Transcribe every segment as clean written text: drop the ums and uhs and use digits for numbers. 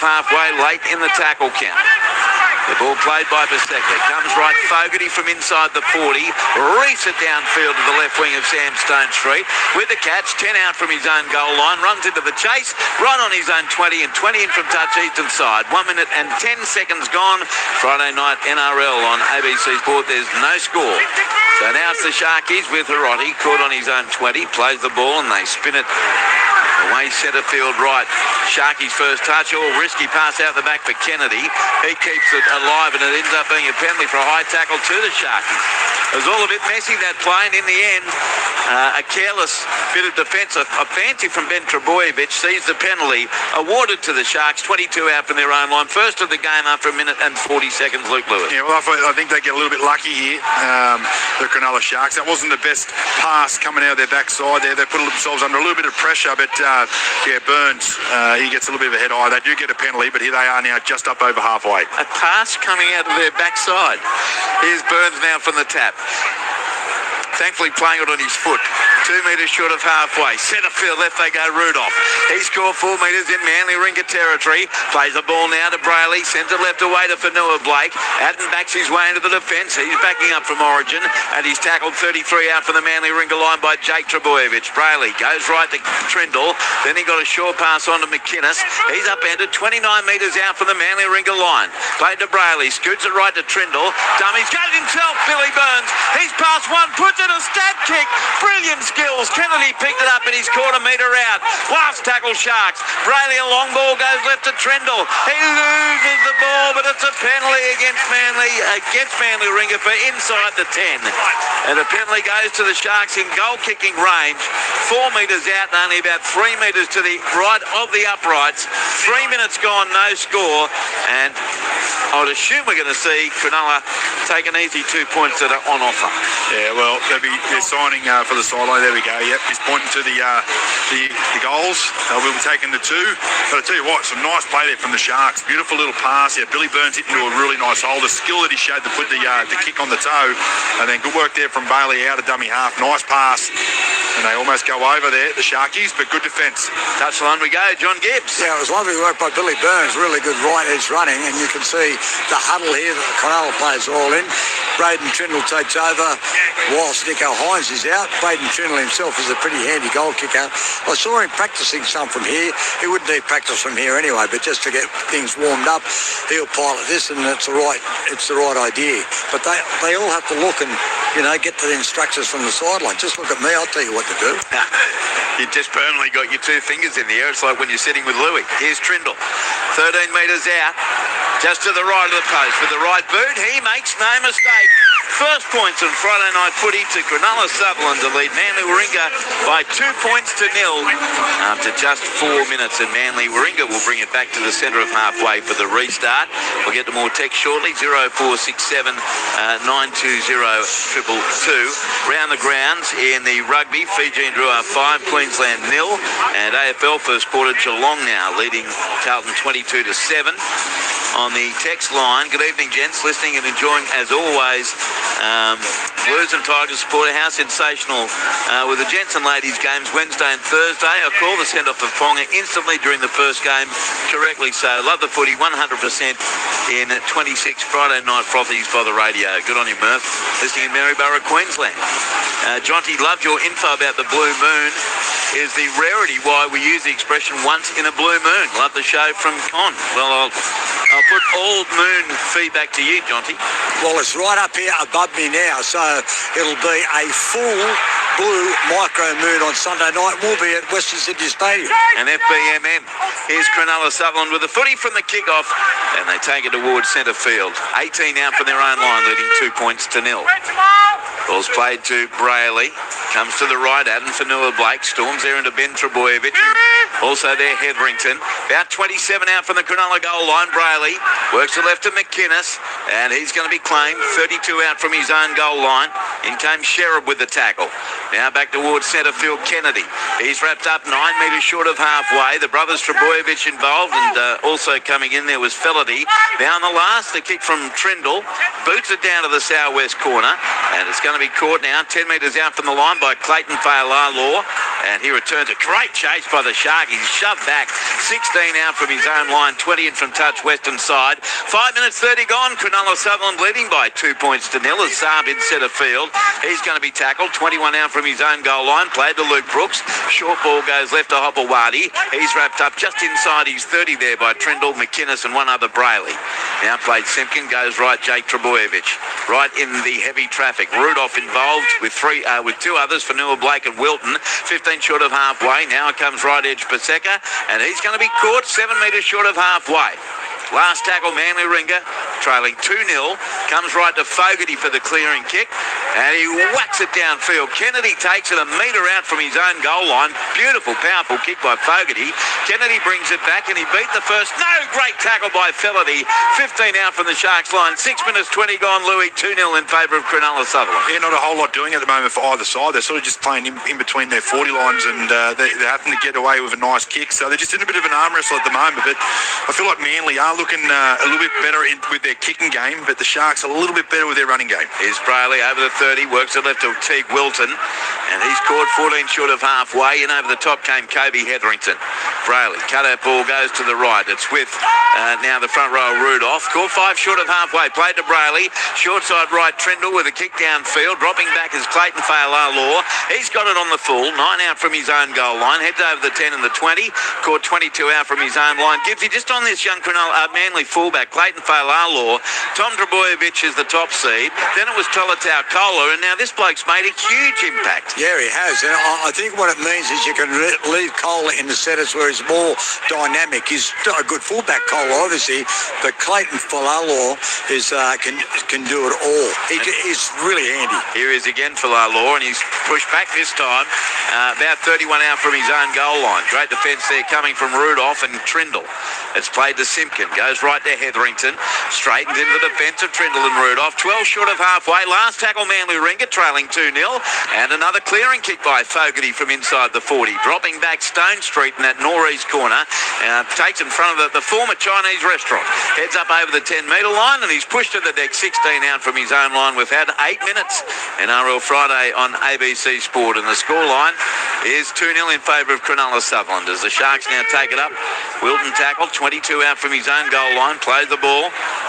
halfway late in the tackle count. The ball played by Biseka. Comes right Fogarty from inside the 40. Reefs it downfield to the left wing of Sam Stone Street. With the catch, 10 out from his own goal line. Runs into the chase. Right on his own 20 and 20 in from touch eastern side. 1 minute and 10 seconds gone. Friday night NRL on ABC Sport. There's no score. So now it's the Sharkies with Hirotti. Caught on his own 20. Plays the ball and they spin it away centre field right. Sharky's first touch, all risky pass out the back for Kennedy. He keeps it alive and it ends up being a penalty for a high tackle to the Sharkies. It was all a bit messy, that play, and in the end, a careless bit of defence, a fancy from Ben Trebojevic sees the penalty awarded to the Sharks. 22 out from their own line. First of the game after 1 minute and 40 seconds, Luke Lewis. Yeah, well, I think they get a little bit lucky here, the Cronulla Sharks. That wasn't the best pass coming out of their backside there. They put themselves under a little bit of pressure, but yeah, Burns, he gets a little bit of a head eye. They do get a penalty, but here they are now just up over halfway. A pass coming out of their backside. Here's Burns now from the tap. Thankfully playing it on his foot. 2 metres short of halfway. Centre field left they go, Rudolph. He scored 4 metres in Manly Ringa territory. Plays the ball now to Brayley. Sends it left away to Fanua Blake. Adden backs his way into the defence. He's backing up from Origin. And he's tackled 33 out from the Manly Ringa line by Jake Trebojevic. Brayley goes right to Trindle. Then he got a short pass on to McInnes. He's upended 29 metres out from the Manly Ringa line. Played to Brayley. Scoots it right to Trindle. Dummies got it himself, Billy Burns. He's past one. Puts it a stab kick. Brilliant skills. Kennedy picked it up and he's caught a metre out. Last tackle Sharks. Brayley, a long ball goes left to Trindle. He loses the ball, but it's a penalty against Manly Ringa for inside the 10. And the penalty goes to the Sharks in goal kicking range. 4 metres out and only about 3 metres to the right of the uprights. 3 minutes gone, no score. And I would assume we're going to see Cronulla take an easy 2 points that are on offer. Yeah, well, they're signing for the sideline. There we go. Yep, he's pointing to the goals. We'll be taking the 2. But I tell you what, some nice play there from the Sharks. Beautiful little pass. Yeah, Billy Burns hit into a really nice hole. The skill that he showed to put the kick on the toe, and then good work there from Bailey out of dummy half. Nice pass. And they almost go over there, the Sharkies, but good defence. Touchline we go, John Gibbs. Yeah, it was lovely work by Billy Burns. Really good right edge running, and you can see the huddle here that the Cronulla players are all in. Braden Trindle takes over whilst Nico Hines is out. Braden Trindle himself is a pretty handy goal kicker. I saw him practising some from here. He wouldn't need practice from here anyway, but just to get things warmed up, he'll pilot this, and it's the right idea. But they all have to look and get the instructions from the sideline. Just look at me, I'll tell you what to do. You just permanently got your 2 fingers in the air. It's like when you're sitting with Louis. Here's Trindle, 13 metres out, just to the right of the post with the right boot. He makes no mistake. First points on Friday night footy to Cronulla Sutherland to lead Manly Warringah by 2 points to 0 after just 4 minutes. And Manly Warringah will bring it back to the centre of halfway for the restart. We'll get to more text shortly. 0467 920 222. Round the grounds in the rugby, Fiji and Drua 5, Queensland 0. And AFL first quarter, Geelong now leading Carlton 22-7. On the text line, good evening, gents. Listening and enjoying as always. Blues and Tigers supporter, how sensational with the gents and ladies games Wednesday and Thursday. I called the send-off of Ponga instantly during the first game, correctly so. Love the footy 100% in 26 Friday night frothies by the radio. Good on you, Murph. Listening in Maryborough, Queensland. Jonty, loved your info about the blue moon. Is the rarity why we use the expression once in a blue moon. Love the show from Con. Well, I'll put all moon feedback to you, Jonty. Well, it's right up here above me now, so it'll be a full blue micro moon on Sunday night. We'll be at Western Sydney Stadium. And FBMM. Here's Cronulla Sutherland with the footy from the kick-off, and they take it towards centre field. 18 out from their own line, leading 2 points to 0. Ball's played to Brayley. Comes to the right, Adden Fanua Blake. Storms there into Ben Trebojevic. Also there, Hetherington. About 27 out from the Cronulla goal line. Brayley works it left to McInnes, and he's going to be claimed. 32 out from his own goal line. In came Sherrod with the tackle. Now back towards centre field, Kennedy. He's wrapped up 9 metres short of halfway. The brothers Trebojevic involved, and also coming in there was Felady. Now on the last, the kick from Trindle. Boots it down to the southwest corner, and it's going to be caught now 10 metres out from the line by Clayton Fa'alalo, And he returns a great chase by the Shark. He's shoved back. 16 out from his own line, 20 in from touch western side. 5 minutes 30 gone. Cronulla Sutherland leading by 2 points to nil as Saab in centre field. He's going to be tackled. 21 out from his own goal line. Played to Luke Brooks. Short ball goes left to Hopewadi. He's wrapped up just inside his 30 there by Trindle, McInnes and one other Brayley. Now played Simpkin, goes right Jake Trebojevic. Right in the heavy traffic. Rudolph involved with two others, Fanua, Blake and Wilton. 15 short of halfway. Now it comes right edge Paseka, and he's going to be caught 7 metres short of halfway. Last tackle, Manly Ringer, trailing 2-0. Comes right to Fogarty for the clearing kick, and he whacks it downfield. Kennedy takes it a metre out from his own goal line. Beautiful, powerful kick by Fogarty. Kennedy brings it back, and he beat the first. No, great tackle by Felity. 15 out from the Sharks line. 6 minutes 20 gone, Louis. 2-0 in favour of Cronulla Sutherland. Yeah, not a whole lot doing at the moment for either side. They're sort of just playing in between their 40 lines, and they're having to get away with a nice kick. So they're just in a bit of an arm wrestle at the moment. But I feel like Manly are looking a little bit better with their kicking game, but the Sharks are a little bit better with their running game. Here's Brayley over the 30, works it left to Teague Wilton, and he's caught 14 short of halfway. In over the top came Kobe Hetherington. Brayley, cut-out ball goes to the right. It's with now the front row Rudolph. Caught 5 short of halfway, played to Brayley. Short side right, Trindle with a kick downfield. Dropping back is Clayton Fa'alaua. He's got it on the full. 9 out from his own goal line. Heads over the 10 and the 20. Caught 22 out from his own line. Gibbsy just on this young Manly fullback, Clayton Fa'alaua. Tom Trebojevic is the top seed. Then it was Tolatau Kola, and now this bloke's made a huge impact. Yeah, he has. And I think what it means is you can leave Kola in the setters where he's more dynamic. He's a good fullback, Kola, obviously, but Clayton Fa'alaua can do it all. He's really handy. Here is again Fa'alaua, and he's pushed back this time. About 31 out from his own goal line. Great defence there coming from Rudolph and Trindle. It's played to Simpkin. Goes right to Hetherington. Straightens into the defence of Trindle and Rudolph. 12 short of halfway. Last tackle, Manly Ringer, trailing 2-0. And another clearing kick by Fogarty from inside the 40. Dropping back Stone Street in that northeast corner. Takes in front of the former Chinese restaurant. Heads up over the 10-metre line, and he's pushed to the deck. 16 out from his own line. We've had 8 minutes. NRL Friday on ABC Sport. And the scoreline is 2-0 in favour of Cronulla Sutherland. As the Sharks now take it up. Wilton tackled. 22 out from his own goal line. Plays the ball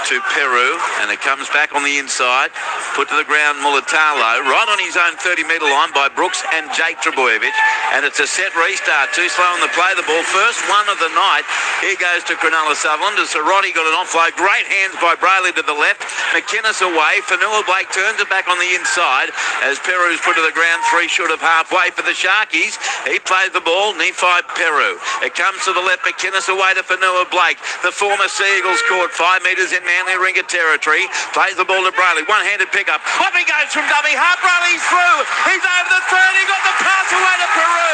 to Peru, and it comes back on the inside. Put to the ground, Mulatalo, right on his own 30-metre line by Brooks and Jake Trebojevic. And it's a set restart. Too slow on the play. The ball first one of the night. Here goes to Cronulla Sutherland as Roddy got an offload. Great hands by Brayley to the left. McInnes away. Fanua Blake turns it back on the inside as Peru's put to the ground 3 short of halfway for the Sharkies. He plays the ball. Nephi Peru. It comes to the left. McInnes away to Fanua Blake. The former Seagulls caught 5 metres in Manly Ringer territory. Plays the ball to Brayley. One-handed pickup. Up he goes from dummy half. Brayley's through. He's over the 30. Got the pass away to Peru.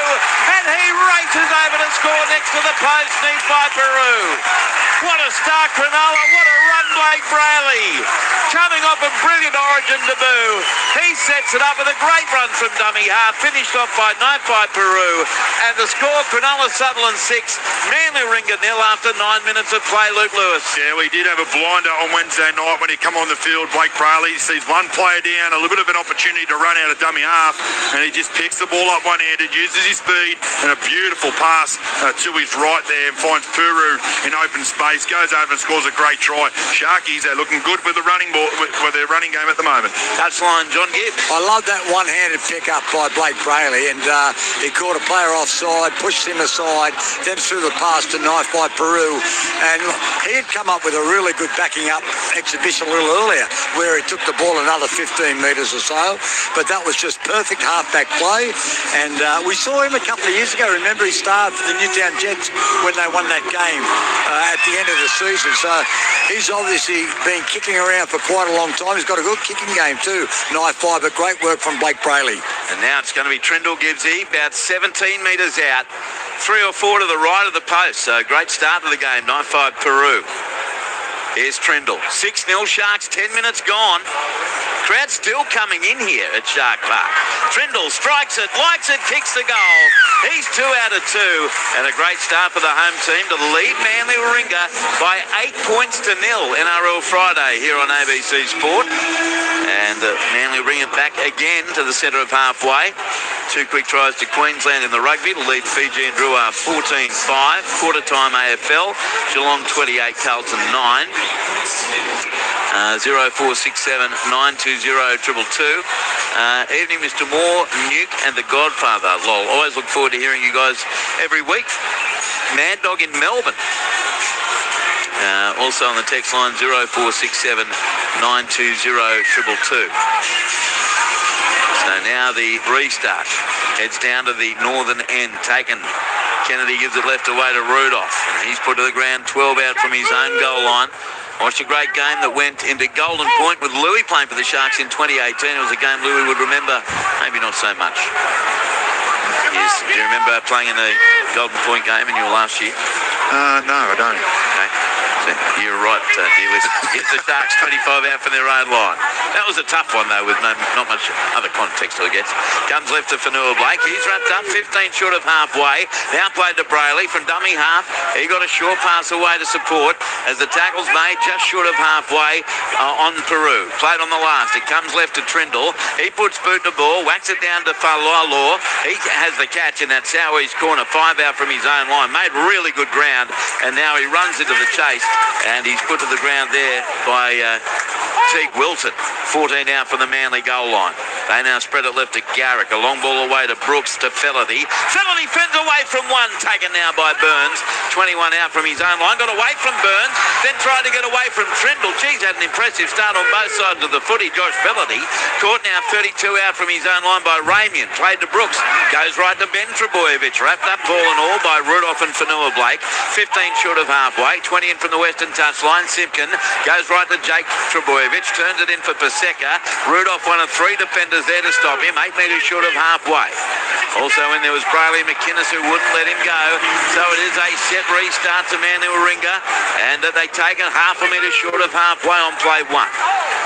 And he races over to score next to the post. Nephi Peru. What a start, Cronulla. What a run, Blake Brayley. Coming off a brilliant origin debut. He sets it up with a great run from dummy half. Finished off by Nephi Peru. And the score, Cronulla Sutherland 6. Manly Ringer 0 after 9 minutes of play, Luke Lewis. Yeah, we did have a blinder on Wednesday night when he come on the field. Blake Brayley sees one player down, a little bit of an opportunity to run out of dummy half, and he just picks the ball up one-handed, uses his speed, and a beautiful pass to his right there, and finds Puru in open space, goes over and scores a great try. Sharkies, they're looking good with the running ball, with their running game at the moment. Touchline, John Gibbs. I love that one-handed pick-up by Blake Brayley, and he caught a player offside, pushed him aside, then threw the pass to Nephi Peru, and he had come up with a really good backing up exhibition a little earlier where he took the ball another 15 metres or so, but that was just perfect halfback play. And we saw him a couple of years ago. Remember, he starred for the Newtown Jets when they won that game at the end of the season. So he's obviously been kicking around for quite a long time. He's got a good kicking game too, Nephi, but great work from Blake Brayley. And now it's going to be Trindle Gibbsy, about 17 metres out, 3 or 4 to the right of the post. So great start to the game, Nephi Peru. Here's Trindle. 6-0 Sharks, 10 minutes gone. Crowd still coming in here at Shark Park. Trindle strikes it, likes it, kicks the goal. He's 2 out of 2, and a great start for the home team to lead Manly Warringah by 8 points to 0. NRL Friday here on ABC Sport. And Manly bring it back again to the centre of halfway. 2 quick tries to Queensland in the rugby to lead Fiji and Drua 14-5. Quarter time AFL. Geelong 28, Carlton 9. 0467 920 222. Evening, Mr. Moore, Nuke, and the Godfather. Lol. Always look forward to hearing you guys every week. Mad Dog in Melbourne. Also on the text line 0467 920 222. So now the restart heads down to the northern end. Taken. Kennedy gives it left away to Rudolph. He's put to the ground 12 out from his own goal line. Watched a great game that went into Golden Point with Louis playing for the Sharks in 2018. It was a game Louis would remember, maybe not so much. Yes, do you remember playing in the Golden Point game in your last year? No, I don't. Okay. So you're right, dear listeners. It's the Sharks 25 out from their own line. That was a tough one, though, with not much other context, I guess. Comes left to Fanua Blake. He's wrapped up 15 short of halfway. Now played to Brayley from dummy half. He got a short pass away to support as the tackle's made just short of halfway on Peru. Played on the last. It comes left to Trindle. He puts boot to ball, whacks it down to Falalaw. He has the catch in that southeast corner. 5 out from his own line. Made really good ground, and now he runs into the chase. And he's put to the ground there by Teague Wilton. 14 out from the Manly goal line. They now spread it left to Garrick. A long ball away to Brooks to Fellerty. Fellerty fends away from one. Taken now by Burns. 21 out from his own line. Got away from Burns. Then tried to get away from Trindle. Geez, had an impressive start on both sides of the footy. Josh Fellerty. Caught now 32 out from his own line by Ramian. Played to Brooks. Goes right to Ben Trebojevic. Wrapped up ball and all by Rudolph and Fanua Blake. 15 short of halfway. 20 in from the western touchline. Simpkin goes right to Jake Trebojevic. Turns it in for Paseka. Rudolph, one of 3 defenders there to stop him. 8 metres short of halfway. Also in there was Brayley McInnes, who wouldn't let him go. So it is a set restart to Manly Warringah. And they've taken half a metre short of halfway on play 1.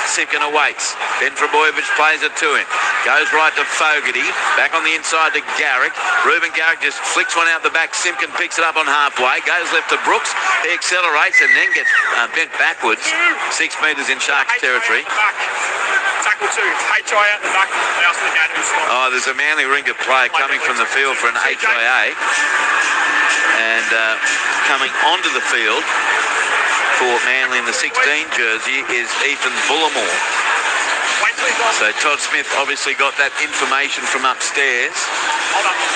Simpkin awaits. Ben Trebojevic plays it to him. Goes right to Fogarty. Back on the inside to Garrick. Reuben Garrick just flicks one out the back. Simpkin picks it up on halfway. Goes left to Brooks. He accelerates and then gets bent backwards. 6 metres in Sharks territory. Tackle 2. HI out the back. Oh, there's a Manly Warringah player coming from the field for an HIA. And coming onto the field for Manly in the 16 jersey is Ethan Bullimore. So Todd Smith obviously got that information from upstairs.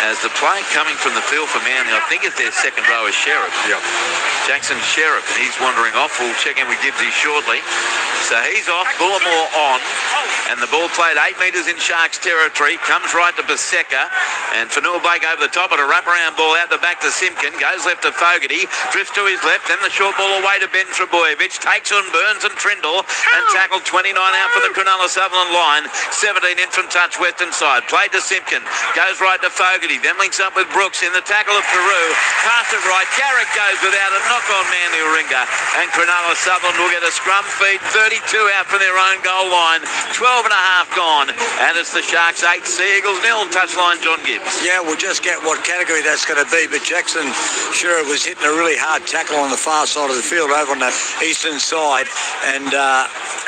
As the play coming from the field for Manly, I think it's their second rower, Sheriff. Yep. Jackson Sheriff, and he's wandering off. We'll check in with Gibbsy shortly. So he's off, Bullimore on, and the ball played 8 metres in Sharks territory. Comes right to Paseka, and Fanua Blake over the top, but a wraparound ball out the back to Simpkin. Goes left to Fogarty, drifts to his left, then the short ball away to Ben Trebojevic. Takes on Burns and Trindle, and tackled 29 out for the Cronulla Sutherland line. 17 in from touch western side. Played to Simpkin, goes right to Fogarty, then links up with Brooks in the tackle of Peru. Pass it right, Garrick goes without a knock on Manly Warringah, and Cronulla Sutherland will get a scrum feed. 32 out from their own goal line. 12 and a half gone, and it's the Sharks 8, Sea Eagles 0. Touchline John Gibbs. Yeah, we'll just get what category that's going to be, but Jackson sure was hitting a really hard tackle on the far side of the field over on the eastern side, and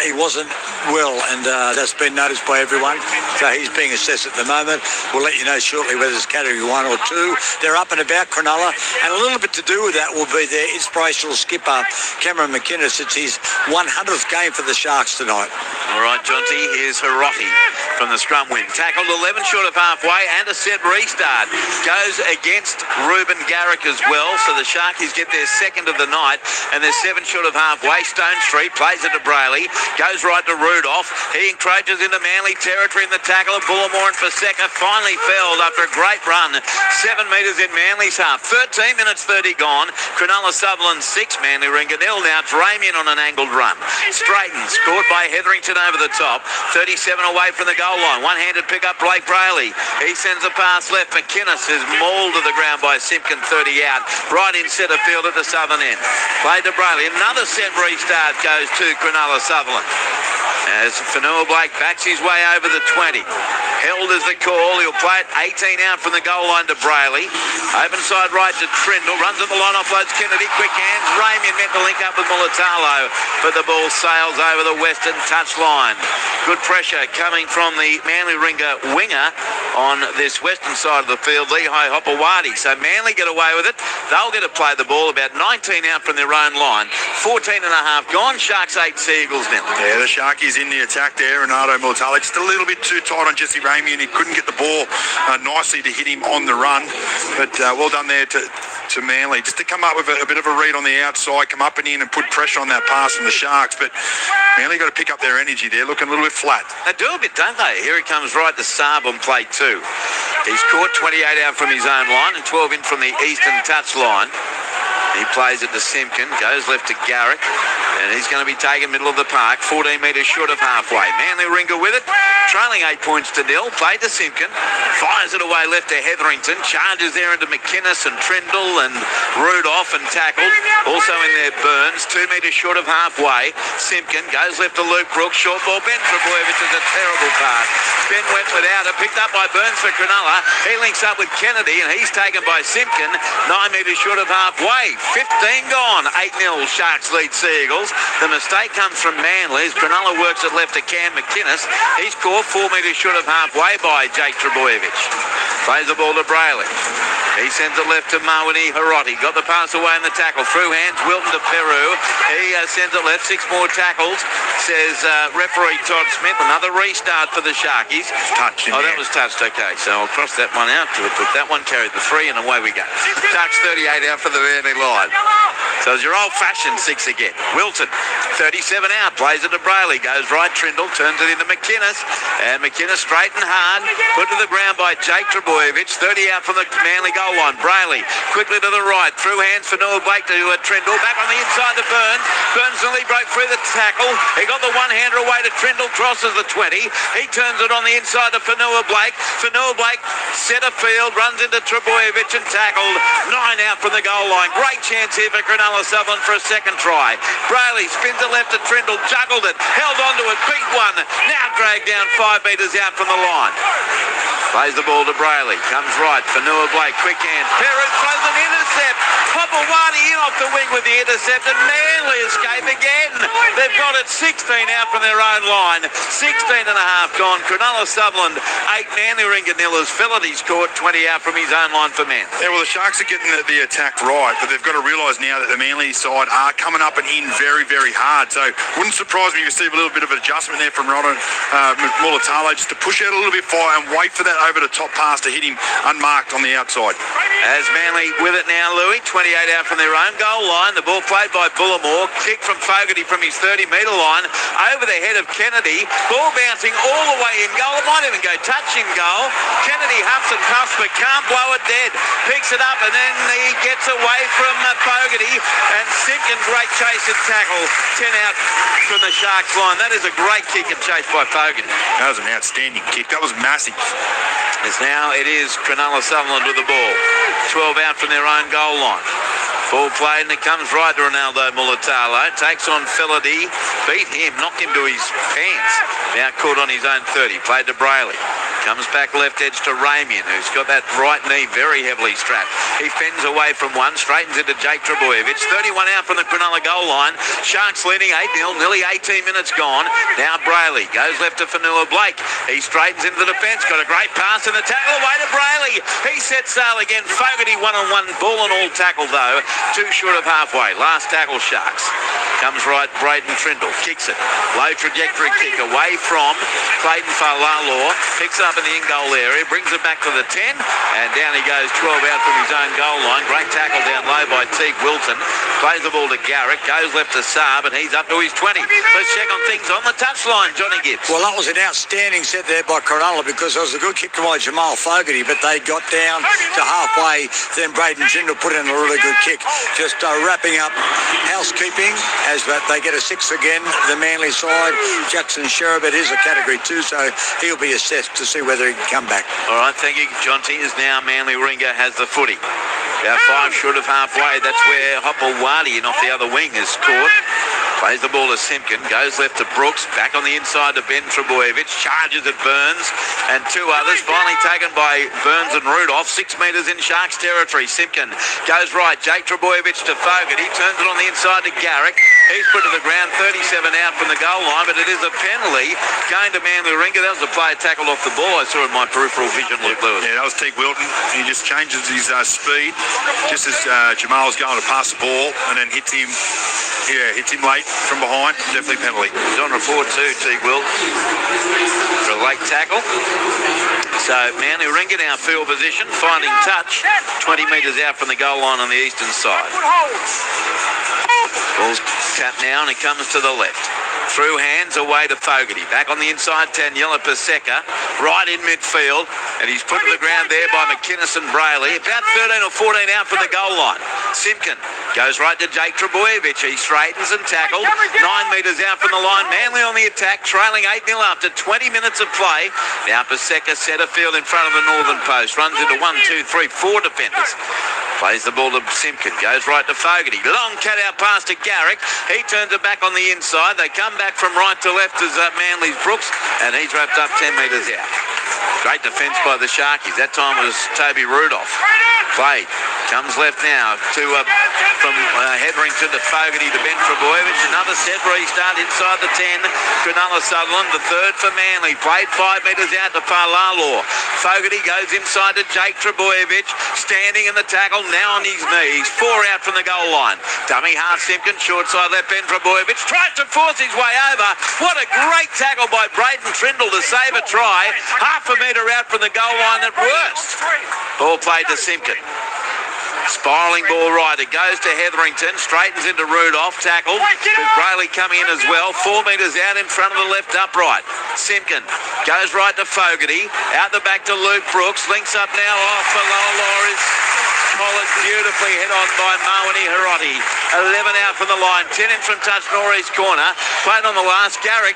he wasn't well, and that's been noticed by everyone. So he's being assessed at the moment. We'll let you know shortly whether it's category 1 or 2. They're up and about Cronulla, and a little bit to do with that will be their inspirational skipper, Cameron McInnes. It's his 100th game for the Sharks tonight. All right, Jonty, here's Hirotti from the scrum win. Tackled 11 short of halfway, and a set restart. Goes against Reuben Garrick as well, so the Sharkies get their second of the night, and they're 7 short of halfway. Stone Street plays it to Brayley, goes right to Rudolph. He encroaches into Manly territory in the tackle of Bullimore, and Paseka finally felled after a great run. 7 metres in Manly's half. 13 minutes 30 gone. Cronulla Sutherland 6, Manly Warringah 0. Now it's Ramian on an angled run. Straightens, caught by Hetherington over the top. 37 away from the goal line. One-handed pick up Blake Brayley. He sends a pass left. McInnes is mauled to the ground by Simpkin, 30 out. Right in centre field at the southern end. Played to Brayley. Another set restart goes to Cronulla Sutherland. As Fanua Blake backs his way over the 20. Held is the call. He'll play it 18 out from the goal line to Brayley. Open side right to Trindle. Runs at the line, offloads Kennedy. Quick hands. Ramian meant to link up with Mulatalo, but the ball sails over the western touch line. Good pressure coming from the Manly Ringer winger on this western side of the field, Lehigh Hopewadi. So Manly get away with it. They'll get to play the ball about 19 out from their own line. 14 and a half gone. Sharks 8, Seagulls nil. Yeah, the Sharkies in the attack there. Renato Mulatalo just a little bit too tight on Jesse Ramian. He couldn't get the ball nicely to hit him on the run. But well done there to Manly. Just to come up with a bit of a read on the outside, come up and in and put pressure on that pass from the Sharks. But Manly got to pick up their energy there, looking a little bit flat. They do a bit, don't they? Here he comes right to Saab on play 2. He's caught 28 out from his own line and 12 in from the eastern touch line. He plays it to Simpkin, goes left to Garrick, and he's going to be taken middle of the park, 14 metres short of halfway. Manly Ringer with it, trailing 8 points to nil, played to Simpkin, fires it away left to Hetherington, charges there into McInnes and Trindle and Rudolph and tackled. Also in there Burns, 2 metres short of halfway. Simpkin goes left to Luke Brooks, short ball. Ben Trebojevic is a terrible pass. Ben went without it, picked up by Burns for Cronulla. He links up with Kennedy and he's taken by Simpkin, 9 metres short of halfway. 15 gone, 8-0 Sharks lead Seagulls. The mistake comes from Manly as Cronulla works it left to Cam McInnes. He's caught 4 metres short of halfway by Jake Trebojevic. Plays the ball to Brayley. He sends it left to Mawini Hiroti. Got the pass away in the tackle. Through hands, Wilton to Peru. He sends it left. 6 more tackles, says referee Todd Smith. Another restart for the Sharkies. Touch in that there. was touched, okay. So I'll cross that one out. Put that one, carried the 3, and away we go. Touch 38 out for the Manly line. So it's your old-fashioned 6 again. Wilton, 37 out. Plays it to Brayley. Goes right, Trindle. Turns it into McInnes. And McInnes straight and hard. Put to the ground by Jake Trebojevic. 30 out from the Manly goal line. Brayley quickly to the right. Through hands for Noah Blake to Trindle. Back on the inside to Burns. Burns nearly broke through the tackle. He got the one-hander away to Trindle. Crosses the 20. He turns it on the inside to Fanua Blake. Fanua Blake centre field. Runs into Trebojevic and tackled. 9 out from the goal line. Great chance here for Cronulla Sutherland for a second try. Brayley spins it left to Trindle. Juggled it. Held onto it. Beat one. Now dragged down 5 metres out from the line. Plays the ball to Brayley. Comes right. Fanua Blake. Quick hands. Perry throws an intercept. Hopewadi in off the wing with the intercept. And Manly escape again. They've got it 16 out from their own line. 16 and a half gone. Cronulla Sutherland 8. Manly Ringer nil as Phillity's caught 20 out from his own line for men. Yeah, well, the Sharks are getting the attack right, but they've got to realise now that the Manly side are coming up and in very, very hard. So wouldn't surprise me if you see a little bit of an adjustment there from Ronald Mulatalo just to push out a little bit far and wait for that over the top pass to hit him unmarked on the outside. As Manly with it now, Louis, 28 out from their own goal line. The ball played by Bullimore. Kick from Fogarty from his 30-metre line. Over the head of Kennedy. Ball bouncing all the way in goal. It might even go touch in goal. Kennedy huffs and puffs but can't blow it dead. Picks it up and then he gets away from Fogarty. And Simpkin, great chase and tackle. 10 out from the Sharks line. That is a great kick and chase by Fogarty. That was an outstanding kick. That was massive. As now it is Cronulla Sutherland with the ball. 12 out from their own goal line. Ball played and it comes right to Ronaldo Mulatalo. Takes on Phillidy. Beat him, knocked him to his pants. Now caught on his own 30. Played to Brayley. Comes back left edge to Ramian, who's got that right knee very heavily strapped. He fends away from one, straightens into Jake Trebojevic. 31 out from the Cronulla goal line. Sharks leading 8-0, nearly 18 minutes gone. Now Brayley goes left to Fanua Blake. He straightens into the defence. Got a great pass and the tackle away to Brayley. He sets sail again. Fogarty one-on-one, ball and all tackle though. 2 short of halfway. Last tackle Sharks. Comes right, Braden Trindle. Kicks it. Low trajectory kick away from Clayton Falalor. Picks it up in the in-goal area. Brings it back to the 10. And down he goes 12 out from his own goal line. Great tackle down low by Teague Wilton. Plays the ball to Garrick. Goes left to Saab and he's up to his 20. Let's check on things on the touchline. Johnny Gibbs. Well, that was an outstanding set there by Cronulla because it was a good kick by Jamal Fogarty, but they got down to halfway. Then Braden Trindle put in a really good kick. Just wrapping up housekeeping as they get a 6 again. The Manly side, Jackson Sherabet is a category 2, so he'll be assessed to see whether he can come back. All right, thank you, Jonty. Is now Manly Ringer has the footy. About 5 short of halfway. That's where Hopewadi and off the other wing is caught. Plays the ball to Simpkin, goes left to Brooks, back on the inside to Ben Trebojevic, charges at Burns, and two others, finally taken by Burns and Rudolph, 6 metres in Sharks territory. Simpkin goes right, Jake Trebojevic to Fogarty, he turns it on the inside to Garrick, he's put to the ground, 37 out from the goal line, but it is a penalty going to Manly Ringer. That was a player tackled off the ball, I saw in my peripheral vision, Luke Lewis. Yeah, that was Teague Wilton. He just changes his speed just as Jamal's going to pass the ball and then hits him late from behind. Definitely penalty. He's on report too, Teague Wilton, for a late tackle. So Manly Ringer now field position, finding touch, 20 metres out from the goal line on the eastern side. Ball's tapped now and it comes to the left. Through hands away to Fogarty. Back on the inside, Taniela Paseka. Right in midfield. And he's put to the ground there by McInnes and Brayley. About 13 or 14 out from the goal line. Simpkin goes right to Jake Trebojevic. He straightens and tackles. 9 metres out from the line. Manly on the attack, trailing 8-0 after 20 minutes of play. Now Paseka centre field in front of the northern post. Runs into 1, 2, 3, 4 defenders. Plays the ball to Simpkin. Goes right to Fogarty. Long cut-out pass to Garrick. He turns it back on the inside. They come back from right to left as Manly's Brooks, and he's wrapped up 10 metres out. Great defence by the Sharkies. That time was Toby Rudolph. Play comes left now to from Hetherington to Fogarty to Ben Trebojevic. Another set restart inside the 10. Cronulla Sutherland, the third for Manly. Played 5 metres out to Falalor. Fogarty goes inside to Jake Trebojevic, standing in the tackle, now on his knees. 4 out from the goal line. Dummy half Simpkin, short side left Ben Trebojevic, tries to force his way over. What a great tackle by Braden Trindle to save a try. Half a metre out from the goal line at worst. Ball played to Simpkin. Spiralling ball right. It goes to Hetherington. Straightens into Rudolph. Tackled. With Brayley coming in as well. 4 metres out in front of the left upright. Simpkin goes right to Fogarty. Out the back to Luke Brooks. Links up now off for Loris. Collared beautifully, head on by Mawani Hiroti. 11 out from the line, 10 in from touch Norris corner. Played on the last. Garrick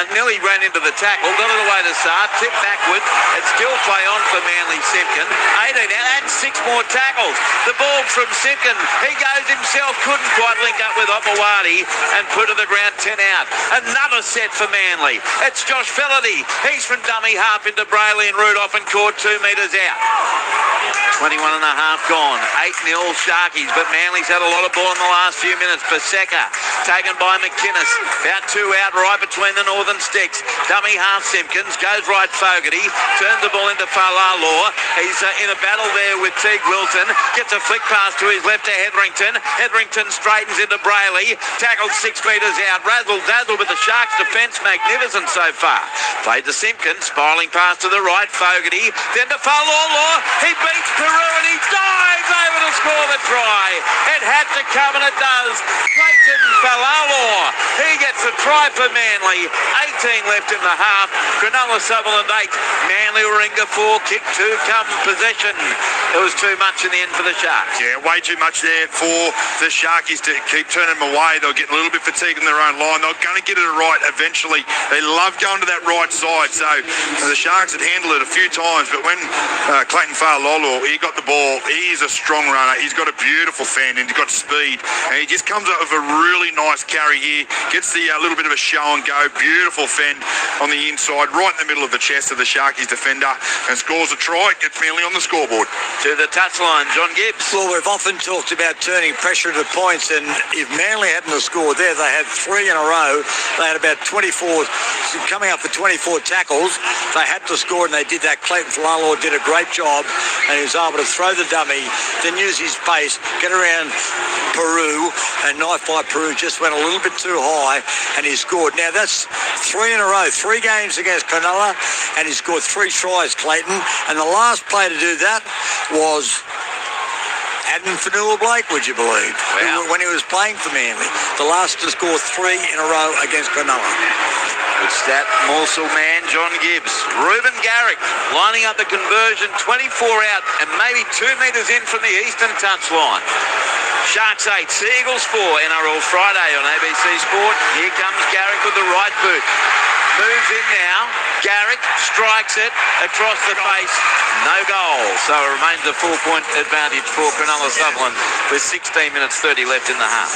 nearly ran into the tackle, got it away to Saab, tipped backward. It's still play on for Manly Simpkin. 18 out and 6 more tackles. The ball from Simpkin. He goes himself, couldn't quite link up with Opawati and put to the ground, 10 out. Another set for Manly. It's Josh Fellerty. He's from dummy half into Brayley and Rudolph and caught 2 metres out. 21 and a half gone. 8-0 Sharkies, but Manly's had a lot of ball in the last few minutes. Paseka taken by McInnes. About 2 out right between the northern sticks. Dummy half Simpkins. Goes right Fogarty. Turns the ball into Falalor. He's in a battle there with Teague Wilton. Gets a flick pass to his left to Hetherington. Hetherington straightens into Brayley. Tackled 6 metres out. Razzle-dazzle with the Sharks defence. Magnificent so far. Played to Simpkins. Spiralling pass to the right. Fogarty. Then to Falalor. He beats Peru and he dives over to score the try. It had to come and it does. Clayton Falalor. He gets the try for Manly. 18 left in the half. Cronulla Sutherland 8. Manly Ringer 4. Kick 2 come possession. It was too much in the end for the Sharks. Yeah, way too much there for the Sharkies to keep turning them away. They'll get a little bit fatigued in their own line. They're going to get it right eventually. They love going to that right side. So the Sharks had handled it a few times, but when Clayton Falalor, he got the ball, he's a strong runner. He's got a beautiful fend and he's got speed. And he just comes up with a really nice carry here. Gets the little bit of a show and go. Beautiful fend on the inside, right in the middle of the chest of the Sharkies defender, and scores a try. Gets Manly on the scoreboard. To the touchline, John Gibbs. Well, we've often talked about turning pressure into points, and if Manly hadn't have scored there, they had 3 in a row. They had about 24, coming up for 24 tackles. They had to score, and they did that. Clayton Falalor did a great job, and he was able to throw the dummy, then use his pace, get around Peru, and knife by Peru just went a little bit too high, and he scored. Now, that's 3 in a row, 3 games against Cronulla, and he scored 3 tries, Clayton, and the last player to do that was Adam Fanua-Blake, would you believe? Wow. When he was playing for Manly. The last to score 3 in a row against Cronulla. Good stat, morsel man, John Gibbs. Reuben Garrick lining up the conversion, 24 out and maybe 2 metres in from the eastern touchline. Sharks 8, Seagulls 4, NRL Friday on ABC Sport. Here comes Garrick with the right boot. moves in now. Garrick strikes it across the face. No goal. So it remains a 4-point advantage for Cronulla Sutherland with 16 minutes 30 left in the half.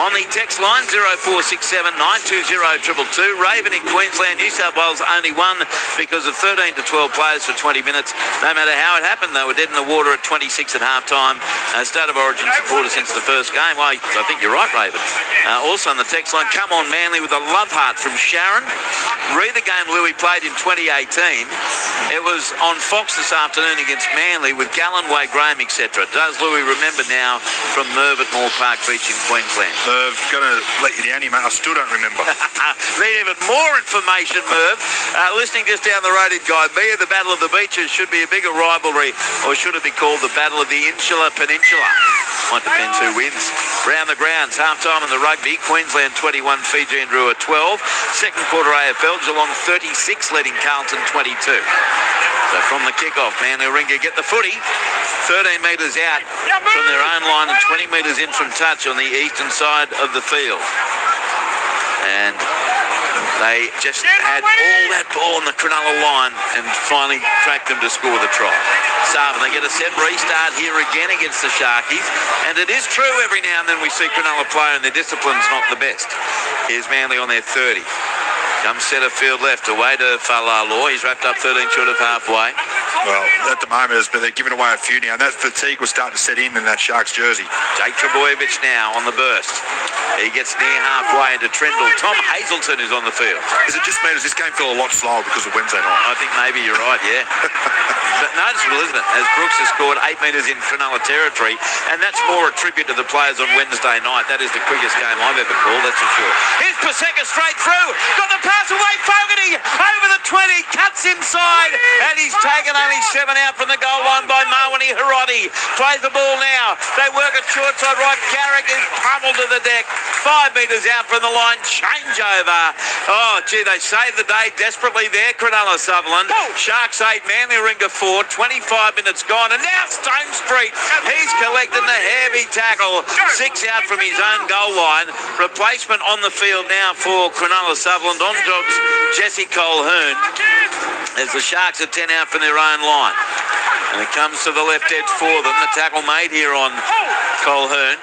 On the text line 0467 920 222. Raven in Queensland, New South Wales only won because of 13 to 12 players for 20 minutes. No matter how it happened, they were dead in the water at 26 at half time. State of Origin supporter since the first game. Well, I think you're right, Raven. Also on the text line, come on Manly with a love heart from Sharon. Read the game Louis played in 2018. It was on Fox this afternoon against Manly with Gallenway, Graham, etc. Does Louis remember now from Merv at Moore Park Beach in Queensland? Merv, going to let you down here, mate. I still don't remember. Need even more information, Merv. Listening just down the road in Guy Beer, the Battle of the Beaches should be a bigger rivalry, or should it be called the Battle of the Insular Peninsula? Might depend who wins. Round the grounds, half-time in the rugby. Queensland 21, Fiji and Drua 12. Second quarter AFL, Geelong 36, leading Carlton 22. So from the kick-off, Manly Ringer get the footy. 13 metres out from their own line and 20 metres in from touch on the eastern side of the field. And they just had all that ball on the Cronulla line and finally tracked them to score the try. Sarvin, they get a set restart here again against the Sharkies. And it is true every now and then we see Cronulla play and their discipline's not the best. Here's Manly on their 30. Comes centre field left, away to Falalo. He's wrapped up 13 short of halfway. Well, at the moment, they're giving away a few now. That fatigue will start to set in that Sharks jersey. Jake Trebojevic now on the burst. He gets near halfway into Trindle. Tom Hazelton is on the field. Is it just me? Does this game feel a lot slower because of Wednesday night? I think maybe you're right, yeah. But noticeable, isn't it? As Brooks has scored 8 metres in Cronulla territory, and that's more a tribute to the players on Wednesday night. That is the quickest game I've ever called, that's for sure. Here's Paseka straight through. Got the pass away. Fogarty over the 20. Cuts inside. And he's taken only 7 out from the goal line by Mawani Hiroti. Plays the ball now. They work it short side right. Garrick is pummeled to the deck. 5 metres out from the line. Changeover. Oh, gee, they saved the day desperately there, Cronulla Sutherland. Sharks 8, Manly Ringer 4. 25 minutes gone. And now Stone Street. He's collecting the heavy tackle. 6 out from his own goal line. Replacement on the field now for Cronulla Sutherland. On jobs, Jesse Colquhoun. As the Sharks are 10 out from their own line. And it comes to the left edge for them. The tackle made here on Colquhoun.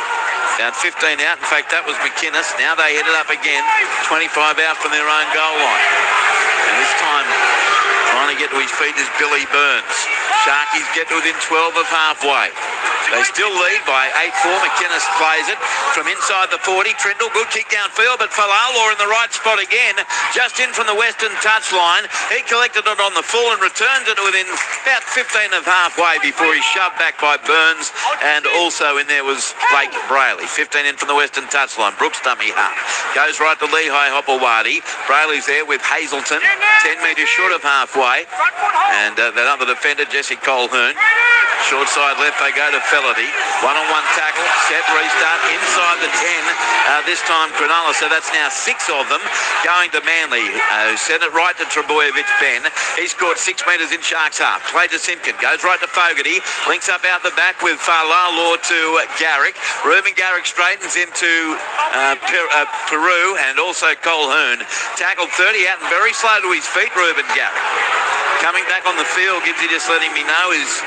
Down 15 out. In fact, that was McInnes. Now they hit it up again. 25 out from their own goal line. And this time, trying to get to his feet is Billy Burns. Sharkies get to within 12 of halfway. They still lead by 8-4. McInnes plays it from inside the 40. Trindle, good kick downfield, but Falalo in the right spot again. Just in from the western touchline. He collected it on the full and returned it within about 15 of halfway before he's shoved back by Burns. And also in there was Blake Brayley. 15 in from the western touchline. Brooks dummy half. Goes right to Lehigh Hopewadi. Brayley's there with Hazelton. 10 metres short of halfway. And that other defender, Jesse Colquhoun. Short side left, they go to Felity. One-on-one tackle, set restart inside the 10. This time Cronulla, so that's now 6 of them going to Manly. Sent it right to Trebojevic Ben. He scored 6 metres in Sharks half. Played to Simpkin, goes right to Fogarty. Links up out the back with Falalo to Garrick. Reuben Garrick straightens into Peru and also Colquhoun. Tackled 30 out and very slow to his feet, Reuben Garrick. Coming back on the field, Gibbsy just letting me know, is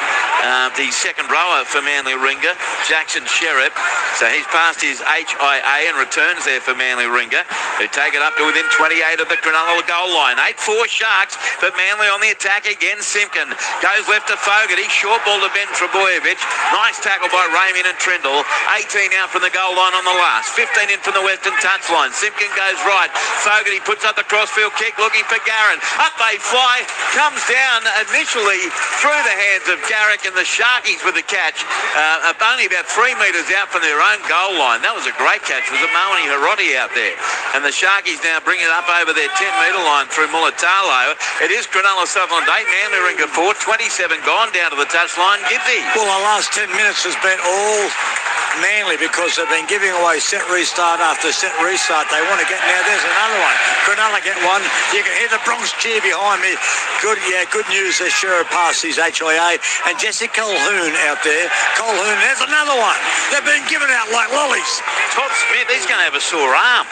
the second rower for Manly Ringer, Jackson Sherritt. So he's passed his HIA and returns there for Manly Ringer, who take it up to within 28 of the Cronulla goal line. 8-4 Sharks, but Manly on the attack again. Simpkin goes left to Fogarty, short ball to Ben Trebojevic. Nice tackle by Raymond and Trindle. 18 out from the goal line on the last. 15 in from the western touchline. Simpkin goes right. Fogarty puts up the crossfield kick, looking for Garrett. Up they fly. Comes down initially through the hands of Garrick, and the Sharkies with the catch. Only about 3 metres out from their own goal line. That was a great catch. Was a Mawani Hiroti out there. And the Sharkies now bring it up over their 10-metre line through Mulatalo. It is Cronulla Sutherland 8, Manly Ringer 4. 27 gone down to the touchline. Gibbsy. Well, the last 10 minutes has been all Manly because they've been giving away set restart after set restart. They want to get, now there's another one. Cronulla get one. You can hear the Bronx cheer behind me. Good news. They're sure past his HIA. And Jesse Colquhoun out there. Colquhoun, there's another one. They've been given out like lollies. Todd Smith, he's going to have a sore arm.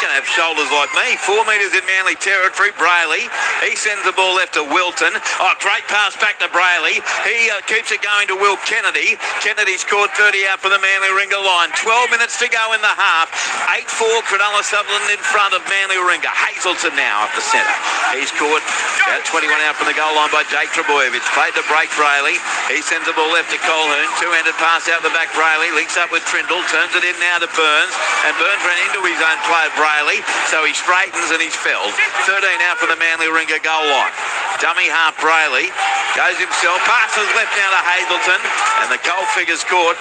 going to have shoulders like me. 4 metres in Manly territory. Brayley, he sends the ball left to Wilton. Oh, great pass back to Brayley. He keeps it going to Will Kennedy. Kennedy scored 30 out for the Manly Ringer line. 12 minutes to go in the half. 8-4, Cronulla Sutherland in front of Manly Ringer. Hazelton now up the centre. He's caught about 21 out from the goal line by Jake Trebojevic. Played to break Brayley. He sends the ball left to Colquhoun. Two-handed pass out the back. Brayley links up with Trindle. Turns it in now to Burns. And Burns ran into his own player Brayley. So he straightens and he's felled. 13 out for the Manly Ringer goal line. Dummy half Brayley. Goes himself. Passes left now to Hazelton. And the goal figure's caught.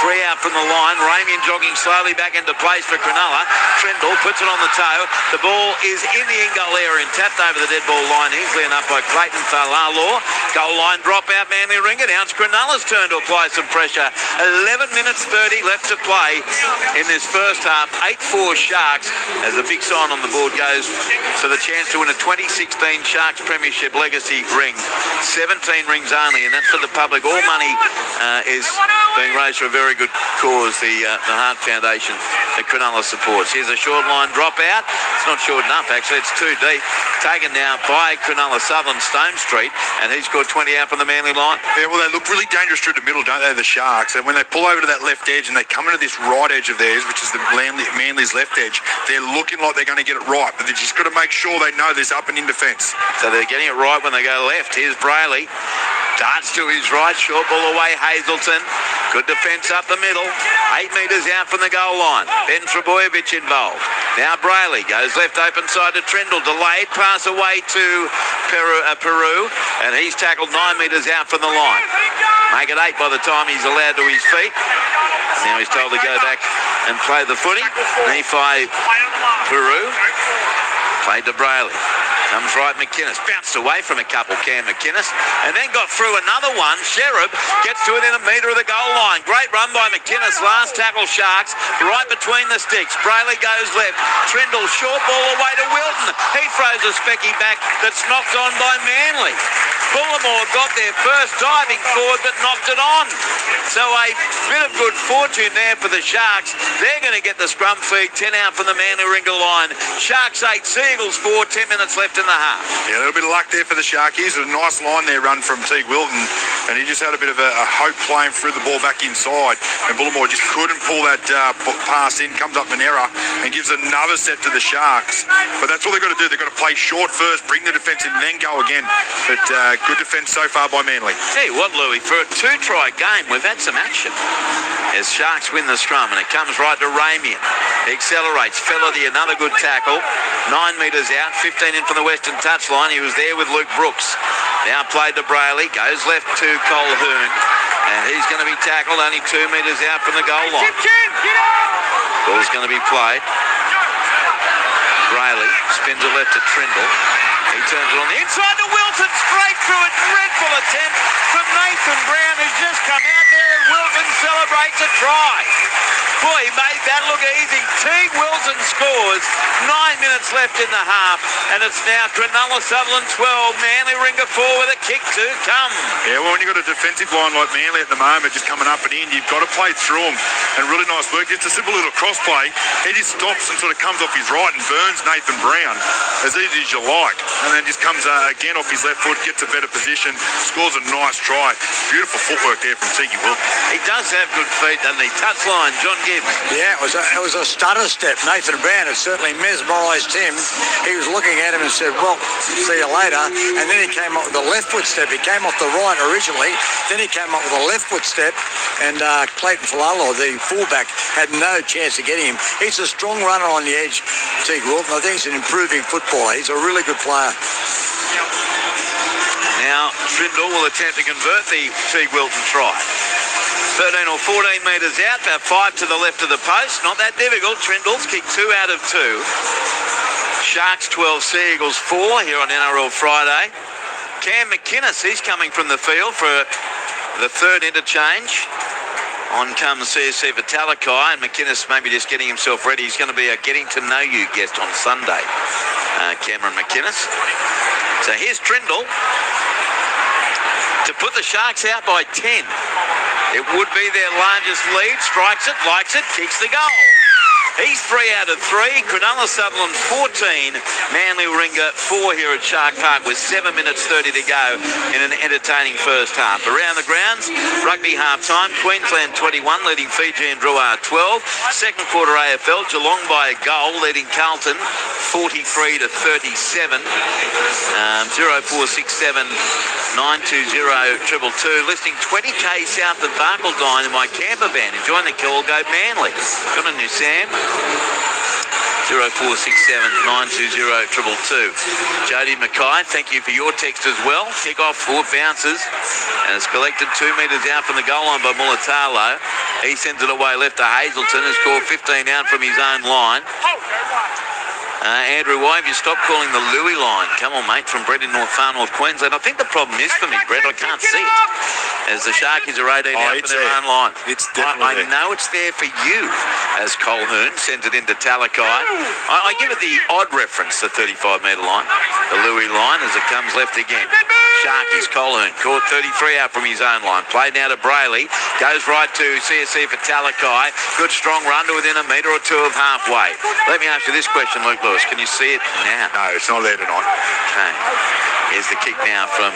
3 out from the line. Ramian jogging slowly back into place for Cronulla. Trindle puts it on the toe. The ball is in the in-goal area and tapped over the dead ball line easily enough by Clayton Falalaw. Goal line drop out Manly Ringer. Now it's Cronulla's turn to apply some pressure. 11 minutes 30 left to play in this first half. 8-4 Sharks as the big sign on the board goes for the chance to win a 2016 Sharks Premiership Legacy ring. 17 rings only, and that's for the public. All money is being raised for a very good cause, the Heart Foundation that Cronulla supports. Here's a short line drop out. It's not short enough, actually. It's too deep. Taken now by Cronulla Sutherland, Stone Street, and he's scored 20 out from the Manly line. Yeah, well, they look really dangerous through the middle, don't they, the Sharks? And when they pull over to that left edge and they come into this right edge of theirs, which is the Manly's left edge, they're looking like they're going to get it right, but they've just got to make sure they know there's up and in defence. So they're getting it right when they go left. Here's Brayley. Darts to his right, short ball away, Hazelton. Good defence up the middle. 8 metres out from the goal line. Ben Trebojevic involved. Now Brayley goes left open side to Trindle. Delayed pass away to Peru, and he's tackled 9 metres out from the line. Make it 8 by the time he's allowed to his feet. Now he's told to go back and play the footy. Nephi Peru. Played to Brayley. Comes right McInnes. Bounced away from a couple, Cam McInnes. And then got through another one. Sherab gets to within a metre of the goal line. Great run by McInnes. Last tackle Sharks. Right between the sticks. Brayley goes left. Trindle short ball away to Wilton. He throws a specky back that's knocked on by Manly. Bullimore got there first, diving forward, but knocked it on. So a bit of good fortune there for the Sharks. They're going to get the scrum feed. 10 out from the Manly Ringer line. Sharks 8, Seagulls 4, 10 minutes left in the half. Yeah, a little bit of luck there for the Sharkies. A nice line there run from Teague Wilton, and he just had a bit of a hope playing through the ball back inside. And Bullimore just couldn't pull that pass in. Comes up an error and gives another set to the Sharks. But that's all they've got to do. They've got to play short first, bring the defence in, and then go again. But good defence so far by Manly. Tell you what, Louis, for a 2-try game, we've had some action. As Sharks win the scrum, and it comes right to Ramian. He accelerates. Fellerty, another good tackle. 9 metres out, 15 in from the western touchline. He was there with Luke Brooks. Now played to Brayley. Goes left to Colquhoun. And he's going to be tackled only 2 metres out from the goal line. Ball's going to be played. Brayley spins it left to Trindle. He turns it on the inside to Wilton, straight through a dreadful attempt from Nathan Brown, who's just come out there, and Wilton celebrates a try. Boy, he made that look easy. Teague Wilton scores. 9 minutes left in the half, and it's now Cronulla Sutherland 12, Manly Ringer 4 with a kick to come. Yeah, well, when you've got a defensive line like Manly at the moment, just coming up and in, you've got to play through them. And really nice work. It's a simple little cross play. He just stops and sort of comes off his right and burns Nathan Brown as easy as you like. And then just comes again off his left foot, gets a better position, scores a nice try. Beautiful footwork there from Teague Wilton. He does have good feet, doesn't he? Touchline, John Gibbs. Yeah, it was a stutter step. Nathan Brown had certainly mesmerised him. He was looking at him and said, well, see you later. And then he came up with a left foot step. He came off the right originally. Then he came up with a left foot step. And Clayton Falala, the fullback, had no chance of getting him. He's a strong runner on the edge, Teague Wilton. I think he's an improving footballer. He's a really good player. Now, Trindle will attempt to convert the Teague Wilton try. 13 or 14 metres out, about 5 to the left of the post. Not that difficult. Trindle's kicked 2 out of 2. Sharks 12, Seagulls 4 here on NRL Friday. Cam McInnes, he's coming from the field for the third interchange. On comes CSC for Talakai, and McInnes maybe just getting himself ready. He's going to be a getting to know you guest on Sunday, Cameron McInnes. So here's Trindle to put the Sharks out by 10. It would be their largest lead. Strikes it, likes it, kicks the goal. He's 3 out of 3. Cronulla Sutherland 14. Manly Warringah 4 here at Shark Park with 7 minutes 30 to go in an entertaining first half. Around the grounds, rugby half-time. Queensland 21 leading Fiji and Drua 12. Second quarter AFL, Geelong by a goal leading Carlton 43 to 37. 0467 920 222. Listing 20k south of Barcaldine in my camper van. Enjoying the call, go Manly. Got a new Sam. 0467 920 222. Jody Mackay, thank you for your text as well. Kick off 4 bounces and it's collected 2 metres out from the goal line by Mulatalo. He sends it away left to Hazelton, has scored 15 out from his own line. Andrew, why have you stopped calling the Louis line? Come on, mate, from Brett in Far North Queensland. I think the problem is for me, Brett, I can't see it. As the Sharkies are 18 out for their own line. It's definitely I know it's there for you, as Colquhoun sends it into Talakai. I give it the odd reference, the 35-metre line, the Louis line, as it comes left again. Sharkies, Colquhoun, caught 33 out from his own line. Played now to Brayley. Goes right to CSC for Talakai. Good strong run to within a metre or two of halfway. Let me ask you this question, Luke Lewis. Can you see it now? No, it's not there tonight. Okay. Here's the kick now from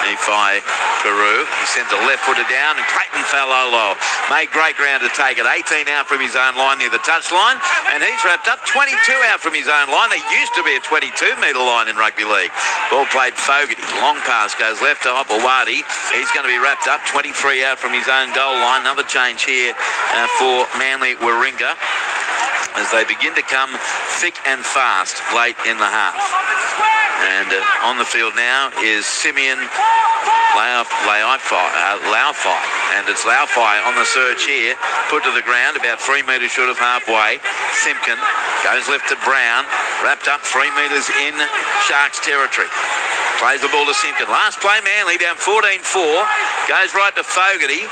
Nephi Peru. He sends a left footer down and Clayton Falolo made great ground to take it. 18 out from his own line near the touchline and he's wrapped up 22 out from his own line. There used to be a 22-metre line in rugby league. Ball played Fogarty. Long pass goes left to Opawati. He's going to be wrapped up 23 out from his own goal line. Another change here for Manly Warringah as they begin to come thick and fast late in the half. And on the field now is Simeon Laufey. And it's Laufey on the surge here, put to the ground about 3 metres short of halfway. Simpkin goes left to Brown, wrapped up 3 metres in Sharks territory. Plays the ball to Simpkin. Last play, Manly down 14-4. Goes right to Fogarty.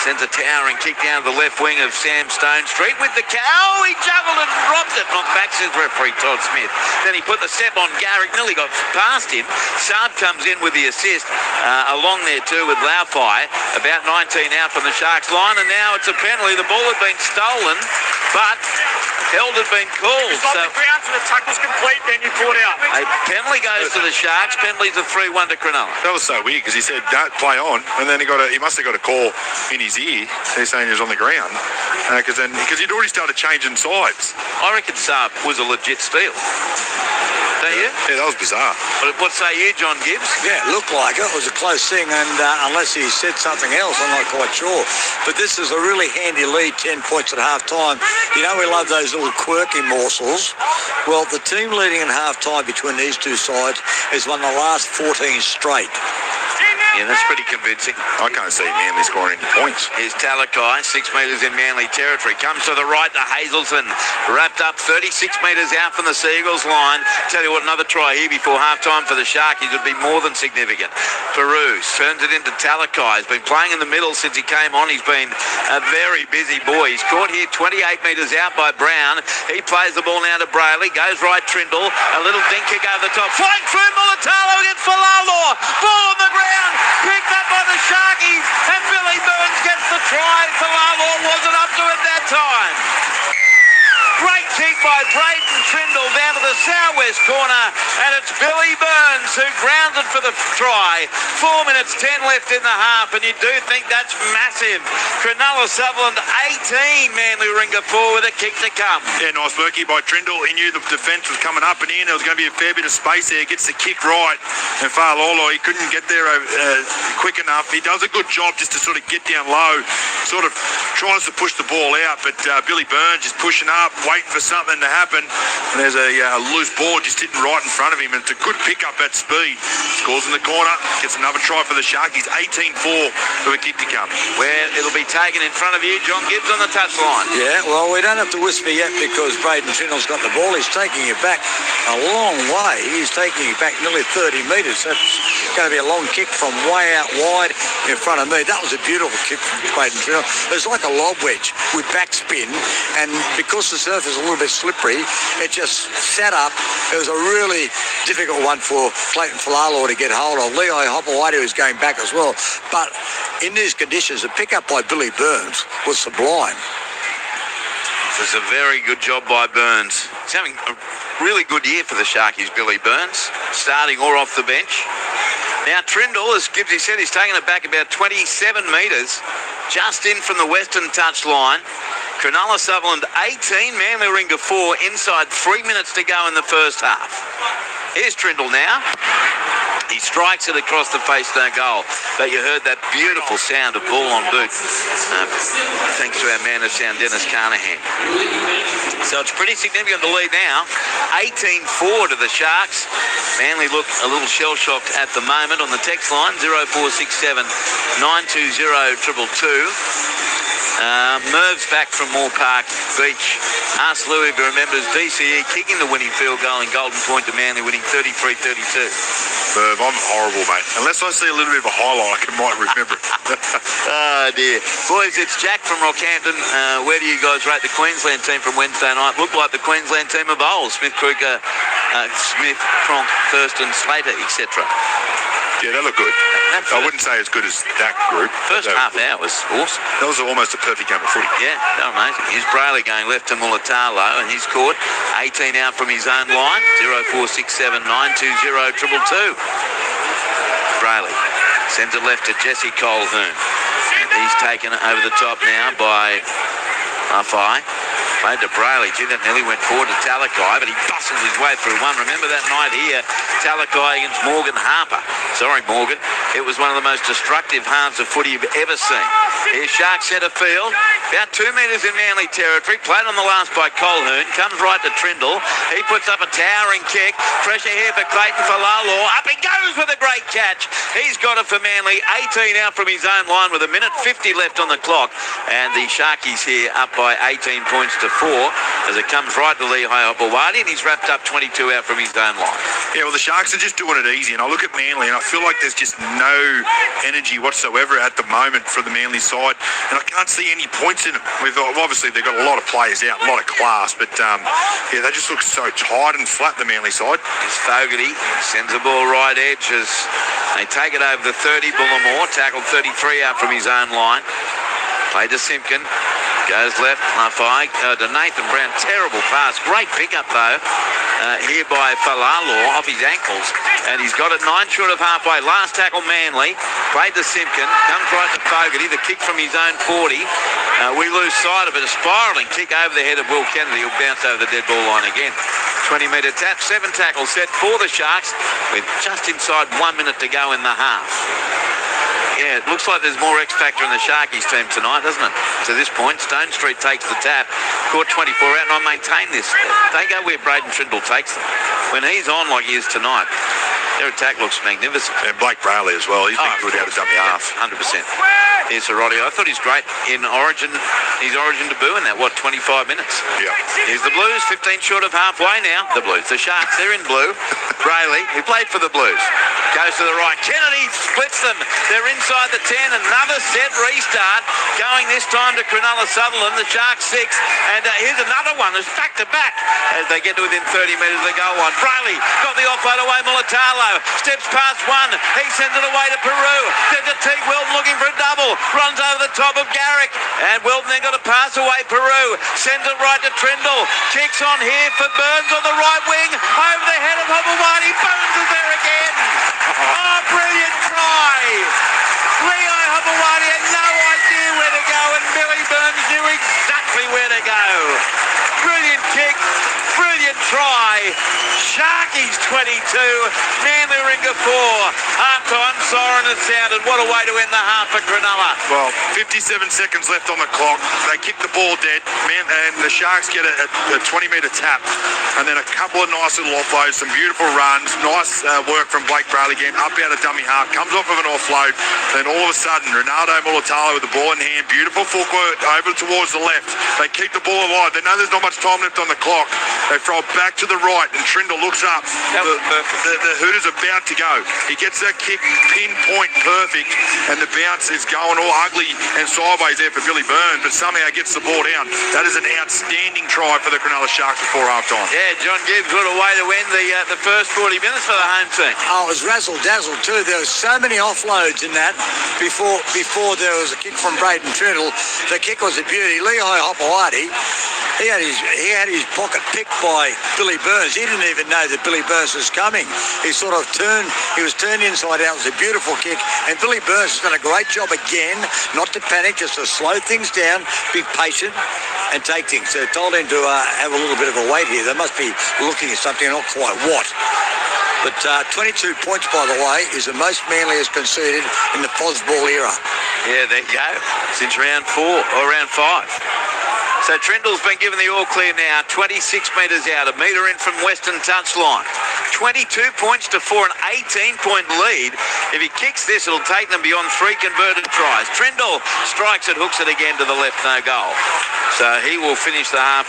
Sends a towering kick down to the left wing of Sam Stone Street with the he juggled and robbed it. Knocked back, says referee Todd Smith. Then he put the step on Garrick, nearly got past him. Saab comes in with the assist along there too with Laufey. About 19 out from the Sharks line and now it's a penalty. The ball had been stolen but held had been called. So the ground to the tackle's complete, then you pull it out. A penalty goes to the Sharks. Penalty's a 3-1 to Cronulla. That was so weird because he said don't play on and then he must have got a call in his ear. He's saying he was on the ground because he'd already started changing sides. I reckon Saab was a legit steal. Don't you? Yeah, that was bizarre. What say you, John Gibbs? Yeah, it looked like it. It was a close thing, and unless he said something else, I'm not quite sure. But this is a really handy lead, 10 points at half-time. You know, we love those little quirky morsels. Well, the team leading in half-time between these two sides has won the last 14 straight. Yeah, that's pretty convincing. I can't see Manly scoring any points. Here's Talakai, 6 metres in Manly territory. Comes to the right to Hazelton. Wrapped up 36 metres out from the Seagulls line. Tell you what, another try here before half-time for the Sharkies would be more than significant. Peru turns it into Talakai. He's been playing in the middle since he came on. He's been a very busy boy. He's caught here 28 metres out by Brown. He plays the ball now to Brayley. Goes right Trindle. A little dink kick over the top. Flying through Mulatalo against Falalor. Ball on the ground. Picked up by the Sharkies. And Billy Burns gets the try. Falalor wasn't up to it that time. Great kick by Braden Trindle down to the southwest corner, and it's Billy Burns who grounds it for the try. 4 minutes 10 left in the half, and you do think that's massive. Cronulla Sutherland 18, Manly Warringah 4 with a kick to come. Yeah, nice worky by Trindle. He knew the defence was coming up and in. There was going to be a fair bit of space there. Gets the kick right, and Falolo, he couldn't get there quick enough. He does a good job just to sort of get down low, sort of tries to push the ball out, but Billy Burns is pushing up, waiting for something to happen, and there's a loose ball just hitting right in front of him, and it's a good pick up at speed. Scores in the corner, gets another try for the Sharkies. 18-4 with a kick to come. Where it'll be taken in front of you, John Gibbs on the touchline. Yeah, well, we don't have to whisper yet because Braden Trindle's got the ball. He's taking it back a long way. He's taking it back nearly 30 metres. That's going to be a long kick from way out wide in front of me. That was a beautiful kick from Braden Trindle. It's like a lob wedge with backspin, and because the surface is a little bit slippery, it just sat up. It was a really difficult one for Clayton Falalo to get hold of. Leo Hopawati was going back as well. But in these conditions, the pick-up by Billy Burns was sublime. It's a very good job by Burns. He's having a really good year for the Sharkies, Billy Burns, starting or off the bench. Now Trindle, as Gibbsy said, he's taken it back about 27 metres, just in from the western touch line. Cronulla Sutherland 18, Manly Ringer 4, inside 3 minutes to go in the first half. Here's Trindle now. He strikes it across the face, no goal. But you heard that beautiful sound of ball on boot, thanks to our man of sound, Dennis Carnahan. So it's pretty significant to lead now. 18-4 to the Sharks. Manly look a little shell-shocked at the moment. On the text line, 0467 920 222. Merv's back from Moore Park Beach. Ask Louis if he remembers DCE kicking the winning field goal in Golden Point to Manly, winning 33-32. Merv, I'm horrible, mate. Unless I see a little bit of a highlight, I might remember it. Oh, dear. Boys, it's Jack from Rockhampton. Where do you guys rate the Queensland team from Wednesday night? Looked like the Queensland team of old. Smith, Kruger, Smith, Cronk, Thurston, Slater, etc. Yeah, they look good. I wouldn't say as good as that group. First half hour was awesome. That was almost a perfect game of footy. Yeah, that was amazing. Here's Brayley going left to Mulatalo, and he's caught 18 out from his own line. 0467 920 222. Brayley sends it left to Jesse Colhoun. He's taken over the top now by Afai. Played to Brayley. Gee, that nearly went forward to Talakai, but he bustles his way through one. Remember that night here, Talakai against Morgan Harper. Sorry, Morgan. It was one of the most destructive halves of footy you've ever seen. Here's Sharks centre field. About 2 metres in Manly territory. Played on the last by Colhoun. Comes right to Trindle. He puts up a towering kick. Pressure here for Clayton Falalo. Up he goes with a great catch. He's got it for Manly. 18 out from his own line with 1:50 left on the clock. And the Sharkies here up by 18 points to 4 as it comes right to Lehigh Opawadi, and he's wrapped up 22 out from his own line. Yeah, well, the Sharks are just doing it easy, and I look at Manly and I feel like there's just no energy whatsoever at the moment for the Manly side, and I can't see any points in them. Obviously, they've got a lot of players out, a lot of class, but yeah, they just look so tight and flat, the Manly side. It's Fogarty, sends the ball right edge as they take it over the 30. Bullimore tackled 33 out from his own line. Play to Simpkin. Goes left, Lafai, to Nathan Brown. Terrible pass. Great pickup, though, here by Falalo off his ankles. And he's got it 9 short of halfway. Last tackle, Manly. Played to Simpkin. Comes right to Fogarty. The kick from his own 40. We lose sight of it. A spiralling kick over the head of Will Kennedy. He'll bounce over the dead ball line again. 20-metre tap. 7 tackles set for the Sharks with just inside 1 minute to go in the half. Yeah, it looks like there's more X factor in the Sharkies team tonight, doesn't it? To this point, Stone Street takes the tap, caught 24 out, and I maintain this. They go where Braden Trindle takes them. When he's on like he is tonight, their attack looks magnificent. And Blake Brayley as well. He's been good out of dummy half. 100%. Here's Sorority. I thought he's great in Origin. His Origin debut in that, 25 minutes? Yeah. Here's the Blues, 15 short of halfway now. The Blues. The Sharks, they're in blue. Brayley, who played for the Blues, goes to the right. Kennedy splits them. They're inside the 10. Another set restart. Going this time to Cronulla Sutherland. The Sharks 6. And here's another one. It's back to back as they get to within 30 metres of the goal line. Brayley got the offload away. Mulatalo steps past one. He sends it away to Peru. Sends it to Teague Wilton looking for a double. Runs over the top of Garrick. And Wilton then got a pass away. Peru sends it right to Trindle. Kicks on here for Burns on the right wing. Over the head of Hobblewadi. Burns is there again. Oh, brilliant try. Leo Hobblewadi had no idea where to go, and Billy Burns knew exactly where to go. Brilliant kick. Brilliant try. Sharkies 22. Manly Ringer 4. Half-time siren has sounded. What a way to end the half for Cronulla. Well, 57 seconds left on the clock. They kick the ball dead, and the Sharks get a 20-metre tap. And then a couple of nice little offloads, some beautiful runs. Nice work from Blake Brayley again, up out of dummy half. Comes off of an offload. Then all of a sudden, Ronaldo Mulatalo with the ball in hand. Beautiful footwork over towards the left. They keep the ball alive. They know there's not much time left on the clock. They throw it back to the right, and Trindle looks up. The hooter's about to go. He gets that kick pinpoint perfect, and the bounce is going all ugly and sideways there for Billy Burns, but somehow gets the ball down. That is an outstanding try for the Cronulla Sharks before half-time. Yeah, John Gibbs, what a way to win the first 40 minutes for the home team. Oh, it was razzle-dazzle too. There were so many offloads in that before there was a kick from Braden Trindle. The kick was a beauty. Lehigh Hopawati, he had his pocket picked by Billy Burns. He didn't even know that Billy Burns was coming. He was turned inside out. It was a beautiful kick. And Billy Burns has done a great job again, not to panic, just to slow things down, be patient and take things. So told him to have a little bit of a wait here. They must be looking at something, not quite what. But 22 points, by the way, is the most Manly has conceded in the Fosball era. Yeah, there you go. Since round 4 or round 5. So Trindle's been given the all clear now, 26 metres out, a metre in from Western touchline. 22 points to 4, an 18-point lead. If he kicks this, it'll take them beyond 3 converted tries. Trindle strikes it, hooks it again to the left, no goal. So he will finish the half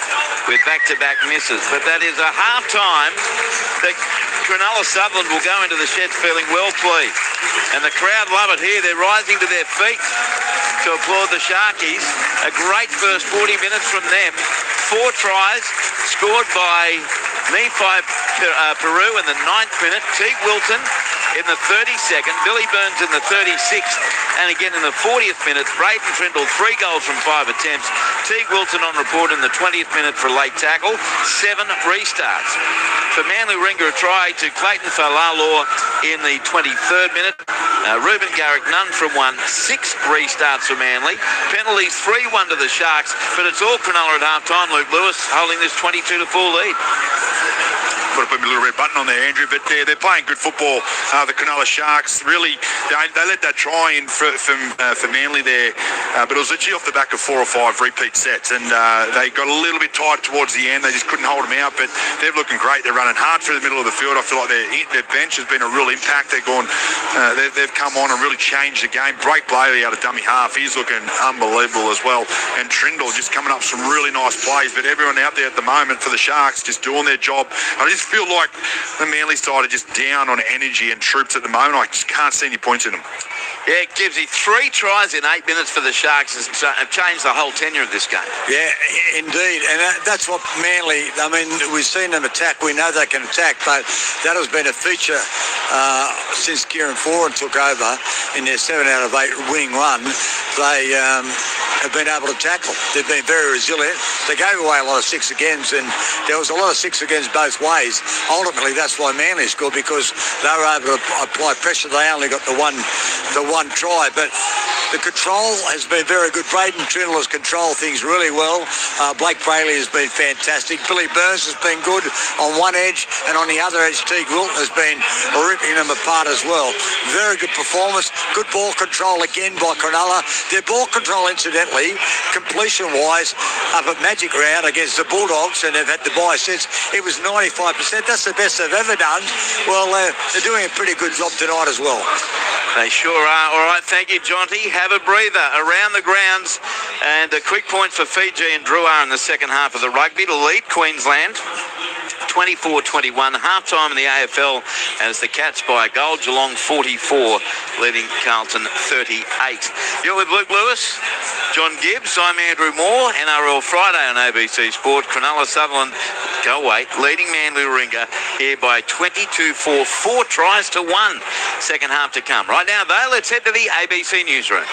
with back-to-back misses. But that is a half-time that Cronulla Sutherland will go into the sheds feeling well pleased. And the crowd love it here. They're rising to their feet to applaud the Sharkies. A great first 40 minutes from them. 4 tries scored by Nephi Peru in the 9th minute. Teague Wilton in the 32nd. Billy Burns in the 36th. And again in the 40th minute, Braden Trindle, 3 goals from 5 attempts. Teague Wilton on report in the 20th minute for a late tackle. 7 restarts. For Manly Ringer, a try to Clayton Falalor in the 23rd minute. Ruben Garrick, none from 1. 6 restarts for Manly. Penalties 3-1 to the Sharks. But it's all Cronulla at half-time. Luke Lewis holding this 22-4 lead. Put a little red button on there, Andrew, but they're playing good football. The Cronulla Sharks, really, they let that try in for Manly there, but it was literally off the back of 4 or 5 repeat sets, and they got a little bit tight towards the end. They just couldn't hold them out, but they're looking great. They're running hard through the middle of the field. I feel like their bench has been a real impact. They've come on and really changed the game. Blake Blaley out of dummy half, he's looking unbelievable as well, and Trindle just coming up some really nice plays, but everyone out there at the moment for the Sharks just doing their job. I just feel like the Manly side are just down on energy and troops at the moment. I just can't see any points in them. Yeah, Gibbsy, 3 tries in 8 minutes for the Sharks has changed the whole tenure of this game. Yeah, indeed. And that's what Manly, I mean, we've seen them attack. We know they can attack, but that has been a feature since Kieran Foran took over in their 7 out of 8 winning run. They have been able to tackle. They've been very resilient. They gave away a lot of 6 agains, and there was a lot of 6 agains both ways. Ultimately, that's why Manly scored, because they were able to apply pressure. They only got the one try, but the control has been very good. Braden Trindle has controlled things really well. Blake Brayley has been fantastic. Billy Burns has been good on one edge, and on the other edge, Teague Wilton has been ripping them apart as well. Very good performance. Good ball control again by Cronulla. Their ball control, incidentally, completion-wise, up at Magic Round against the Bulldogs, and they've had to buy since, it was 95%. That's the best they've ever done. Well, they're doing a pretty good job tonight as well. They sure are. All right, thank you, Jonty. Have a breather around the grounds. And a quick point for Fiji and Drua in the second half of the rugby to lead Queensland. 24-21, half-time in the AFL as the Cats by a goal. Geelong 44, leading Carlton 38. You're with Luke Lewis, John Gibbs. I'm Andrew Moore. NRL Friday on ABC Sport. Cronulla Sutherland, go wait, leading Manly Ringer here by 22-4, 4 tries to 1. Second half to come. Right now, though, let's head to the ABC newsroom.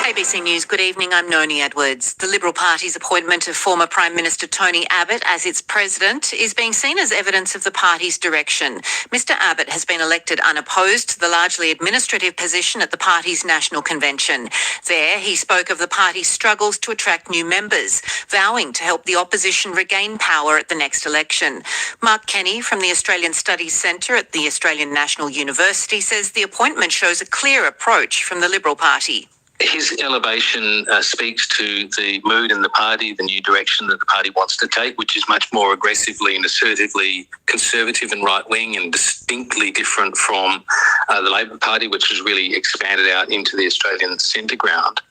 ABC News, good evening. I'm Noni Edwards. The Liberal Party's appointment of former Prime Minister Tony Abbott as its president is being seen as evidence of the party's direction. Mr Abbott has been elected unopposed to the largely administrative position at the party's national convention. There, he spoke of the party's struggles to attract new members, vowing to help the opposition regain power at the next election. Mark Kenny from the Australian Studies Centre at the Australian National University says the appointment shows a clear approach from the Liberal Party. His elevation speaks to the mood in the party, the new direction that the party wants to take, which is much more aggressively and assertively conservative and right-wing and distinctly different from the Labor Party, which has really expanded out into the Australian centre ground.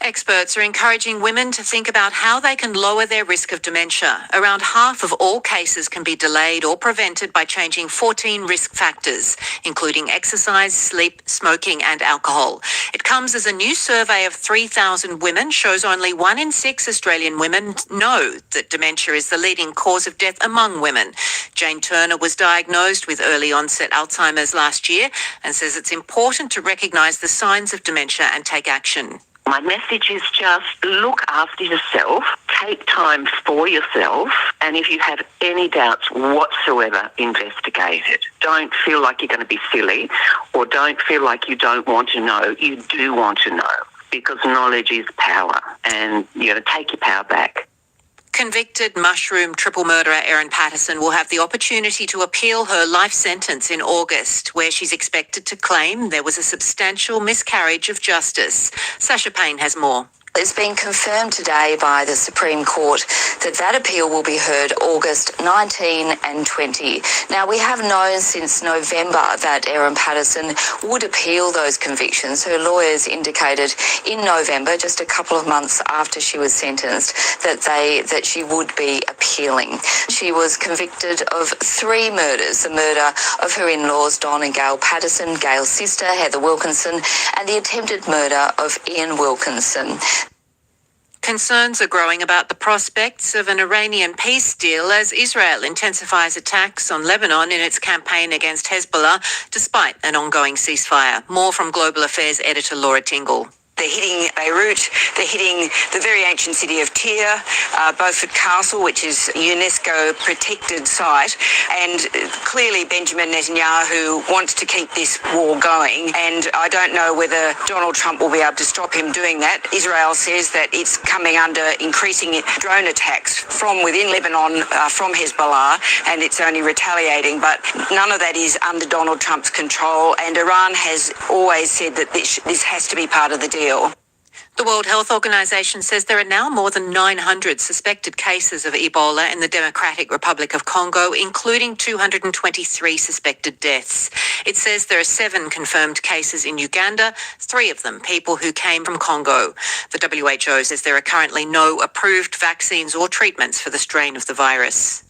Experts are encouraging women to think about how they can lower their risk of dementia. Around half of all cases can be delayed or prevented by changing 14 risk factors, including exercise, sleep, smoking and alcohol. It comes as a new survey of 3,000 women shows only 1 in 6 Australian women know that dementia is the leading cause of death among women. Jane Turner was diagnosed with early onset Alzheimer's last year and says it's important to recognise the signs of dementia and take action. My message is just look after yourself, take time for yourself, and if you have any doubts whatsoever, investigate it. Don't feel like you're going to be silly or don't feel like you don't want to know. You do want to know because knowledge is power and you're going to take your power back. Convicted mushroom triple murderer Erin Patterson will have the opportunity to appeal her life sentence in August, where she's expected to claim there was a substantial miscarriage of justice. Sasha Payne has more. It's been confirmed today by the Supreme Court that appeal will be heard August 19 and 20. Now, we have known since November that Erin Patterson would appeal those convictions. Her lawyers indicated in November, just a couple of months after she was sentenced, that she would be appealing. She was convicted of 3 murders: the murder of her in-laws Don and Gail Patterson, Gail's sister Heather Wilkinson, and the attempted murder of Ian Wilkinson. Concerns are growing about the prospects of an Iranian peace deal as Israel intensifies attacks on Lebanon in its campaign against Hezbollah, despite an ongoing ceasefire. More from Global Affairs editor Laura Tingle. They're hitting Beirut, they're hitting the very ancient city of Tyre, Beaufort Castle, which is a UNESCO protected site, and clearly Benjamin Netanyahu wants to keep this war going, and I don't know whether Donald Trump will be able to stop him doing that. Israel says that it's coming under increasing drone attacks from within Lebanon, from Hezbollah, and it's only retaliating, but none of that is under Donald Trump's control, and Iran has always said that this has to be part of the deal. The World Health Organization says there are now more than 900 suspected cases of Ebola in the Democratic Republic of Congo, including 223 suspected deaths. It says there are 7 confirmed cases in Uganda, 3 of them people who came from Congo. The WHO says there are currently no approved vaccines or treatments for the strain of the virus.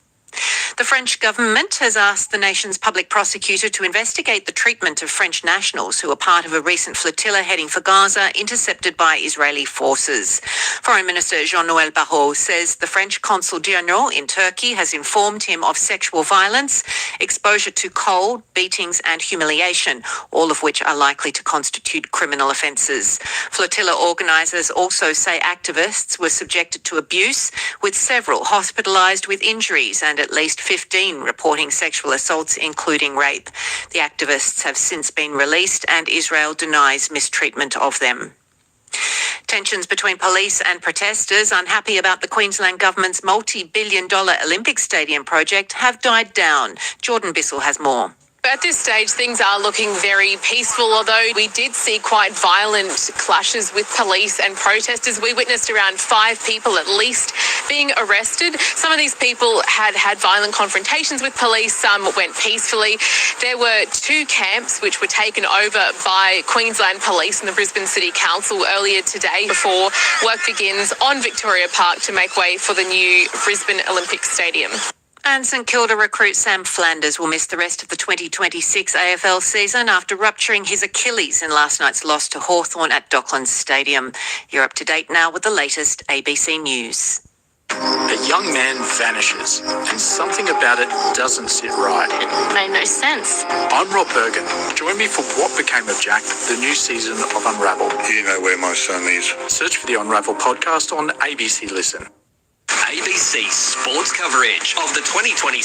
The French government has asked the nation's public prosecutor to investigate the treatment of French nationals who were part of a recent flotilla heading for Gaza, intercepted by Israeli forces. Foreign Minister Jean-Noël Barrot says the French Consul General in Turkey has informed him of sexual violence, exposure to cold, beatings and humiliation, all of which are likely to constitute criminal offences. Flotilla organisers also say activists were subjected to abuse, with several hospitalised with injuries and at least 15 reporting sexual assaults, including rape. The activists have since been released and Israel denies mistreatment of them. Tensions between police and protesters unhappy about the Queensland government's multi-billion-dollar Olympic Stadium project have died down. Jordan Bissell has more. At this stage, things are looking very peaceful, although we did see quite violent clashes with police and protesters. We witnessed around 5 people at least being arrested. Some of these people had violent confrontations with police, some went peacefully. There were 2 camps which were taken over by Queensland Police and the Brisbane City Council earlier today before work begins on Victoria Park to make way for the new Brisbane Olympic Stadium. And St Kilda recruit Sam Flanders will miss the rest of the 2026 AFL season after rupturing his Achilles in last night's loss to Hawthorn at Docklands Stadium. You're up to date now with the latest ABC News. A young man vanishes, and something about it doesn't sit right. It made no sense. I'm Rob Bergen. Join me for What Became of Jack, the new season of Unravel. You know where my son is. Search for the Unravel podcast on ABC Listen. ABC sports coverage of the 2026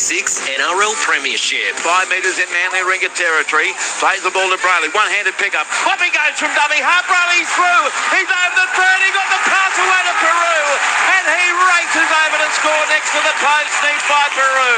NRL Premiership. 5 metres in Manly Ringer territory. Plays the ball to Brayley. One-handed pickup. Up he goes from dummy half. Brayley's through. He's over the 30. Got the pass away to Peru. And he races over to score next to the post. Neat by Peru.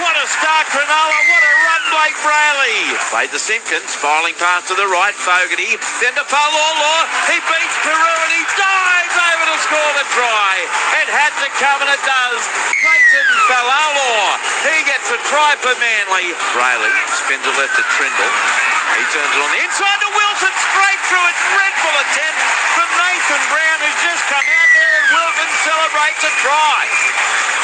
What a start, Cronulla. What a run Blake Brayley. Played to Simpkins, spiralling pass to the right, Fogarty. Then to Falala. He beats Peru and he dives over to score the try. It had to come and it does. Clayton Falala. He gets a try for Manly. Brayley spins it left to Trindle. He turns it on the inside to Wilson, straight through it. Dreadful attempt from Nathan Brown, who's just come out there, and Wilson celebrates a try.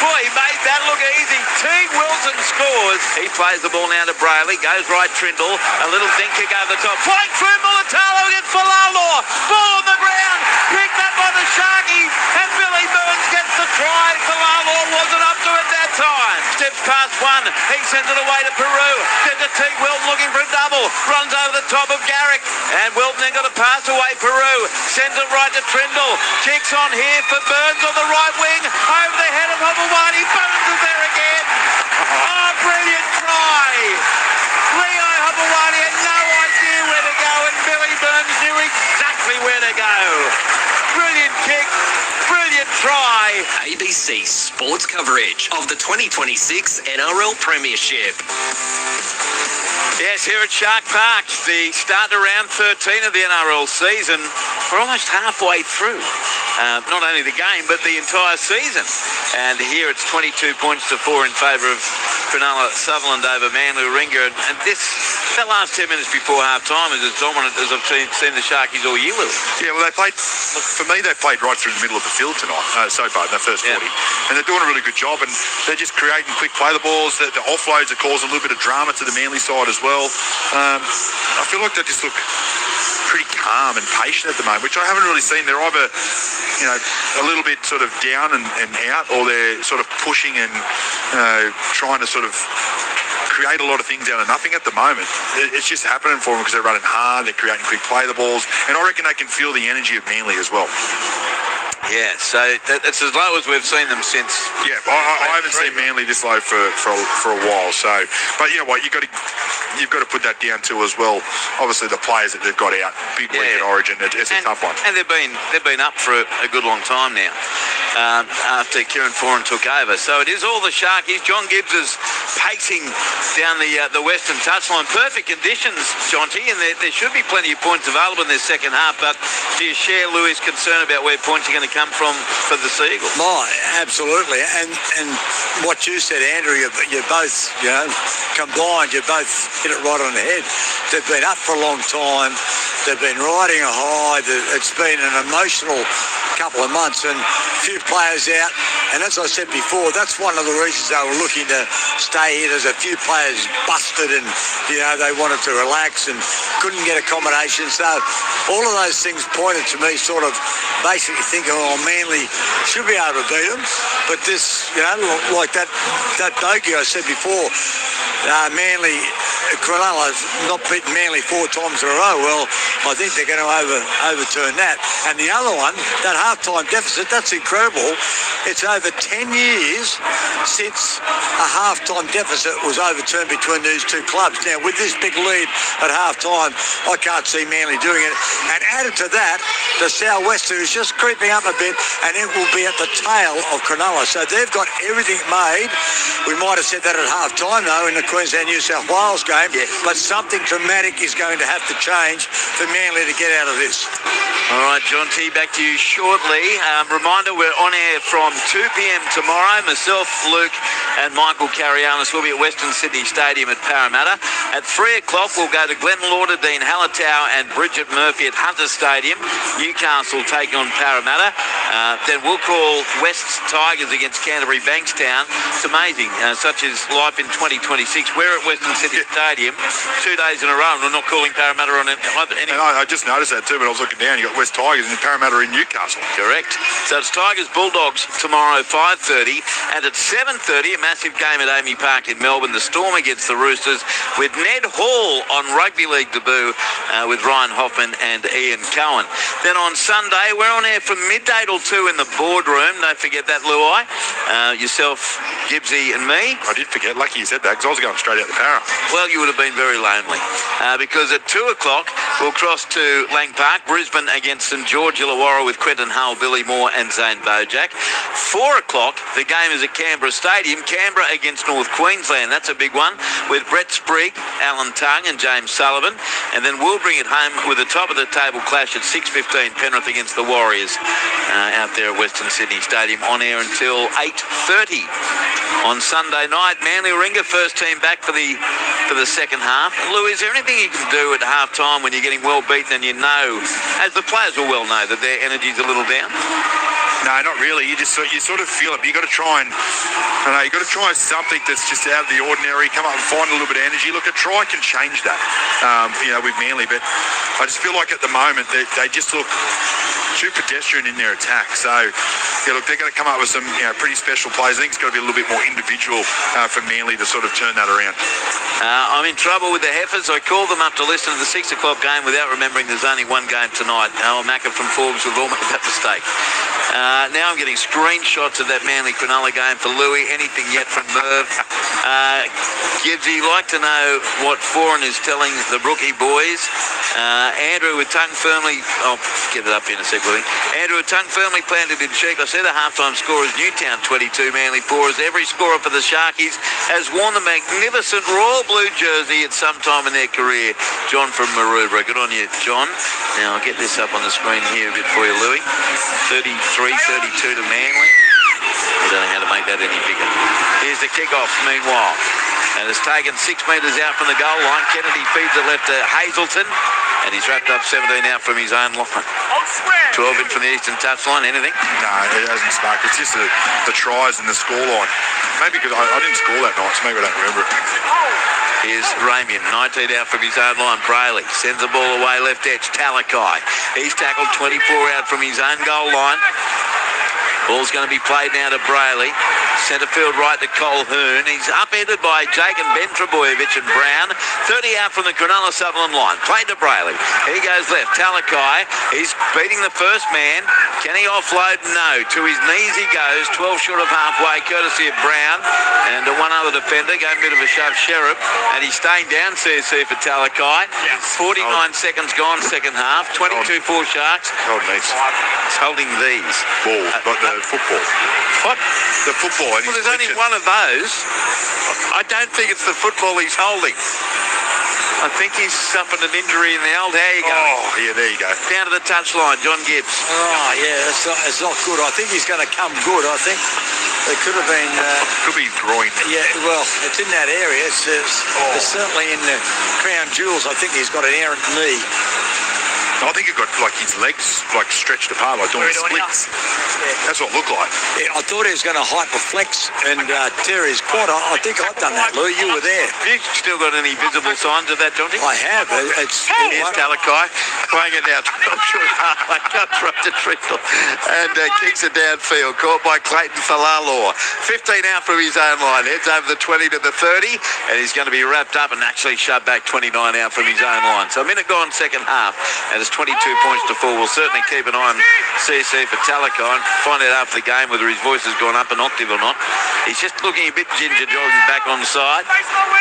Boy, he made that look easy. Teague Wilson scores. He plays the ball now to Brayley, goes right Trindle, a little dink kick over the top. Flying through Mulatalo against Falala. Ball on the ground, picked up by the Sharkies, and Billy Burns gets the try. Falala wasn't up to it that time. Steps past one, he sends it away to Peru. Then to Teague Wilton looking for a double. Runs over the top of Garrick, and Wilton then got a pass away. Peru sends it right to Trindle. Kicks on here for Burns on the right wing, over the head of Hobblewadi. Burns is there again. Oh, brilliant try. Leo Hobblewadi had no idea where to go, and Billy Burns knew exactly where to go. Brilliant kick, brilliant try. ABC Sports coverage of the 2026 NRL Premiership. Yes, here at Shark Park, the start to round 13 of the NRL season. We're almost halfway through. Not only the game, but the entire season. And here it's 22 points to 4 in favour of Cronulla Sutherland over Manly Warringah. And that last 10 minutes before half-time is as dominant as I've seen the Sharkies all year with. Yeah, well, they played right through the middle of the field tonight, so far in the first 40. And they're doing a really good job, and they're just creating quick play the balls. The offloads are causing a little bit of drama to the Manly side as well. I feel like they just look pretty calm and patient at the moment, which I haven't really seen. They're either, a little bit sort of down and out, or they're sort of pushing and trying to sort of create a lot of things out of nothing at the moment. It's just happening for them because they're running hard, they're creating quick play the balls, and I reckon they can feel the energy of Manly as well. Yeah, so it's as low as we've seen them since. Yeah, I haven't seen Manly this low for a while. So, but you know what, you've got to put that down too as well. Obviously, the players that they've got out, big week at Origin, it's a tough one. And they've been up for a good long time now. After Kieran Foran took over, so it is all the Sharkies. John Gibbs is pacing down the western touchline. Perfect conditions, Jonty, and there should be plenty of points available in this second half. But do you share Louis' concern about where points are going to come from for the Seagulls? Absolutely. And what you said, Andrew, you're both, combined, you both hit it right on the head. They've been up for a long time. They've been riding a high. It's been an emotional couple of months and a few players out. And as I said before, that's one of the reasons they were looking to stay here. There's a few players busted and, they wanted to relax and couldn't get accommodation. So all of those things pointed to me sort of basically thinking, Manly should be able to beat them. But this, like that bogey I said before, Manly, Cronulla's not beaten Manly 4 times in a row. Well, I think they're going to overturn that. And the other one, that half-time deficit, that's incredible. It's over 10 years since a half-time deficit was overturned between these two clubs. Now, with this big lead at half-time, I can't see Manly doing it. And added to that, the Southwestern is just creeping up a bit, and it will be at the tail of Cronulla. So they've got everything made. We might have said that at half-time, though, in the Queensland-New South Wales game. Yes. But something dramatic is going to have to change for Manly to get out of this. All right, John T, back to you shortly. Reminder, we're on air from 2 p.m. tomorrow. Myself, Luke, and Michael Carianis will be at Western Sydney Stadium at Parramatta. At 3 o'clock, we'll go to Glenn Lauderdale, Hallertau and Bridget Murphy at Hunter Stadium. Newcastle taking on Parramatta. Then we'll call West's Tigers against Canterbury Bankstown. It's amazing, such is life in 2026. We're at Western Sydney Stadium 2 days in a row, and we're not calling Parramatta on any. And I just noticed that too when I was looking down. You got West Tigers and Parramatta in Newcastle. Correct. So it's Tigers Bulldogs tomorrow 5:30, and at 7:30 a massive game at Amy Park in Melbourne. The Storm against the Roosters with Ned Hall on rugby league debut with Ryan Hoffman and Ian Cohen. Then on Sunday we're on air from midday till 2 in the boardroom. Don't forget that, Luai. Yourself, Gibbsy and me. I did forget. Lucky you said that because I was going straight out to Para. Well, you would have been very lonely because at 2 o'clock we'll cross to Lang Park, Brisbane against St George Illawarra with Quentin Hull, Billy Moore and Zane Bojack. 4 o'clock, the game is at Canberra Stadium. Canberra against North Queensland. That's a big one with Brett Sprigg, Alan Tongue and James Sullivan. And then we'll bring it home with a top-of-the-table clash at 6:15, Penrith against the Warriors out there at Western Sydney Stadium, on air until 8:30 on Sunday night. Manly Warringah, first team back for the second half. Lou, is there anything you can do at half-time when you're getting well beaten and you know, as the players will well know, that their energy's a little down? No, not really. You sort of feel it. But you got to try and, you got to try something that's just out of the ordinary. Come up and find a little bit of energy. Look, a try can change that. With Manly, but I just feel like at the moment they just look too pedestrian in their attack. So, yeah, look, they're going to come up with some pretty special plays. I think it's got to be a little bit more individual for Manly to sort of turn that around. I'm in trouble with the Heifers. I called them up to listen to the 6 o'clock game without remembering there's only one game tonight. Macca from Forbes, we've all made that mistake. Now I'm getting screenshots of that Manly Cronulla game for Louis. Anything yet from Merv? Gibbsy, like to know what Foran is telling the rookie boys. Andrew with tongue firmly... I'll get it up in a sec, Louis. Andrew with tongue firmly planted in cheek. I see the halftime score is Newtown 22, Manly 4. As every scorer for the Sharkies has worn the magnificent royal blue jersey at some time in their career. John from Maroubra. Good on you, John. Now I'll get this up on the screen here a bit for you, Louis. 33-32 to Manly. I don't know how to make that any bigger. Here's the kickoff, meanwhile. And it's taken 6 metres out from the goal line. Kennedy feeds it left to Hazelton. And he's wrapped up 17 out from his own line. 12 in from the eastern touchline. Anything? No, it hasn't sparked. It's just the tries and the scoreline. Maybe because I didn't score that night, so maybe I don't remember it. Here's Ramian, 19 out from his own line. Brayley sends the ball away left edge. Talakai. He's tackled 24 out from his own goal line. Ball's going to be played now to Brayley. Centre field right to Colquhoun. He's upended by Jake and Ben Trebojevic and Brown. 30 out from the Cronulla Sutherland line. Played to Brayley. He goes left. Talakai. He's beating the first man. Can he offload? No. To his knees he goes. 12 short of halfway, courtesy of Brown. And to one other defender. Going a bit of a shove, Sherrod. And he's staying down CC for Talakai. 49 seconds gone second half. 22 for Sharks. He's holding these. Ball, not the football. What? The football. Well, there's only one of those. I don't think it's the football he's holding. I think he's suffered an injury in the old. How you going? Oh, yeah, there you go. Down to the touchline, John Gibbs. Oh, yeah, it's not good. I think he's going to come good. I think it could have been... could be groin. Yeah, well, it's in that area. It's certainly in the crown jewels. I think he's got an errant knee. I think he got his legs stretched apart, like doing splits. That's what it looked like. Yeah, I thought he was going to hyperflex and tear his quad. I think I've done that, Lou. You were there. Have you still got any visible signs of that, Jonty? I have. Here's Talakai playing it now. I cut through to Trindle and kicks it downfield. Caught by Clayton Falalor. 15 out from his own line. Heads over the 20 to the 30, and he's going to be wrapped up and actually shoved back 29 out from his own line. So a minute gone second half, and it's 22 points to 4. We'll certainly keep an eye on CC for Talakai and find out after the game whether his voice has gone up an octave or not. He's just looking a bit ginger jogging back on the side.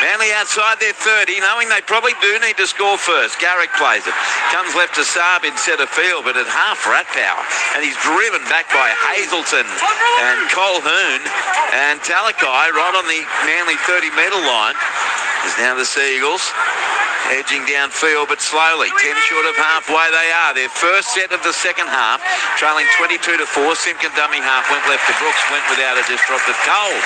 Manly outside their 30, knowing they probably do need to score first. Garrick plays it. Comes left to Saab in centre field, but at half rat power. And he's driven back by Hazelton and Colquhoun. And Talakai right on the Manly 30-metre line is now the Seagulls. Edging downfield, but slowly. 10 short of halfway they are. Their first set of the second half, trailing 22 to 4. Simpkin dummy half went left to Brooks, went without it, just dropped it cold.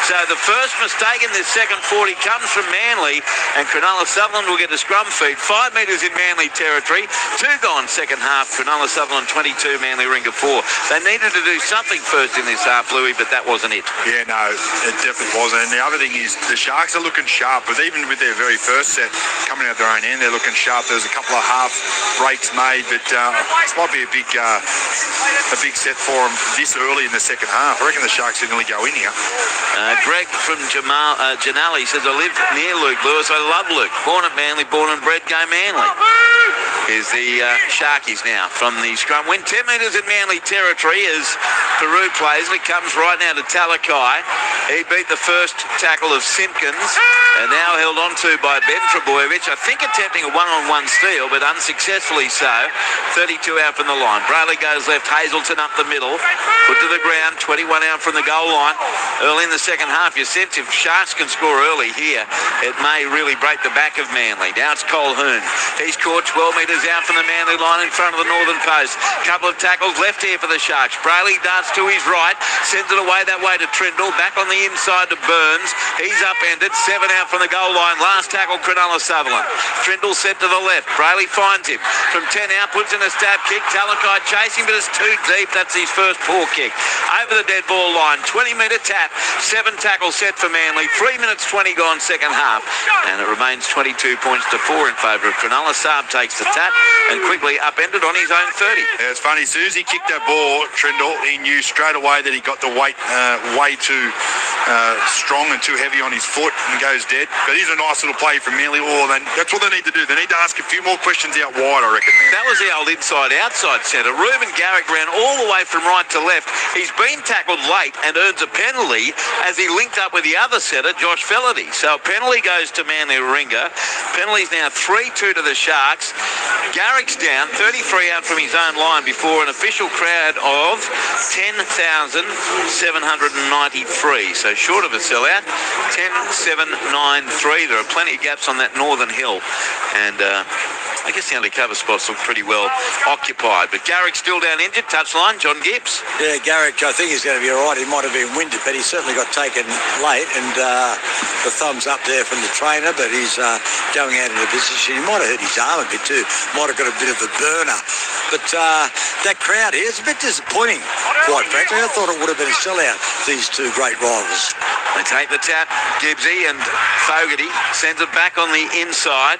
So the first mistake in this second 40 comes from Manly, and Cronulla Sutherland will get a scrum feed. 5 metres in Manly territory. 2 gone second half. Cronulla Sutherland 22, Manly Warringah 4. They needed to do something first in this half, Louis, but that wasn't it. Yeah, no, it definitely wasn't. And the other thing is the Sharks are looking sharp, but even with their very first set coming out their own end, they're looking sharp. There's a couple of half breaks made, but this might be a big set for them this early in the second half. I reckon the Sharks should nearly go in here. Greg from Janali says, I live near Luke Lewis. I love Luke. Born at Manly, born and bred, go Manly. Here's the Sharkies now from the scrum. Win 10 metres in Manly territory as Peru plays, and it comes right now to Talakai. He beat the first tackle of Simpkins, and now held on to by Benro BK15, I think attempting a one-on-one steal, but unsuccessfully so. 32 out from the line. Brayley goes left, Hazelton up the middle, put to the ground, 21 out from the goal line. Early in the second half, you sense if Sharks can score early here, it may really break the back of Manly. Now it's Colquhoun. He's caught 12 metres out from the Manly line in front of the northern post. Couple of tackles left here for the Sharks. Brayley darts to his right, sends it away that way to Trindle, back on the inside to Burns. He's upended, 7 out from the goal line. Last tackle, Cronulla Sutherland. Trindle set to the left. Brayley finds him. From 10 out, puts in a stab kick. Talakai chasing, but it's too deep. That's his first poor kick. Over the dead ball line. 20-metre tap. 7 tackles set for Manly. 3 minutes 20 gone second half. And it remains 22 points to 4 in favour of Cronulla. Saab takes the tap and quickly upended on his own 30. Yeah, it's funny. As soon as he kicked that ball, Trindle, he knew straight away that he got the weight way too strong and too heavy on his foot and goes dead. But he's a nice little play from Manly. That's what they need to do. They need to ask a few more questions out wide, I reckon. That was the old inside-outside centre. Ruben Garrick ran all the way from right to left. He's been tackled late and earns a penalty as he linked up with the other centre, Josh Felaherty. So a penalty goes to Manly Warringah. Penalty's now 3-2 to the Sharks. Garrick's down, 33 out from his own line before an official crowd of 10,793. So short of a sellout, 10,793. There are plenty of gaps on that northern hill. And I guess the undercover spots look pretty well occupied. But Garrick's still down injured. Touchline, John Gibbs. Yeah, Garrick, I think he's going to be all right. He might have been winded, but he certainly got taken late. And the thumbs up there from the trainer, but he's going out into position. He might have hurt his arm a bit too. Might have got a bit of a burner. But that crowd here is a bit disappointing, quite frankly. I thought it would have been a sellout, these two great rivals. They take the tap, Gibbsy, and Fogarty sends it back on the inside.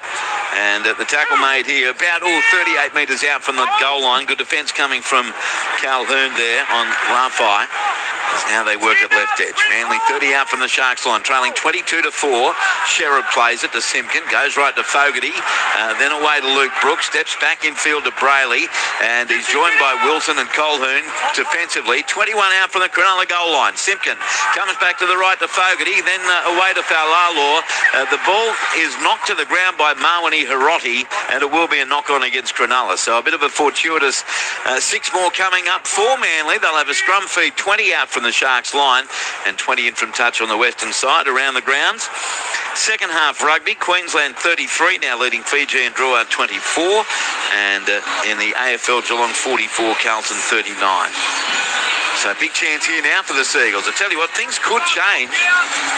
And the tackle made here, about 38 metres out from the goal line. Good defence coming from Colquhoun there on Lafai. Now they work at left edge. Manly 30 out from the Sharks line, trailing 22-4. Sherrod plays it to Simpkin, goes right to Fogarty, then away to Luke Brooks, steps back infield to Brayley, and he's joined by Wilson and Colquhoun defensively. 21 out from the Cronulla goal line. Simpkin comes back to the right to Fogarty, then away to Faulalor. The ball is knocked to the ground by Mawani Hiroti, and it will be a knock-on against Cronulla. So a bit of a fortuitous 6 more coming up for Manly. They'll have a scrum feed, 20 out from the Sharks line and 20 in from touch on the western side around the grounds. Second half rugby, Queensland 33 now leading Fiji and Drua 24, and in the AFL Geelong 44, Carlton 39. So big chance here now for the Seagulls. I tell you what, things could change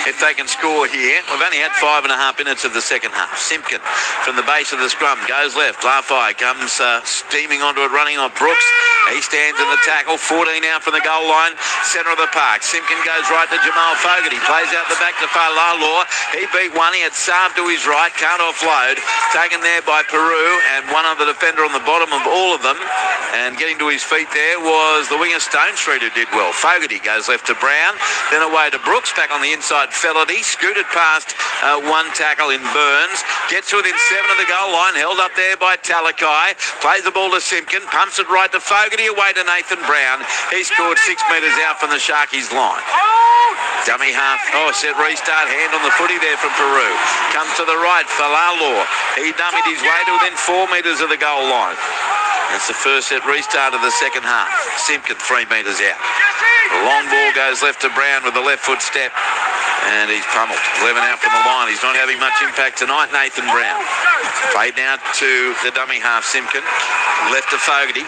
if they can score here. We've only had 5.5 minutes of the second half. Simpkin from the base of the scrum goes left. Lafai comes steaming onto it, running on Brooks. He stands in the tackle, 14 out from the goal line, centre of the park. Simpkin goes right to Jamal Fogarty, plays out the back to Faulalor. He beat one, he had Saab to his right, can't offload. Taken there by Peru, and one other defender on the bottom of all of them. And getting to his feet there was the winger Stone Street, who did well. Fogarty goes left to Brown, then away to Brooks, back on the inside Felaherty, scooted past one tackle in Burns, gets within 7 of the goal line, held up there by Talakai, plays the ball to Simpkin, pumps it right to Fogarty, away to Nathan Brown. He scored 6 metres out from the Sharkies line. Dummy half, set restart, hand on the footy there from Peru. Comes to the right, Faulalor. He dummied his way to within 4 metres of the goal line. That's the first set restart of the second half. Simpkin 3 metres out. The long ball goes left to Brown with the left foot step, and he's pummeled. 11 out from the line. He's not having much impact tonight, Nathan Brown. Played now to the dummy half, Simpkin. Left to Fogarty.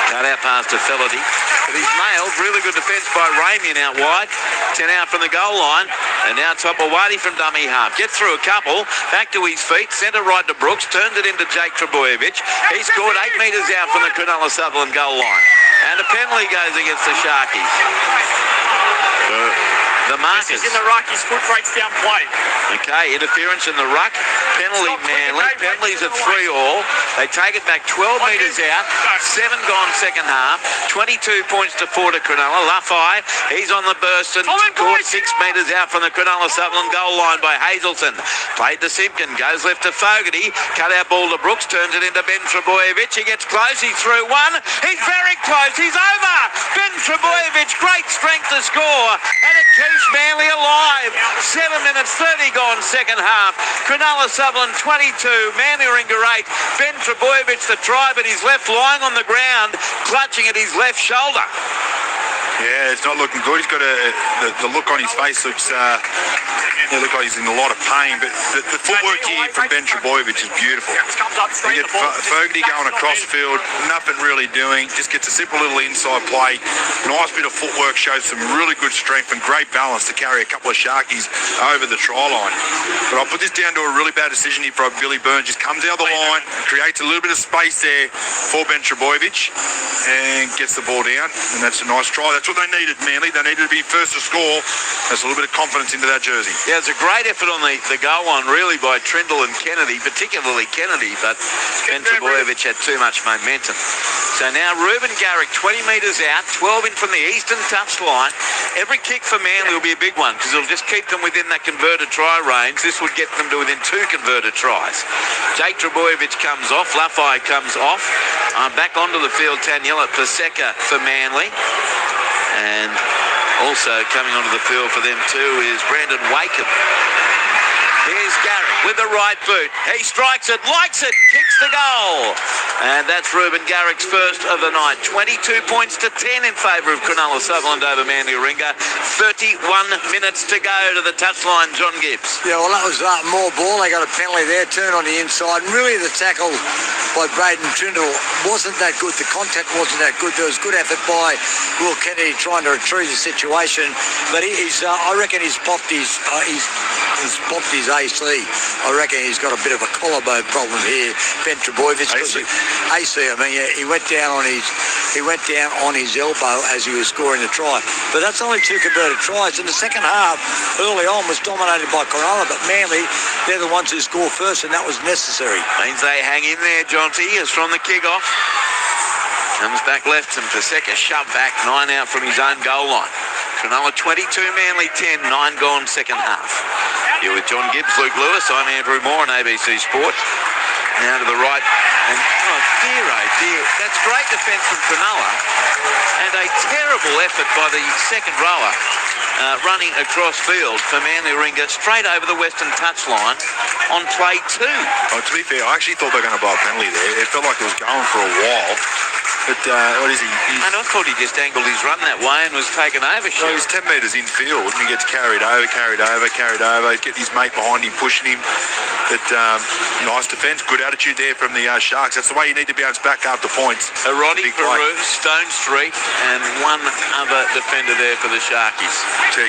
Cut out pass to Felaherty. But he's nailed. Really good defence by Ramian out wide. 10 out from the goal line. And now Topawati from dummy half. Gets through a couple. Back to his feet. Centre right to Brooks. Turns it into Jake Trebojevic. He scored 8 metres out from the Cronulla Sutherland goal line. And a penalty goes against the Sharkies. The markers. He's in the ruck. His foot breaks down play. Okay, interference in the ruck. Penalty Manly. Penalties at 3-all. They take it back 12 metres out. 7 gone second half. 22 points to 4 to Cronulla. Laffey, he's on the burst and caught 6 metres out from the Cronulla Sutherland goal line by Hazelton. Played to Simpkin. Goes left to Fogarty. Cut out ball to Brooks. Turns it into Ben Trebojevic. He gets close. He's through one. He's very close. He's over. Ben Trebojevic. Great strength to score. And it keeps Manly alive. 7 minutes 30 gone second half. Cronulla Sutherland 22. Manly Ringa 8. Ben Trebojevic the try, but he's left lying on the ground, clutching at his left shoulder. Yeah, it's not looking good. He's got the look on his face looks looks like he's in a lot of pain. But the footwork here from Ben Trebojevic is beautiful. You get Fogarty going across field, nothing really doing. Just gets a simple little inside play. Nice bit of footwork, shows some really good strength and great balance to carry a couple of Sharkies over the try line. But I'll put this down to a really bad decision here from Billy Burns. Just comes out of the line, creates a little bit of space there for Ben Trebojevic and gets the ball down. And that's a nice try. That's what they needed, Manly. They needed to be first to score. That's a little bit of confidence into that jersey. Yeah, it's a great effort on the goal line, really, by Trindle and Kennedy, particularly Kennedy, but Ben Trebojevic had too much momentum. So now Ruben Garrick, 20 metres out, 12 in from the eastern touchline. Every kick for Manly will be a big one because it'll just keep them within that converted try range. This would get them to within 2 converted tries. Jake Trebojevic comes off. Laffey comes off. Back onto the field, Taniela Paseka for Manly. And also coming onto the field for them too is Brandon Wakeham. Here's Garrick with the right boot. He strikes it, likes it, kicks the goal. And that's Ruben Garrick's first of the night. 22 points to 10 in favour of Cronulla Sutherland over Manly Ringa. 31 minutes to go to the touchline, John Gibbs. Yeah, well, that was more ball. They got a penalty there, turn on the inside. And really the tackle by Braden Trindle wasn't that good. The contact wasn't that good. There was good effort by Will Kennedy trying to retrieve the situation. But I reckon he's popped his AC. I reckon he's got a bit of a collarbone problem here, Ben Trebojevic. AC, I mean, yeah, he went down on his elbow as he was scoring the try. But that's only 2 converted tries. In the second half, early on, was dominated by Cronulla, but Manly, they're the ones who score first, and that was necessary. Means they hang in there, Jonty, as from the kick-off. Comes back left, and Paseka shoved back, 9 out from his own goal line. Cronulla 22, Manly 10, 9 gone second half. You're with John Gibbs, Luke Lewis. I'm Andrew Moore on ABC Sport. Now to the right. And oh dear, that's great defence from Cronulla. And a terrible effort by the second rower running across field for Manly Ringa straight over the western touchline on play 2. Oh, to be fair, I actually thought they were going to blow a penalty there. It felt like it was going for a while. But what is he? And I thought he just angled his run that way and was taken over. Well, he was 10 metres in field and he gets carried over. Get his mate behind him, pushing him. But nice defence, good attitude there from the Sharks. That's the way you need to bounce back after points. Roddy Peru, Stone Street, and one other defender there for the Sharkies.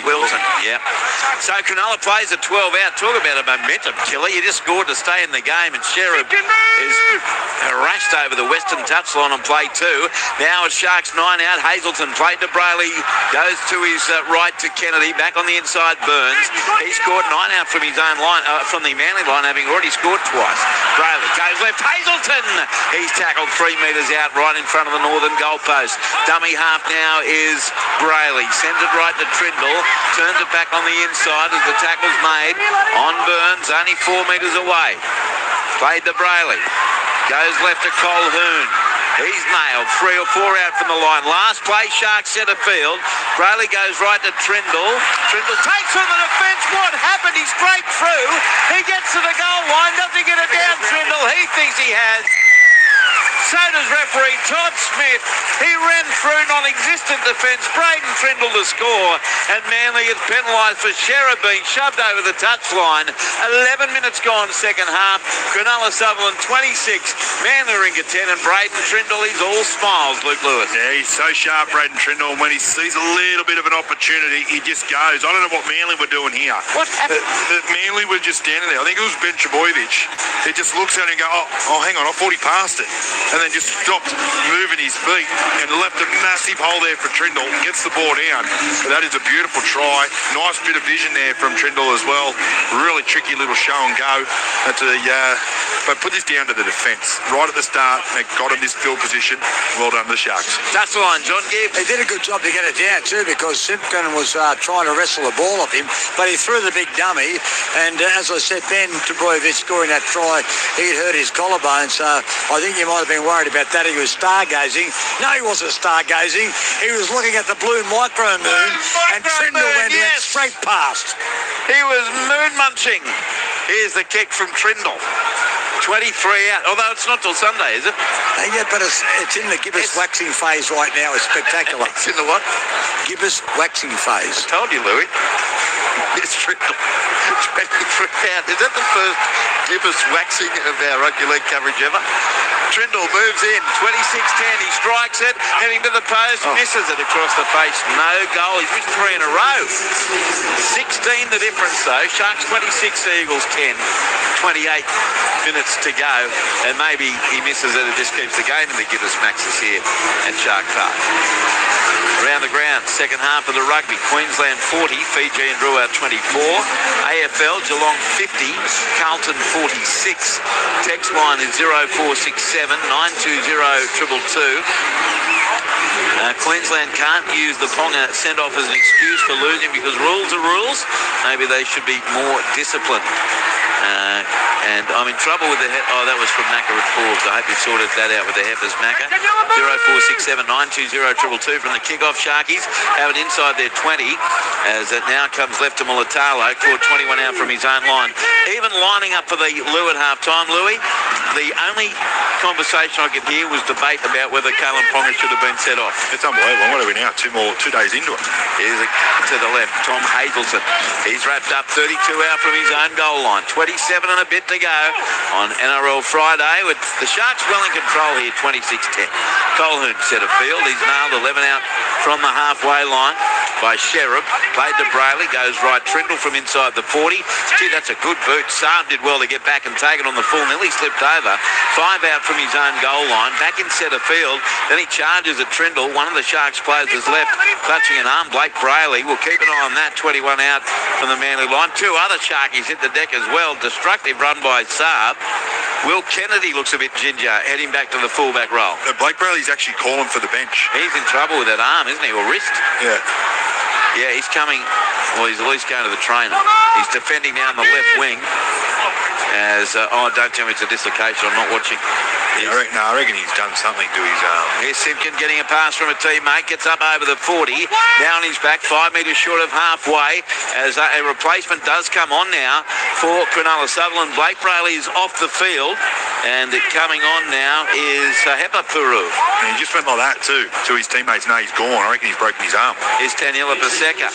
Wilson, yeah. So Cronulla plays at 12 out. Talk about a momentum killer. You just scored to stay in the game, and Sherrod is harassed over the western touchline on play 2. Now it's Sharks 9 out. Hazelton played to Brayley, goes to his right to Kennedy, back on the inside Burns. He scored 9 out from his own line, from the Manly line, having already scored twice. Brayley goes left. Hazelton! He's tackled 3 metres out right in front of the northern goalpost. Dummy half now is Brayley. Sends it right to Trindle. Turns it back on the inside as the tackle's made on Burns, only 4 metres away. Played to Brayley. Goes left to Colhoun. He's nailed 3 or 4 out from the line. Last play, Sharks centre field. Brayley goes right to Trindle. Trindle takes on the defence. What happened? He scraped through. He gets to the goal line. Doesn't get it down, Trindle. He thinks he has. So does referee Todd Smith. He ran through non-existent defence. Braden Trindle to score. And Manly is penalised for Sherrod being shoved over the touchline. 11 minutes gone second half. Cronulla Sutherland 26. Manly Ringa 10. And Braden Trindle, he's all smiles, Luke Lewis. Yeah, he's so sharp, Braden Trindle. And when he sees a little bit of an opportunity, he just goes. I don't know what Manly were doing here. What happened? Manly were just standing there. I think it was Ben Trebojevic. He just looks at it and goes, oh, hang on, I thought he passed it. and then just stopped moving his feet and left a massive hole there for Trindle. Gets the ball down. But that is a beautiful try. Nice bit of vision there from Trindle as well. Really tricky little show and go. But put this down to the defence. Right at the start, they got in this field position. Well done to the Sharks. Touch the line, John Gibb. He did a good job to get it down too, because Simpkin was trying to wrestle the ball off him, but he threw the big dummy, and as I said, Ben Trebojevic scoring that try, he'd hurt his collarbone, so I think you might have been worried about that. He was stargazing. No, he wasn't stargazing. He was looking at the blue micro moon, and Trindle went straight past. He was moon munching. Here's the kick from Trindle. 23 out, although it's not till Sunday, is it? Yeah, but it's in the gibbous waxing phase right now. It's spectacular. It's in the what? Gibbous waxing phase. I told you, Louis. It's Trindle. 23 out. Is that the first gibbous waxing of our rugby league coverage ever? Trindle moves in, 26-10. He strikes it, heading to the post, misses it across the face. No goal. He's missed 3 in a row. 16 the difference, though. Sharks 26, Eagles 10. 28 minutes to go, and maybe he misses it and just keeps the game in the Gibbous Maxes here at Shark Park. Around the ground, second half of the rugby. Queensland 40, Fiji and Drua 24. AFL, Geelong 50, Carlton 46. Text line is 0467 920 222. Queensland can't use the Ponga send-off as an excuse for losing because rules are rules. Maybe they should be more disciplined. And I'm in trouble with the... that was from Macca at Forbes. I hope you sorted that out with the Heifers, Macca. 0467 920 222 from the kick-off. Sharkies have it inside their 20 as it now comes left to Mulatalo. Caught 21 out from his own line. Even lining up for the Lou at half-time, Louis, the only conversation I could hear was debate about whether Kalen Ponga should have been set off. It's unbelievable. What are we now? 2 days into it. Here's to the left, Tom Hazelton. He's wrapped up 32 out from his own goal line. 27 and a bit to go on NRL Friday with the Sharks well in control here, 26-10. Colhoun centre field. He's nailed 11 out from the halfway line by Sherab. Played to Brayley, goes right. Trindle from inside the 40. Gee, that's a good boot. Saab did well to get back and take it on the full. Nearly slipped over. 5 out from his own goal line. Back in centre field. Then he charges at Trindle. One of the Sharks players is left, clutching an arm. Blake Brayley. We'll keep an eye on that. 21 out from the Manly line. 2 other Sharkies hit the deck as well. Destructive run by Saab. Will Kennedy looks a bit ginger, heading back to the fullback role. Blake Brayley's actually calling for the bench. He's in trouble with that arm, isn't he, or wrist? Yeah. Yeah, he's coming. Well, he's at least going to the trainer. He's defending down the left wing. As don't tell me it's a dislocation. I'm not watching. I reckon he's done something to his arm. Here's Simpkin getting a pass from a teammate. Gets up over the 40. Down his back, 5 metres short of halfway. As a replacement does come on now for Cronulla. Sutherland. Blake Brayley is off the field. And coming on now is Hepapuru. And he just went like that too. To his teammates, no, he's gone. I reckon he's broken his arm. Here's Taniela Paseka.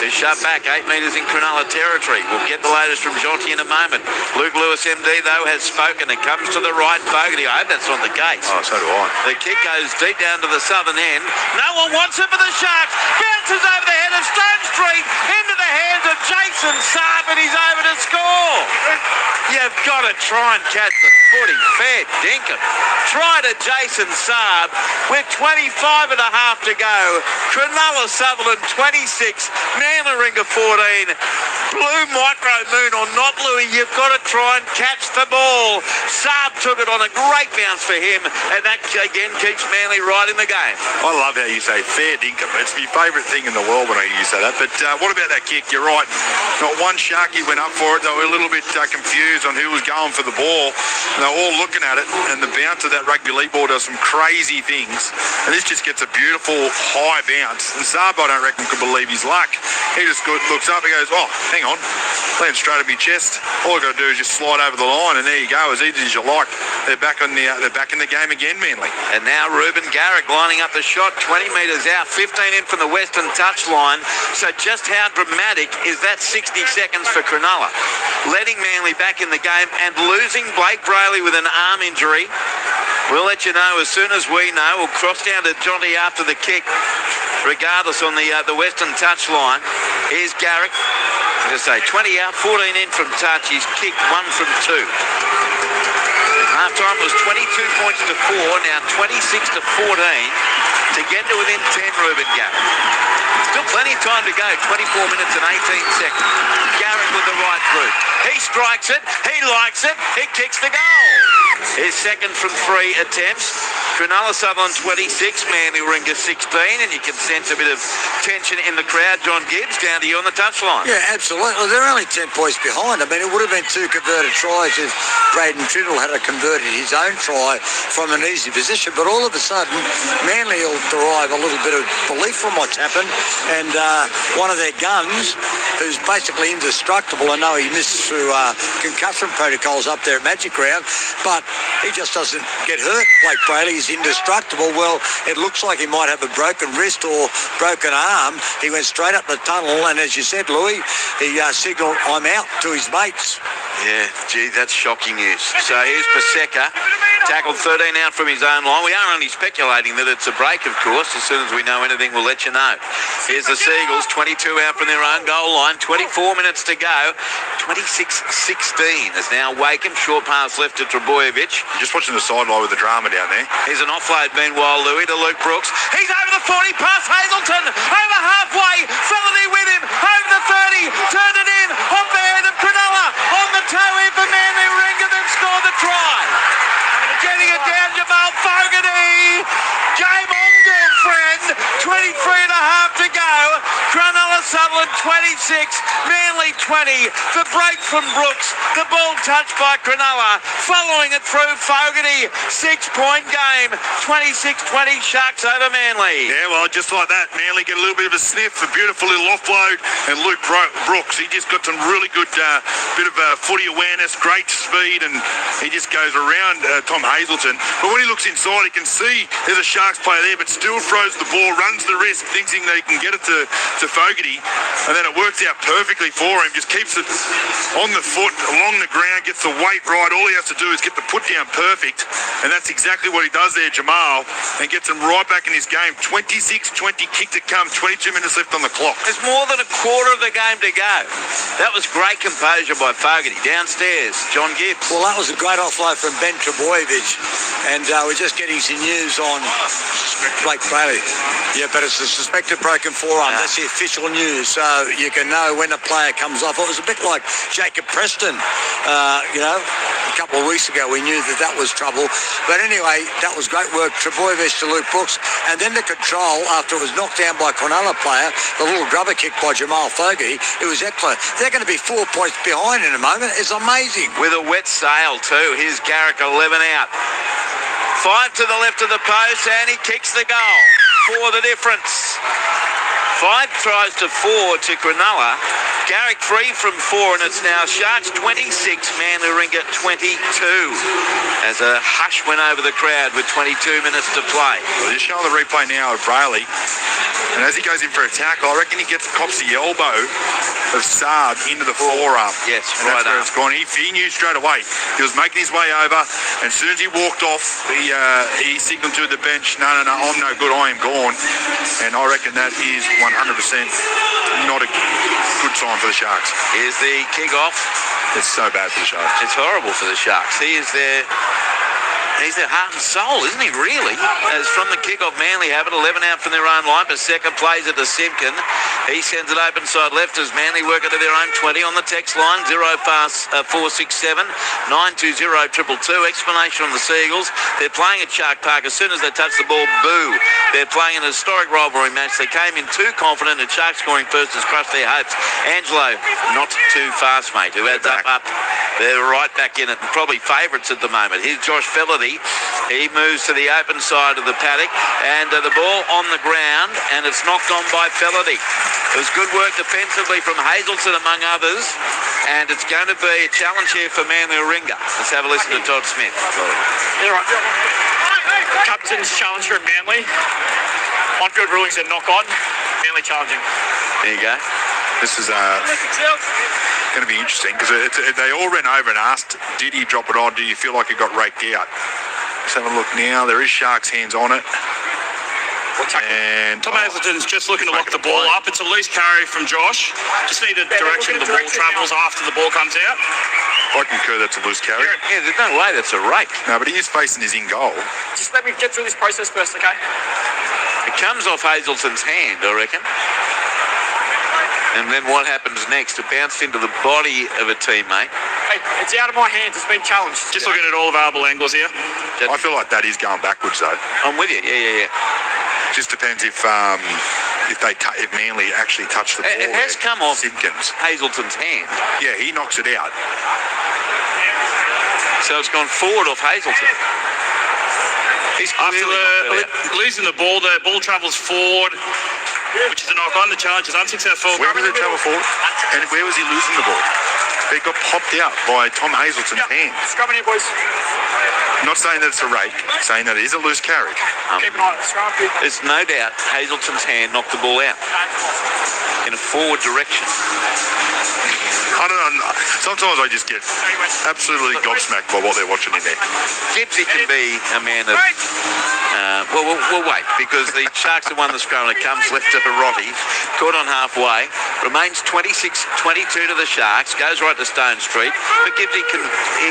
Who's shut back 8 metres in Cronulla territory. We'll get the latest from Jonty in a moment. Luke Lewis MD, though, has spoken. It comes to the right. Fogarty. I hope that's not the case. Oh, so do I. The kick goes deep down to the southern end. No one wants it for the Sharks. Bounces over the head of Stone Street into the hands of Jason Saab, and he's over to score. You've got to try and catch the footy. Fair dinkum. Try to Jason Saab with 25 and a half to go. Cronulla Sutherland 26. Manly 14. Blue micro moon or not, Louis, you've got to try and catch the ball. Saab took it on a great bounce for him, and that again keeps Manly right in the game. I love how you say fair dinkum. It's my favourite thing in the world when I hear you say that. But what about that kick? You're right. Not one Sharky went up for it. They were a little bit confused on who was going for the ball. And they're all looking at it, and the bounce of that rugby league ball does some crazy things. And this just gets a beautiful high bounce. And Saab, I don't reckon, could believe his luck. He just looks up and goes, oh, hang on, land straight at my chest. All I've got to do is just slide over the line, and there you go, as easy as you like. They're back in the game again, Manly. And now Ruben Garrick lining up the shot, 20 metres out, 15 in from the western touchline. So just how dramatic is that 60 seconds for Cronulla? Letting Manly back in the game and losing Blake Brayley with an arm injury. We'll let you know as soon as we know. We'll cross down to Jonty after the kick, regardless on the western touchline. Here's Garrick. As I say, 20 out, 14 in from touch. He's kicked 1 from 2. Half-time was 22 points to 4, now 26 to 14 to get to within 10, Ruben Garrett. Still plenty of time to go, 24 minutes and 18 seconds. Garrett with the right through. He strikes it, he likes it, he kicks the goal. His second from 3 attempts. Cronulla Sutherland 26, Manly Warringah 16, and you can sense a bit of tension in the crowd. John Gibbs, down to you on the touchline. Yeah, absolutely. They're only 10 points behind. I mean, it would have been 2 converted tries if Braden Trindle had converted his own try from an easy position, but all of a sudden, Manly will derive a little bit of belief from what's happened, and one of their guns, who's basically indestructible, I know he missed through concussion protocols up there at Magic Round, but he just doesn't get hurt. Blake Brayley is indestructible. Well, it looks like he might have a broken wrist or broken arm. He went straight up the tunnel, and as you said, Louis, he signalled, I'm out, to his mates. Yeah, gee, that's shocking news. So here's Paseka, tackled 13 out from his own line. We are only speculating that it's a break, of course. As soon as we know anything, we'll let you know. Here's the Seagulls, 22 out from their own goal line, 24 minutes to go. 26-16 is now Wakeham, short pass left to Trebojevic. Just watching the sideline with the drama down there. Here's an offload, meanwhile, Louis, to Luke Brooks. He's over the 40, past Hazelton, over halfway, Felony with him, over the 30, turned it in, off the head of Cronulla, on the toe in for Manly Warringah, they've scored the try. Getting it down, Jamal Fogarty. Game on, good friend. 23 and a half to go. Cronulla Sutherland 26, Manly 20. The break from Brooks. The ball touched by Cronulla. Following it through Fogarty. 6-point game. 26-20 Sharks over Manly. Yeah, well, just like that, Manly get a little bit of a sniff, a beautiful little offload, and Luke Brooks, he just got some really good bit of footy awareness, great speed, and he just goes around Tom Hazelton. But when he looks inside, he can see there's a Sharks player there, but still throws the ball, runs the risk, thinking that he can get it to Fogarty, and then it works out perfectly for him. Just keeps it on the foot, along the ground, gets the weight right. All he has to do is get the put down perfect, and that's exactly what he does there, Jamal, and gets him right back in his game. 26-20, kick to come, 22 minutes left on the clock. There's more than a quarter of the game to go. That was great composure by Fogarty. Downstairs, John Gibbs. Well, that was a great offload from Ben Trebojevic, and we're just getting some news on Blake Brayley. Yeah, but it's a suspected broken forearm. That's the official news, so you can know when a player comes off. It was a bit like Jacob Preston, a couple of weeks ago. We knew that was trouble. But anyway, that was great work. Trebojevic to Luke Brooks, and then the control after it was knocked down by a Cronulla player, the little grubber kick by Jamal Fogarty. It was excellent. They're going to be 4 points behind in a moment. It's amazing. With a wet sail too. Here's Garrick, 11 out. 5 to the left of the post, and he kicks the goal. 4 the difference. 5 tries to 4 to Cronulla. Garrick 3 from 4, and it's now Sharks 26, Manly Warringah 22. As a hush went over the crowd with 22 minutes to play. Well, just showing the replay now of Brayley, and as he goes in for a tackle, I reckon he cops the elbow of Saab into the forearm. Yes, and right that's where up. it's gone. He knew straight away. He was making his way over, and as soon as he walked off, he signalled to the bench, no, I'm no good, I am gone. And I reckon that is 100% not a good sign for the Sharks. Here's the kick-off. It's so bad for the Sharks. It's horrible for the Sharks. He's their heart and soul, isn't he, really? As from the kick-off, Manly have it, 11 out from their own line. Paseka plays it to Simpkin. He sends it open side left as Manly work it to their own 20 on the text line. 0467 920 222. Explanation on the Seagulls. They're playing at Shark Park. As soon as they touch the ball, boo. They're playing an historic rivalry match. They came in too confident, and Sharks scoring first has crushed their hopes. Angelo, not too fast, mate, who adds up. They're right back in it, probably favourites at the moment. Here's Josh Fellerty. He moves to the open side of the paddock, and the ball on the ground, and it's knocked on by Fellerty. It was good work defensively from Hazelton, among others, and it's going to be a challenge here for Manly Warringah. Let's have a listen to Todd Smith. Yeah, right. Captain's challenge for Manly. On-field rulings are knock on. Manly challenging. There you go. This is going to be interesting because they all ran over and asked, did he drop it on? Do you feel like it got raked out? Let's have a look now. There is Sharks' hands on it. And Tom Hazelton's just looking to lock the ball up. It's a loose carry from Josh. Just need the direction the ball travels after the ball comes out. I concur that's a loose carry. Yeah, there's no way that's a rake. No, but he is facing his in goal. Just let me get through this process first, okay? It comes off Hazelton's hand, I reckon. And then what happens next? It bounced into the body of a teammate. Hey, it's out of my hands. It's been challenged. Just looking at all available angles here. I feel like that is going backwards, though. I'm with you. Yeah. Just depends if Manly actually touched the ball. It has come off Simpkins. Hazelton's hand. Yeah, he knocks it out. So it's gone forward off Hazelton. He's After losing the ball travels forward, which is a knock on. The challenge is unsuccessful. Where was it travel forward? And where was he losing the ball? It got popped out by Tom Hazelton's hand. Scrum in here, boys. Not saying that it's a rake, saying that it is a loose carry. Keep an eye on the scrum. There's no doubt Hazelton's hand knocked the ball out in a forward direction. I don't know. Sometimes I just get absolutely gobsmacked by what they're watching in there. Gibbsy can be a man of... we'll wait, because the Sharks have won the scrum and it comes left to Hirotti. Caught on halfway. Remains 26-22 to the Sharks. Goes right to Stone Street. But Gibbsy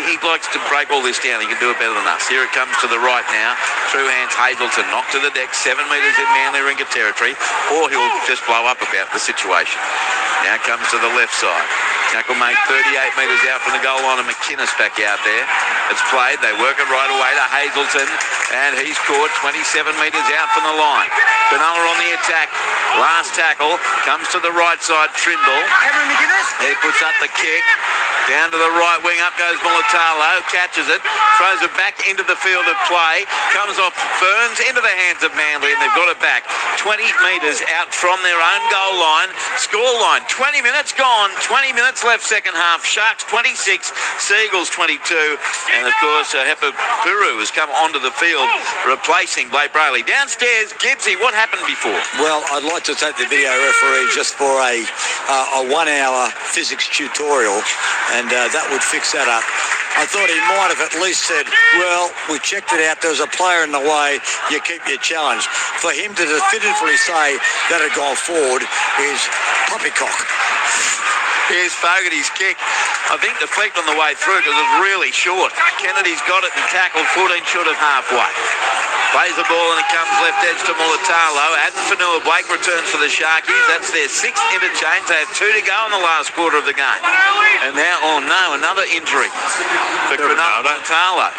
he likes to break all this down. He can do it better than us. Here it comes to the right now. Through hands Hazelton. Knocked to the deck. 7 metres in Manly Ringa territory. Or he'll just blow up about the situation. Now comes to the left side. Tackle made 38 metres out from the goal line, and McInnes back out there. It's played. They work it right away to Hazelton, and he's caught 27 metres out from the line. Cronulla on the attack. Last tackle comes to the right side. Trindle. He puts up the kick. Down to the right wing. Up goes Mulatalo. Catches it. Throws it back into the field of play. Comes off Burns into the hands of Manly, and they've got it back 20 metres out from their own goal line. Score line. 20 minutes gone. 20 minutes left second half. Sharks 26, Seagulls 22. And of course, Hepa Puru has come onto the field replacing Blake Brayley. Downstairs, Gibbsy, what happened before? Well, I'd like to take the video referee just for a 1 hour physics tutorial, and that would fix that up. I thought he might have at least said, well, we checked it out, there was a player in the way, you keep your challenge. For him to definitively say that had gone forward is poppycock. Here's Fogarty's kick. I think deflect on the way through because it's really short. Kennedy's got it and tackled 14 short of halfway. Plays the ball and it comes left edge to Mulatalo. Adam Fanua Blake returns for the Sharkies. That's their 6th interchange. They have 2 to go in the last quarter of the game. And now, another injury for Cronulla. Mulatalo.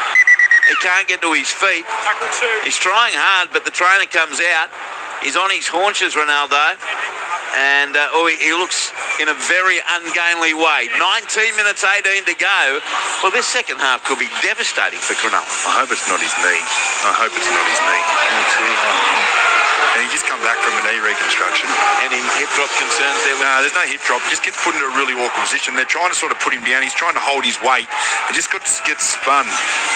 He can't get to his feet. He's trying hard, but the trainer comes out. He's on his haunches, Ronaldo. And he looks in a very ungainly way. 19 minutes, 18 to go. Well, this second half could be devastating for Cronulla. I hope it's not his knee. And he just come back from a knee reconstruction. Any hip drop concerns there? No, there's no hip drop. He just gets put into a really awkward position. They're trying to sort of put him down. He's trying to hold his weight. He just gets spun.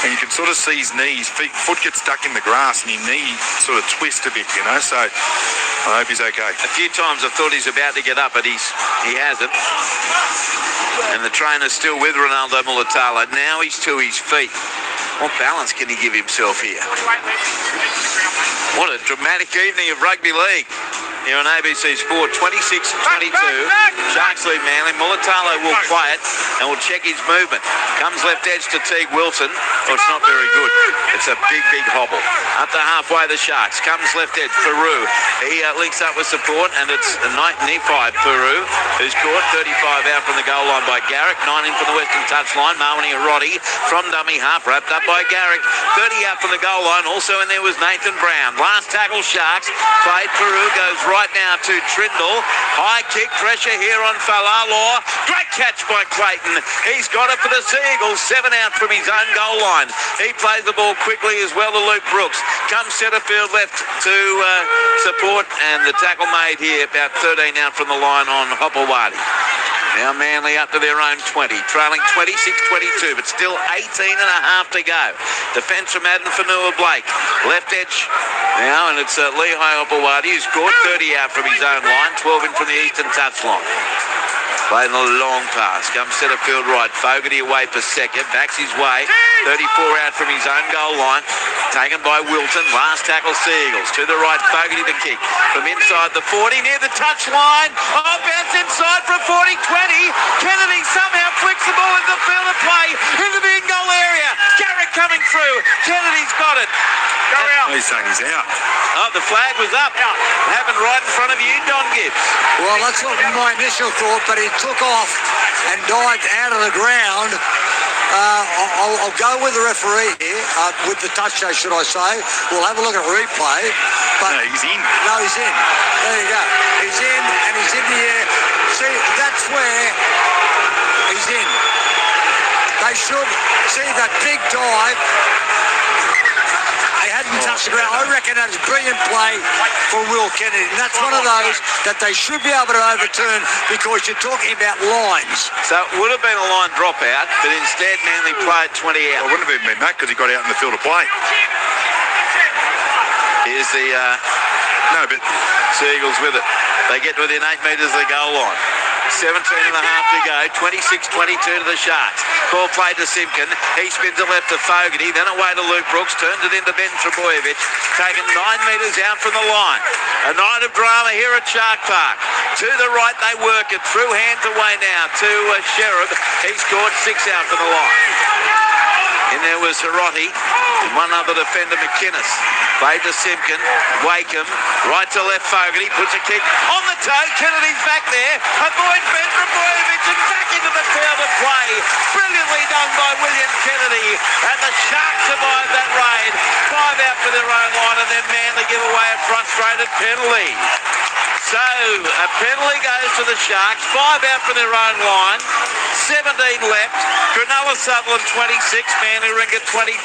And you can sort of see his knee. His foot gets stuck in the grass and his knee sort of twists a bit, you know. So I hope he's okay. A few times I thought he's about to get up, but he hasn't. And the trainer's still with Ronaldo Mulatalo. Now he's to his feet. What balance can he give himself here? What a dramatic evening of rugby league here on ABC Sport. 26-22. Sharks lead Manly. Mulatalo will play it and will check his movement. Comes left edge to Teague Wilson. Oh, it's not very good. It's a big hobble. Up to halfway, the Sharks. Comes left edge, Peru. He links up with support, and it's the 95 Peru, who's caught 35 out from the goal line by Garrick. 9 in from the western touchline. Marwini Hirotti from dummy half, wrapped up by Garrick. 30 out from the goal line. Also in there was Nathan Brown. Last tackle, Sharks. Played Peru, goes right now to Trindle. High kick, pressure here on Falalor. Great catch by Clayton. He's got it for the Seagulls. 7 out from his own goal line. He plays the ball quickly as well to Luke Brooks. Comes centre field left to support, and the tackle made here about 13 out from the line on Hopewadi. Now Manly up to their own 20, trailing 26-22, but still 18 and a half to go. Defence from Adam Fanua Blake. Left edge now, and it's Lehigh Hopewadi who's scored 30 out from his own line, 12 in from the eastern touchline. Playing a long pass, comes centre field right. Fogarty away for second, backs his way. 34 out from his own goal line. Taken by Wilton. Last tackle, Seagulls. To the right, Fogarty the kick. From inside the 40, near the touchline. Oh, bounce inside for a 40-20. Kennedy somehow flicks the ball into the field of play, into the in-goal area. Garrick coming through. Kennedy's got it. Go out. He's saying he's out. Oh, the flag was up. It happened right in front of you, Don Gibbs. Well, that's what my initial thought, but he took off and dived out of the ground. I'll go with the referee here, with the touch, should I say. We'll have a look at replay. But no, he's in. No, he's in. There you go. He's in, and he's in the air. See, that's where he's in. They should see that big dive. They hadn't touched the ground. I reckon that was brilliant play from Will Kennedy. And that's one of those that they should be able to overturn because you're talking about lines. So it would have been a line dropout, but instead Manly played 20 out. Well, it wouldn't have even been that because he got out in the field of play. Here's the Seagulls with it. They get within 8 metres of the goal line. 17 and a half to go. 26-22 to the Sharks. Ball played to Simpkin. He spins it left to Fogarty. Then away to Luke Brooks. Turns it into Ben Trebojevic. Taken 9 metres out from the line. A night of drama here at Shark Park. To the right they work it. Through hands away now to Sherab. He scored 6 out from the line. In there was Hiroti. And one other defender, McInnes. Played to Simpkin. Wakeham. Right to left Fogarty. Puts a kick on the toe. Kennedy's back there. Avoids Ben Trebojevic and back into the field of play. Brilliantly done by William Kennedy. And the Sharks survived that raid. 5 out for their own line and then Manly give away a frustrated penalty. So a penalty goes to the Sharks. 5 out for their own line. 17 left. Cronulla Sutherland 26, Manly Ringer 22.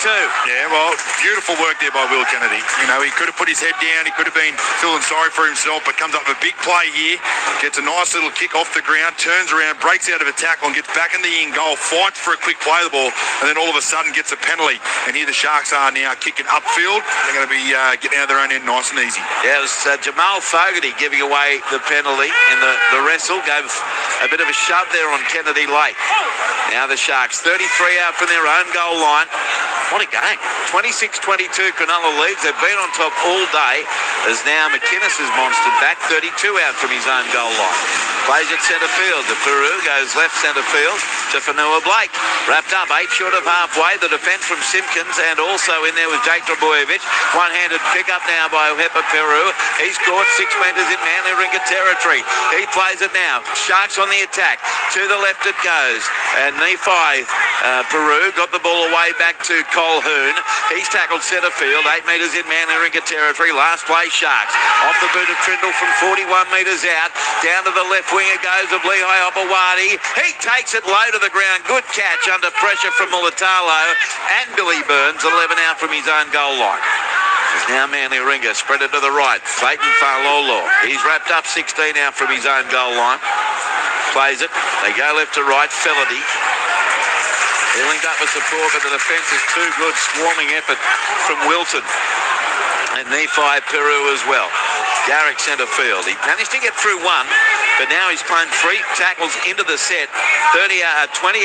Yeah, well, beautiful work there by Will Kennedy. You know, he could have put his head down. He could have been feeling sorry for himself, but comes up with a big play here. Gets a nice little kick off the ground, turns around, breaks out of a tackle and gets back in the in-goal, fights for a quick play of the ball, and then all of a sudden gets a penalty. And here the Sharks are now kicking upfield. They're going to be getting out of their own end nice and easy. Yeah, it was Jamal Fogarty giving away the penalty in the wrestle. Gave a bit of a shove there on Kennedy late. Now the Sharks 33 out from their own goal line. What a game. 26-22 Cronulla leads. They've been on top all day as now McInnes is monstered back. 32 out from his own goal line. Plays at centre field. The Peru goes left centre field to Fanua Blake. Wrapped up 8 short of halfway. The defence from Simpkins and also in there was Jake Trebojevic. One-handed pick up now by Hepa Peru. He scored 6 metres in Manly Ringer territory. He plays it now. Sharks on the attack. To the left it goes. And Nephi Peru got the ball away back to Colhoun. He's tackled centre field. 8 metres in Manly Ringer territory. Last play Sharks. Off the boot of Trindle from 41 metres out. Down to the left wing it goes of Lehigh Opawati. He takes it low to the ground. Good catch under pressure from Mulatalo. And Billy Burns 11 out from his own goal line. Now Manly Ringer spread it to the right. Clayton Falolo. He's wrapped up 16 out from his own goal line. Plays it. They go left to right. Felity. He linked up with support, but the defence is too good. Swarming effort from Wilton. And Nephi Peru as well. Garrick centre field. He managed to get through one, but now he's playing 3 tackles into the set. 20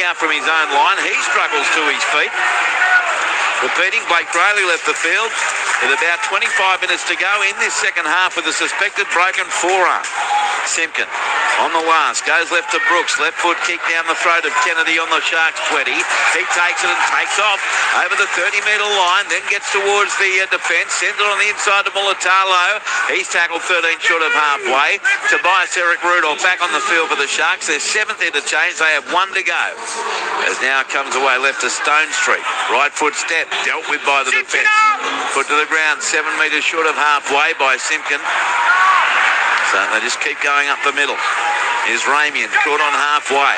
out from his own line. He struggles to his feet. Repeating, Blake Brayley left the field with about 25 minutes to go in this second half with a suspected broken forearm. Simpkin on the last, goes left to Brooks, left foot kick down the throat of Kennedy on the Sharks 20. He takes it and takes off over the 30-metre line, then gets towards the defence, sends it on the inside to Mulatalo. He's tackled 13 short of halfway. Tobias Eric Rudolph back on the field for the Sharks. Their 7th interchange, they have 1 to go. As now comes away left to Stone Street. Right foot step, dealt with by the defence. Put to the ground, 7 metres short of halfway by Simpkin. So they just keep going up the middle. Here's Ramian, caught on halfway.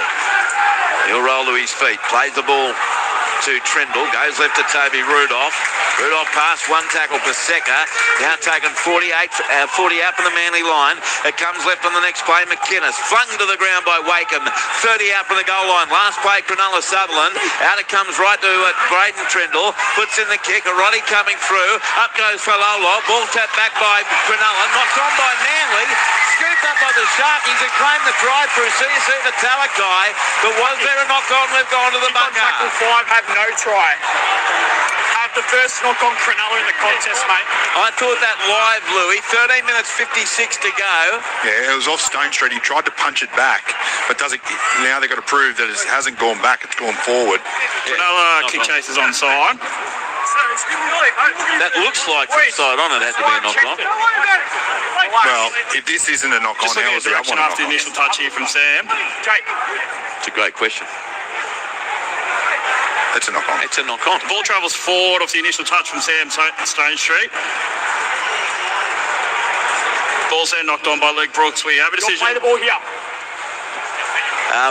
He'll roll to his feet, plays the ball to Trindle, goes left to Toby Rudolph. Rudolph passed 1 tackle per Secca. Now taken 40 out from the Manly line. It comes left on the next play, McInnes. Flung to the ground by Wakeham. 30 out from the goal line. Last play, Cronulla Sutherland. Out it comes right to Braden Trindle. Puts in the kick. Roddy coming through. Up goes Falolo. Ball tapped back by Cronulla. Knocked on by Manly. Scooped up by the Sharkies who claimed the try through CSC the Talakai. But was there a knock on? We've gone to the bunker. Tackle 5 have no try. Have the first knock on Cronulla in the contest, mate. I thought that live, Louis. 13 minutes 56 to go. Yeah, it was off Stone Street. He tried to punch it back, but doesn't. Now they've got to prove that it hasn't gone back, it's gone forward. Cronulla kick chase is onside. That looks like from side on it had to be a knock on. Well, if this isn't a knock on, Just looking how at is the other direction one a after the knock on? initial touch here from Sam. It's a great question. It's a knock on. It's a knock on. Ball travels forward off the initial touch from Sam Stone Street. Ball's then knocked on by Luke Brooks. We have a decision. Play the ball here.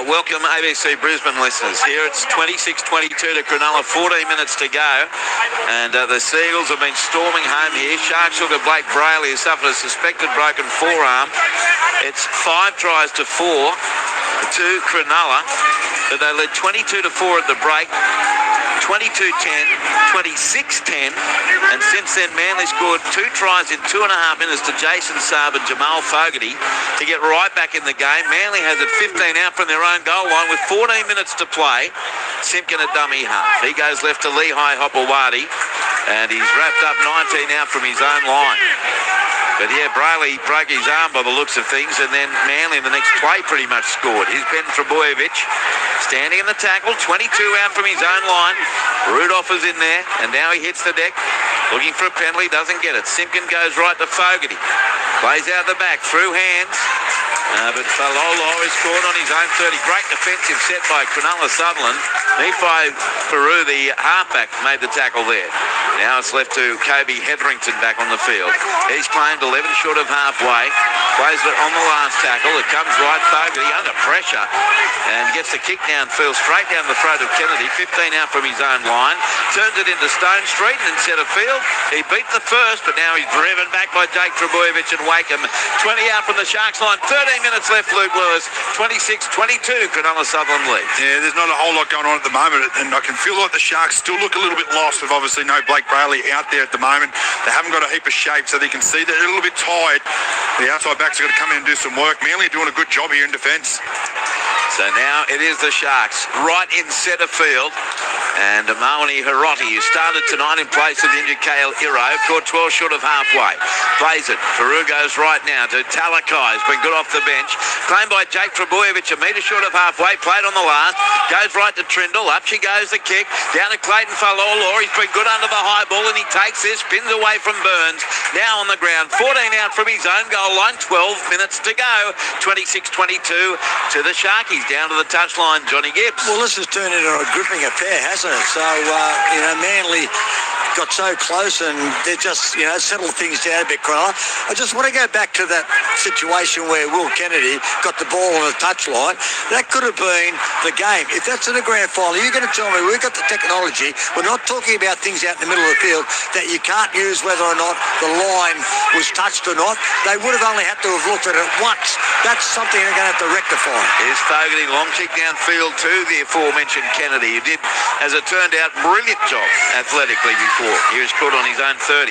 Welcome ABC Brisbane listeners. Here it's 26-22 to Cronulla, 14 minutes to go. And the Seagulls have been storming home here. Sharks look at Blake Brayley, who suffered a suspected broken forearm. It's 5 tries to 4 to Cronulla, but they led 22-4 at the break. 22-10, 26-10, and since then Manly scored 2 tries in 2.5 minutes to Jason Saab and Jamal Fogarty to get right back in the game. Manly has it 15 out from their own goal line with 14 minutes to play. Simpkin at dummy half. He goes left to Lehigh Hopewadi, and he's wrapped up 19 out from his own line. But yeah, Brayley broke his arm by the looks of things, and then Manly in the next play pretty much scored. Here's Ben Trebojevic standing in the tackle, 22 out from his own line. Rudolph is in there, and now he hits the deck, looking for a penalty, doesn't get it. Simpkin goes right to Fogarty. Plays out the back, through hands. But Falolo is caught on his own 30. Great defensive set by Cronulla Sutherland. Nephi Peru, the halfback, made the tackle there. Now it's left to Kobe Hetherington back on the field. He's claimed 11 short of halfway. Plays it on the last tackle. It comes right, Fogarty under pressure and gets the kick downfield straight down the throat of Kennedy. 15 out from his own line. Turns it into Stone Street and in centre field. He beat the first, but now he's driven back by Jake Trebojevic and Wakeham. 20 out from the Sharks line. 13 minutes left, Luke Lewis. 26-22, Cronulla Sutherland lead. Yeah, there's not a whole lot going on at the moment, and I can feel like the Sharks still look a little bit lost with obviously no Blake Brayley out there at the moment. They haven't got a heap of shape, so they can see they're a little bit tired. The outside backs have got to come in and do some work. Manly are doing a good job here in defence. So now it is the Sharks right in centre field. And Maoni Hiroti, who started tonight in place of the injured Kale Iro, caught 12 short of halfway. Plays it. Peru goes right now to Talakai, who's been good off the bench. Claimed by Jake Trebojevic, a metre short of halfway. Played on the last. Goes right to Trindle. Up she goes, the kick. Down to Clayton Falolo. He's been good under the high ball, and he takes this. Spins away from Burns. Now on the ground. 14 out from his own goal line. 12 minutes to go. 26-22 to the Sharkies. Down to the touchline, Johnny Gibbs. Well, this has turned into a gripping affair, hasn't it? So, Manly got so close and they just, settled things down a bit, Cronulla. I just want to go back to that situation where Will Kennedy got the ball on the touchline. That could have been the game. If that's in the grand final, you're going to tell me we've got the technology. We're not talking about things out in the middle of the field that you can't use whether or not the line was touched or not. They would have only had to have looked at it once. That's something they're going to have to rectify. Here's Fogarty, long kick downfield to the aforementioned Kennedy, who did, as it turned out, brilliant job athletically before. He was caught on his own 30.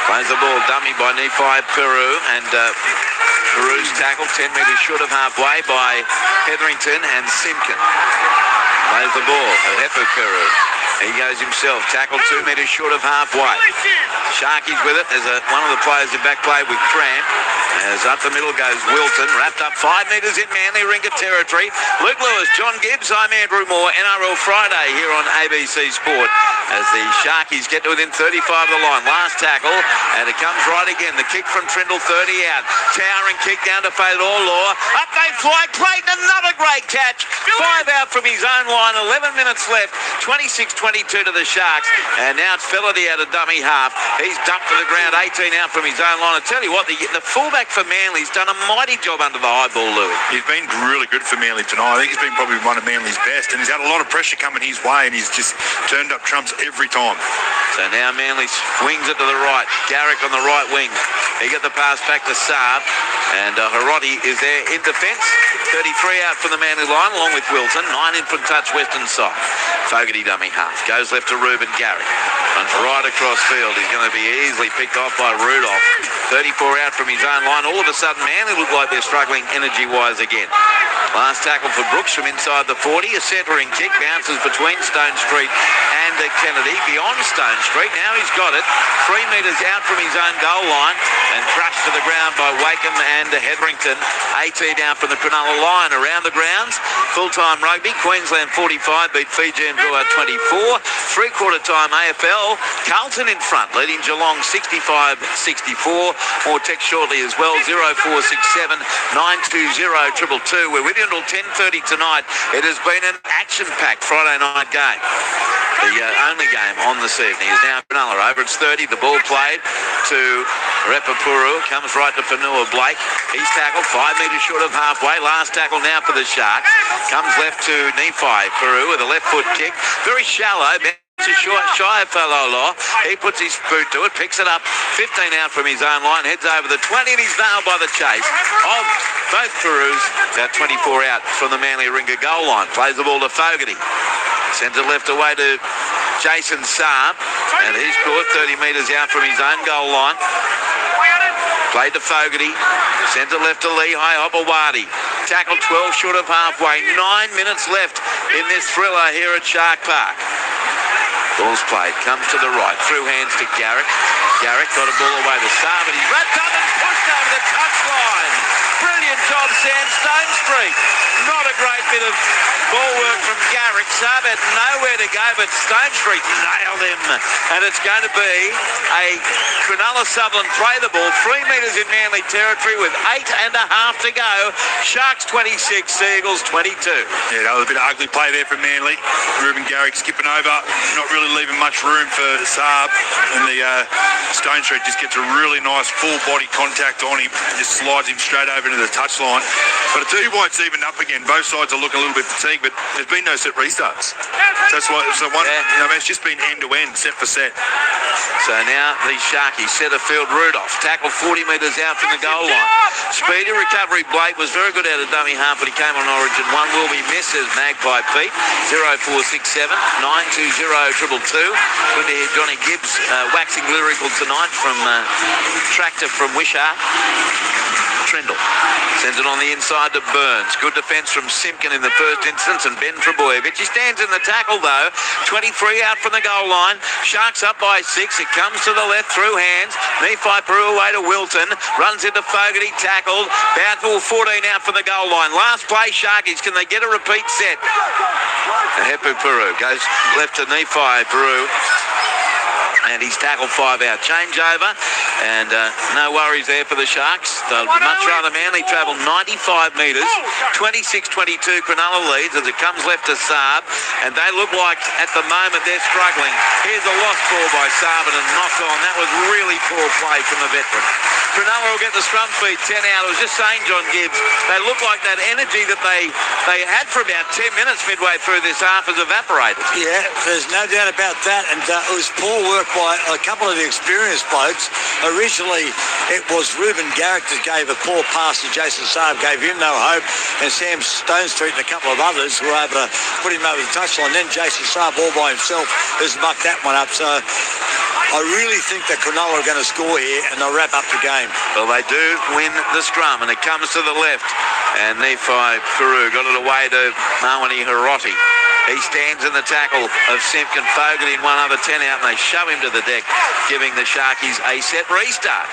Plays the ball, dummy by Nephi Peru, and Peru's tackled 10 metres short of halfway by Hetherington and Simpkin. Plays the ball, Hefe Peru. He goes himself, tackled 2 metres short of halfway. Sharkies with it. There's one of the players in back play with cramp. As up the middle goes Wilton, wrapped up 5 metres in Manly Ringa territory. Luke Lewis, John Gibbs, I'm Andrew Moore. NRL Friday here on ABC Sport as the Sharkies get to within 35 of the line. Last tackle, and it comes right again. The kick from Trindle, 30 out. Towering kick down to Failor. Up they fly. Clayton, another great catch. 5 out from his own line. 11 minutes left. 26-22 to the Sharks. And now it's Felity out of dummy half. He's dumped to the ground. 18 out from his own line. I tell you what, the fullback for Manly's done a mighty job under the high ball, Louis. He's been really good for Manly tonight. I think he's been probably one of Manly's best, and he's had a lot of pressure coming his way, and he's just turned up trumps every time. So now Manly swings it to the right. Garrick on the right wing. He got the pass back to Saab, and Hiroti is there in defence. 33 out from the Manly line, along with Wilton. 9 in from touch western side. Fogarty dummy half. Goes left to Ruben Garrick. On right across field. He's going to be easily picked off by Rudolph. 34 out from his own line. All of a sudden, Manly look like they're struggling energy-wise again. Last tackle for Brooks from inside the 40. A centering kick bounces between Stone Street and Kennedy. Beyond Stone Street. Now he's got it. 3 metres out from his own goal line and crushed to the ground by Wakeham and Hetherington. 18 out from the Cronulla line. Around the grounds, full-time rugby. Queensland 45 beat Fiji and Drua 24. Three-quarter time AFL. Carlton in front, leading Geelong 65-64. More text shortly as well. 0467 920 222. We're with you until 10:30 tonight. It has been an action-packed Friday night game. The only game on this evening is now Cronulla over. It's 30. The ball played to Repapuru. Comes right to Fanua Blake. He's tackled 5 metres short of halfway. Last tackle now for the Sharks. Comes left to Nephi Peru with a left foot kick. Very shallow. To shy of Falolo. He puts his boot to it, picks it up, 15 out from his own line, heads over the 20, and he's nailed by the chase of both Perus. About 24 out from the Manly Ringer goal line. Plays the ball to Fogarty. Sends it left away to Jason Saab, and he's caught 30 metres out from his own goal line. Played to Fogarty. Sends it left to Lehigh Obawadi. Tackle 12 short of halfway. 9 minutes left in this thriller here at Shark Park. Ball's played, comes to the right, through hands to Garrick. Garrick got a ball away to Saab, but he's wrapped up and pushed over the touchline. Brilliant job, Sam. Stone Street. Not a great bit of ball work from Garrick. Saab had nowhere to go, but Stone Street nailed him. And it's going to be a Cronulla Sutherland play the ball, 3 metres in Manly territory with 8.5 to go. Sharks 26, Seagulls 22. Yeah, that was a bit of ugly play there from Manly. Ruben Garrick skipping over, not really leaving much room for Saab, and the Stone Street just gets a really nice full body contact on him and just slides him straight over into the touchline. But I tell you why it's evened up again. Both sides are looking a little bit fatigued, but there's been no set restarts. That's why it's just been end to end, set for set. So now the Sharkies centre field. Rudolph tackled 40 metres out from the goal line. Speedy recovery. Blake was very good out of dummy half, but he came on Origin. One will be missed as Magpie Pete. 0467 920 222. Good to hear Johnny Gibbs waxing lyrical tonight from Tractor from Wishart. Trindle sends it on the inside to Burns. Good defence from Simpkin in the first instance, and Ben Trebojevic. He stands in the tackle though. 23 out from the goal line. Sharks up by 6. It comes to the left through hands. Nephi Peru away to Wilton. Runs into Fogarty, tackled. Bountiful 14 out from the goal line. Last play Sharkies. Can they get a repeat set? And Hepu Peru goes left to Nephi Peru. And he's tackled 5 out. Changeover, and no worries there for the Sharks. They'd much rather Manly travel 95 metres. 26-22 Cronulla leads as it comes left to Saab, and they look like at the moment they're struggling. Here's a lost ball by Saab and a knock on. That was really poor play from the veteran. Cronulla will get the scrum feed 10 out. I was just saying, John Gibbs, they look like that energy that they had for about 10 minutes midway through this half has evaporated. Yeah, there's no doubt about that, and it was poor work by a couple of the experienced blokes. Originally, it was Ruben Garrick that gave a poor pass to Jason Saab, gave him no hope, and Sam Stone Street and a couple of others were able to put him over the touchline. Then Jason Saab all by himself has mucked that one up. So I really think that Cronulla are going to score here and they'll wrap up the game. Well, they do win the scrum, and it comes to the left. And Nephi Peru got it away to Mawani Hiroti. He stands in the tackle of Simpkin. Fogarty and one other 10 out, and they shove him to the deck, giving the Sharkies a set restart.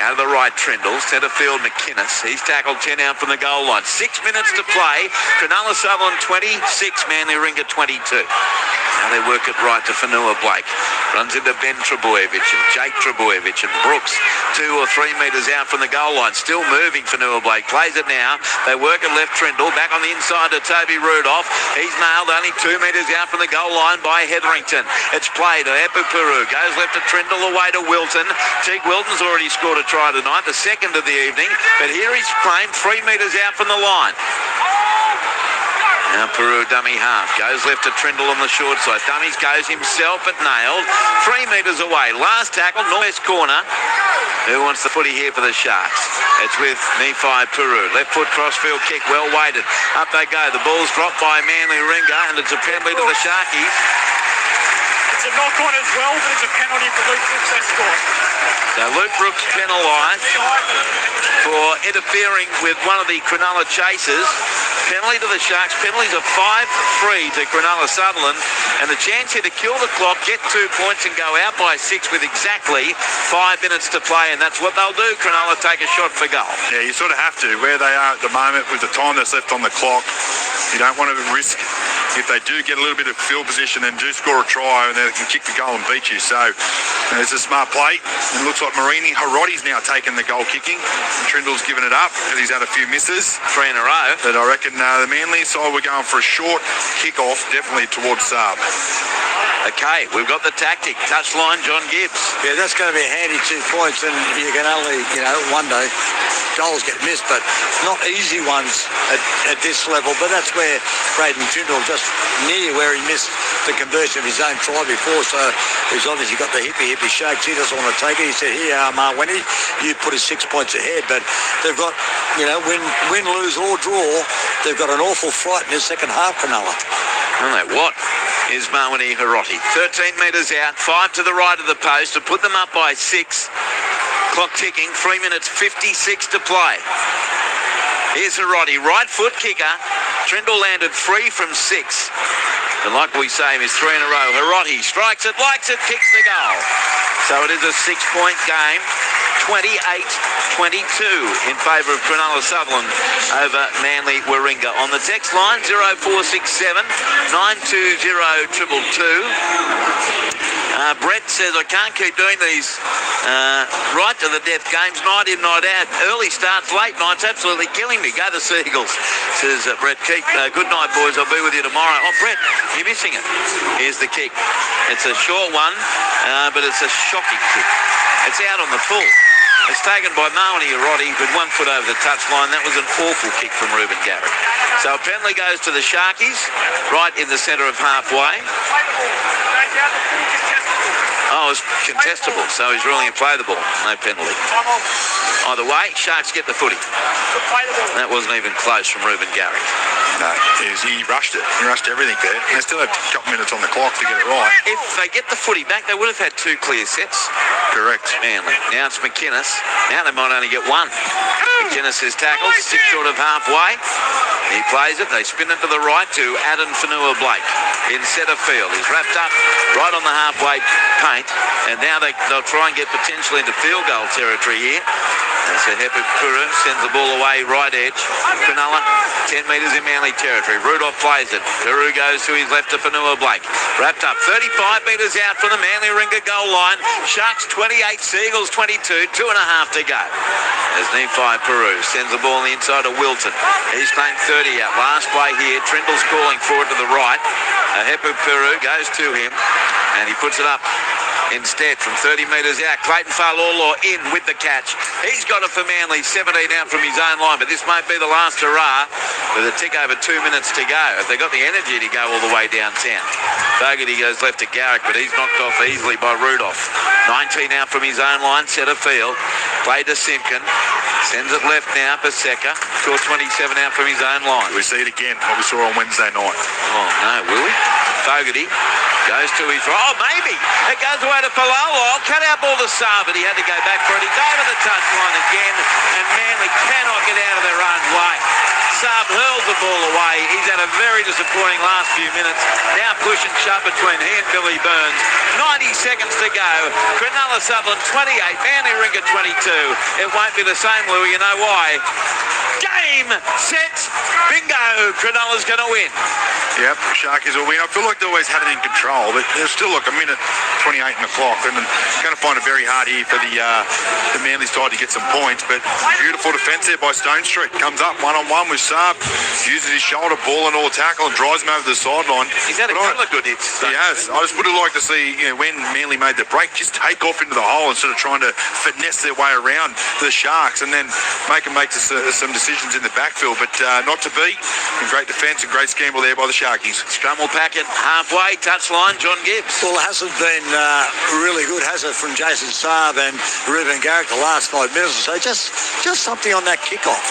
Out of the right, Trindle. Centre field, McInnes. He's tackled 10 out from the goal line. 6 minutes to play. Cronulla Sutherland 26, Manly Ringer 22. Now they work it right to Fanua Blake. Runs into Ben Trebojevic and Jake Trebojevic and Brooks. 2 or 3 metres out from the goal line. Still moving, Fanua Blake. Plays it now. They work it left, Trindle. Back on the inside to Toby Rudolph. He's nailed only 2 metres out from the goal line by Hetherington. It's played to Epupuru. Goes left to Trindle, away to Wilton. Teague Wilton's already scored a try tonight, the second of the evening. But here he's claimed 3 metres out from the line. Now Peru dummy half. Goes left to Trindle on the short side. Dummies goes himself but nailed. 3 metres away. Last tackle, northwest corner. Who wants the footy here for the Sharks? It's with Nephi Peru. Left foot crossfield kick, well weighted. Up they go. The ball's dropped by Manly Ringer, and it's a penalty to the Sharkies. a knock-on as well, but it's a penalty for Luke Brooks, they scored. So Luke Brooks penalised for interfering with one of the Cronulla chasers. Penalty to the Sharks. Penalties are 5-3 to Cronulla Sutherland, and the chance here to kill the clock, get 2 points and go out by 6 with exactly 5 minutes to play, and that's what they'll do. Cronulla take a shot for goal. Yeah, you sort of have to. Where they are at the moment with the time that's left on the clock, you don't want to risk, if they do get a little bit of field position and do score a try, and they can kick the goal and beat you. So it's a smart play. It looks like Marini Hirotti's now taken the goal kicking. Trindle's given it up because he's had a few misses. 3 in a row. But I reckon the Manly side, we're going for a short kick-off, definitely towards Saab. Okay, we've got the tactic. Touchline, John Gibbs. Yeah, that's going to be a handy 2 points, and you can only, one day goals get missed, but not easy ones at this level. But that's where Braden Trindle just near where he missed the conversion of his own try before, so he's obviously got the hippie shakes. He doesn't want to take it. He said, here, Marwenny, you put us 6 points ahead, but they've got, win, lose or draw, they've got an awful fright in the second half, Cronulla. I don't know what is Marweni Hirotti. 13 metres out, 5 to the right of the post to put them up by 6. Clock ticking, 3 minutes 56 to play. Here's Hirotti, right foot kicker. Trindle landed 3 from 6. And like we say, is 3 in a row. Hirotti strikes it, likes it, kicks the goal. So it is a 6-point game. 28-22 in favour of Cronulla Sutherland over Manly Warringah. On the text line, 0467 920 222. Brett says, I can't keep doing these right to the death games, night in, night out. Early starts, late nights, absolutely killing me. Go the Seagulls, says Brett Keek. Good night, boys. I'll be with you tomorrow. Oh, Brett, you're missing it. Here's the kick. It's a short one, but it's a shocking kick. It's out on the full. It's taken by Marweni Hirotti with 1 foot over the touchline. That was an awful kick from Ruben Garrick. So a penalty goes to the Sharkies, right in the centre of halfway. Oh, it's contestable, so he's ruling it play the ball. No penalty. Either way, Sharks get the footy. That wasn't even close from Ruben Garrick. No, he rushed it. He rushed everything there. They still have a couple minutes on the clock to get it right. If they get the footy back, they would have had 2 clear sets. Correct. Manly. Now it's McInnes. Now they might only get 1. McInnes is tackled, 6 short of halfway. He plays it. They spin it to the right to Adam Fanua-Blake in centre field. He's wrapped up right on the halfway paint, and now they'll try and get potentially into field goal territory here. And so Hepu Puru sends the ball away right edge. Cronulla, 10 metres in Manly territory. Rudolph plays it. Puru goes to his left to Fanua-Blake. Wrapped up 35 metres out from the Manly Warringah goal line. Sharks 28, Seagulls 22, 2.5 to go. As Nephi Puru sends the ball on the inside to Wilton. He's playing 30 out. Last play here. Trindle's calling forward to the right. Hepu Puru goes to him, and he puts it up instead from 30 metres out. Clayton Falolo in with the catch. He's got it for Manly, 17 out from his own line, but this might be the last hurrah with a tick over 2 minutes to go. If they've got the energy to go all the way downtown. Fogarty goes left to Garrick, but he's knocked off easily by Rudolph. 19 out from his own line, centre field. Play to Simpkin. Sends it left now, Paseka. Score 27 out from his own line. We see it again, what we saw on Wednesday night. Oh, no, will we? Fogarty goes to his right. Oh, maybe. It goes away to Palolo. Cut out ball to Saab, but he had to go back for it. He's over the touchline again, and Manly cannot get out of their own way. Saab hurls the ball away. He's had a very disappointing last few minutes. Now push and shove between he and Billy Burns. 90 seconds to go. Cronulla Sutherland 28, Manly Warringah 22. It won't be the same, Louis. You know why? Game, set, bingo. Cronulla's going to win. Yep, Sharkies will win. I feel like they always had it in control, but there's still like a minute 28 in the clock, and it's going to find it very hard here for the Manly side to get some points. But beautiful defence there by Stone Street. Comes up one-on-one with Saab, uses his shoulder, ball and all tackle, and drives him over the sideline. He's had a couple of good hits. He has. I just would have liked to see, when Manly made the break, just take off into the hole instead of trying to finesse their way around the Sharks and then make some decisions in the backfield. But not to be. And great defence and great scramble there by the Sharkies. Strummel packet halfway, touchline, John Gibbs. Well, it hasn't been really good, has it, from Jason Saab and Ruben Garrick the last 5 minutes or so. Just something on that kickoff.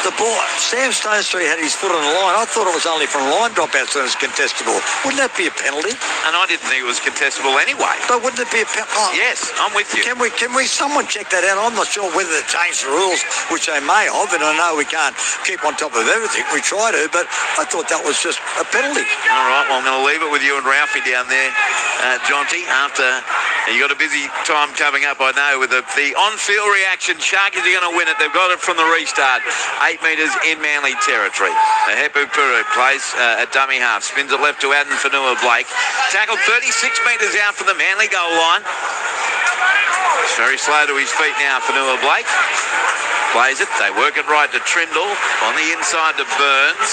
The ball, Sam Stonestreet had his foot on the line. I thought it was only from line dropouts that it was contestable. Wouldn't that be a penalty? And I didn't think it was contestable anyway. But wouldn't it be a penalty? Oh, yes, I'm with you. Can we someone check that out? I'm not sure whether they changed the rules, which they may have, and I know we can't keep on top of everything. We try to, but I thought that was just a penalty. All right, well, I'm going to leave it with you and Ralphie down there, Jonty, after you got a busy time coming up, I know, with the on-field reaction. Sharkies are going to win it. They've got it from the restart. 8 metres in Manly territory. Hepu Puru plays at dummy half. Spins it left to Adam Fanua-Blake. Tackled 36 metres out from the Manly goal line. It's very slow to his feet now, Fanua-Blake. Plays it. They work it right to Trindle. On the inside to Burns.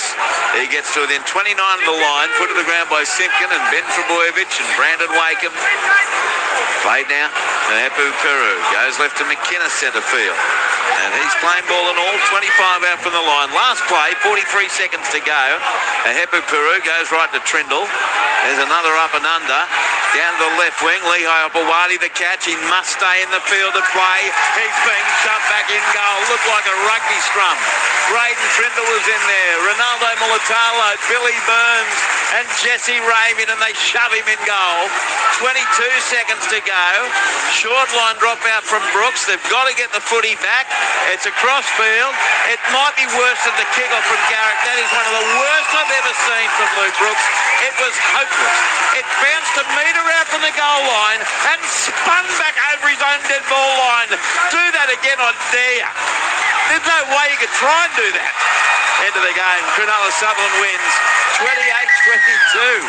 He gets to within 29 of the line. Put to the ground by Simpkin and Ben Trebojevic and Brandon Wakeham. Played now to Hepu Puru. Goes left to McInnes, centre field. And he's playing ball and all, 25 out from the line. Last play, 43 seconds to go. Hepu Puru goes right to Trindle. There's another up and under. Down to the left wing, Lehigh Opawati the catch. He must stay in the field to play. He's being shoved back in goal. Looked like a rugby scrum. Braden Trindle was in there. Ronaldo Mulatalo, Billy Burns and Jesse Raymond, and they shove him in goal. 22 seconds to go. Short line drop out from Brooks. They've got to get the footy back. It's a cross field. It might be worse than the kick-off from Garrick. That is one of the worst I've ever seen from Luke Brooks. It was hopeless. It bounced a metre out from the goal line and spun back over his own dead ball line. Do that again, I dare you. There's no way you could try and do that. End of the game. Cronulla Sutherland wins 28-22.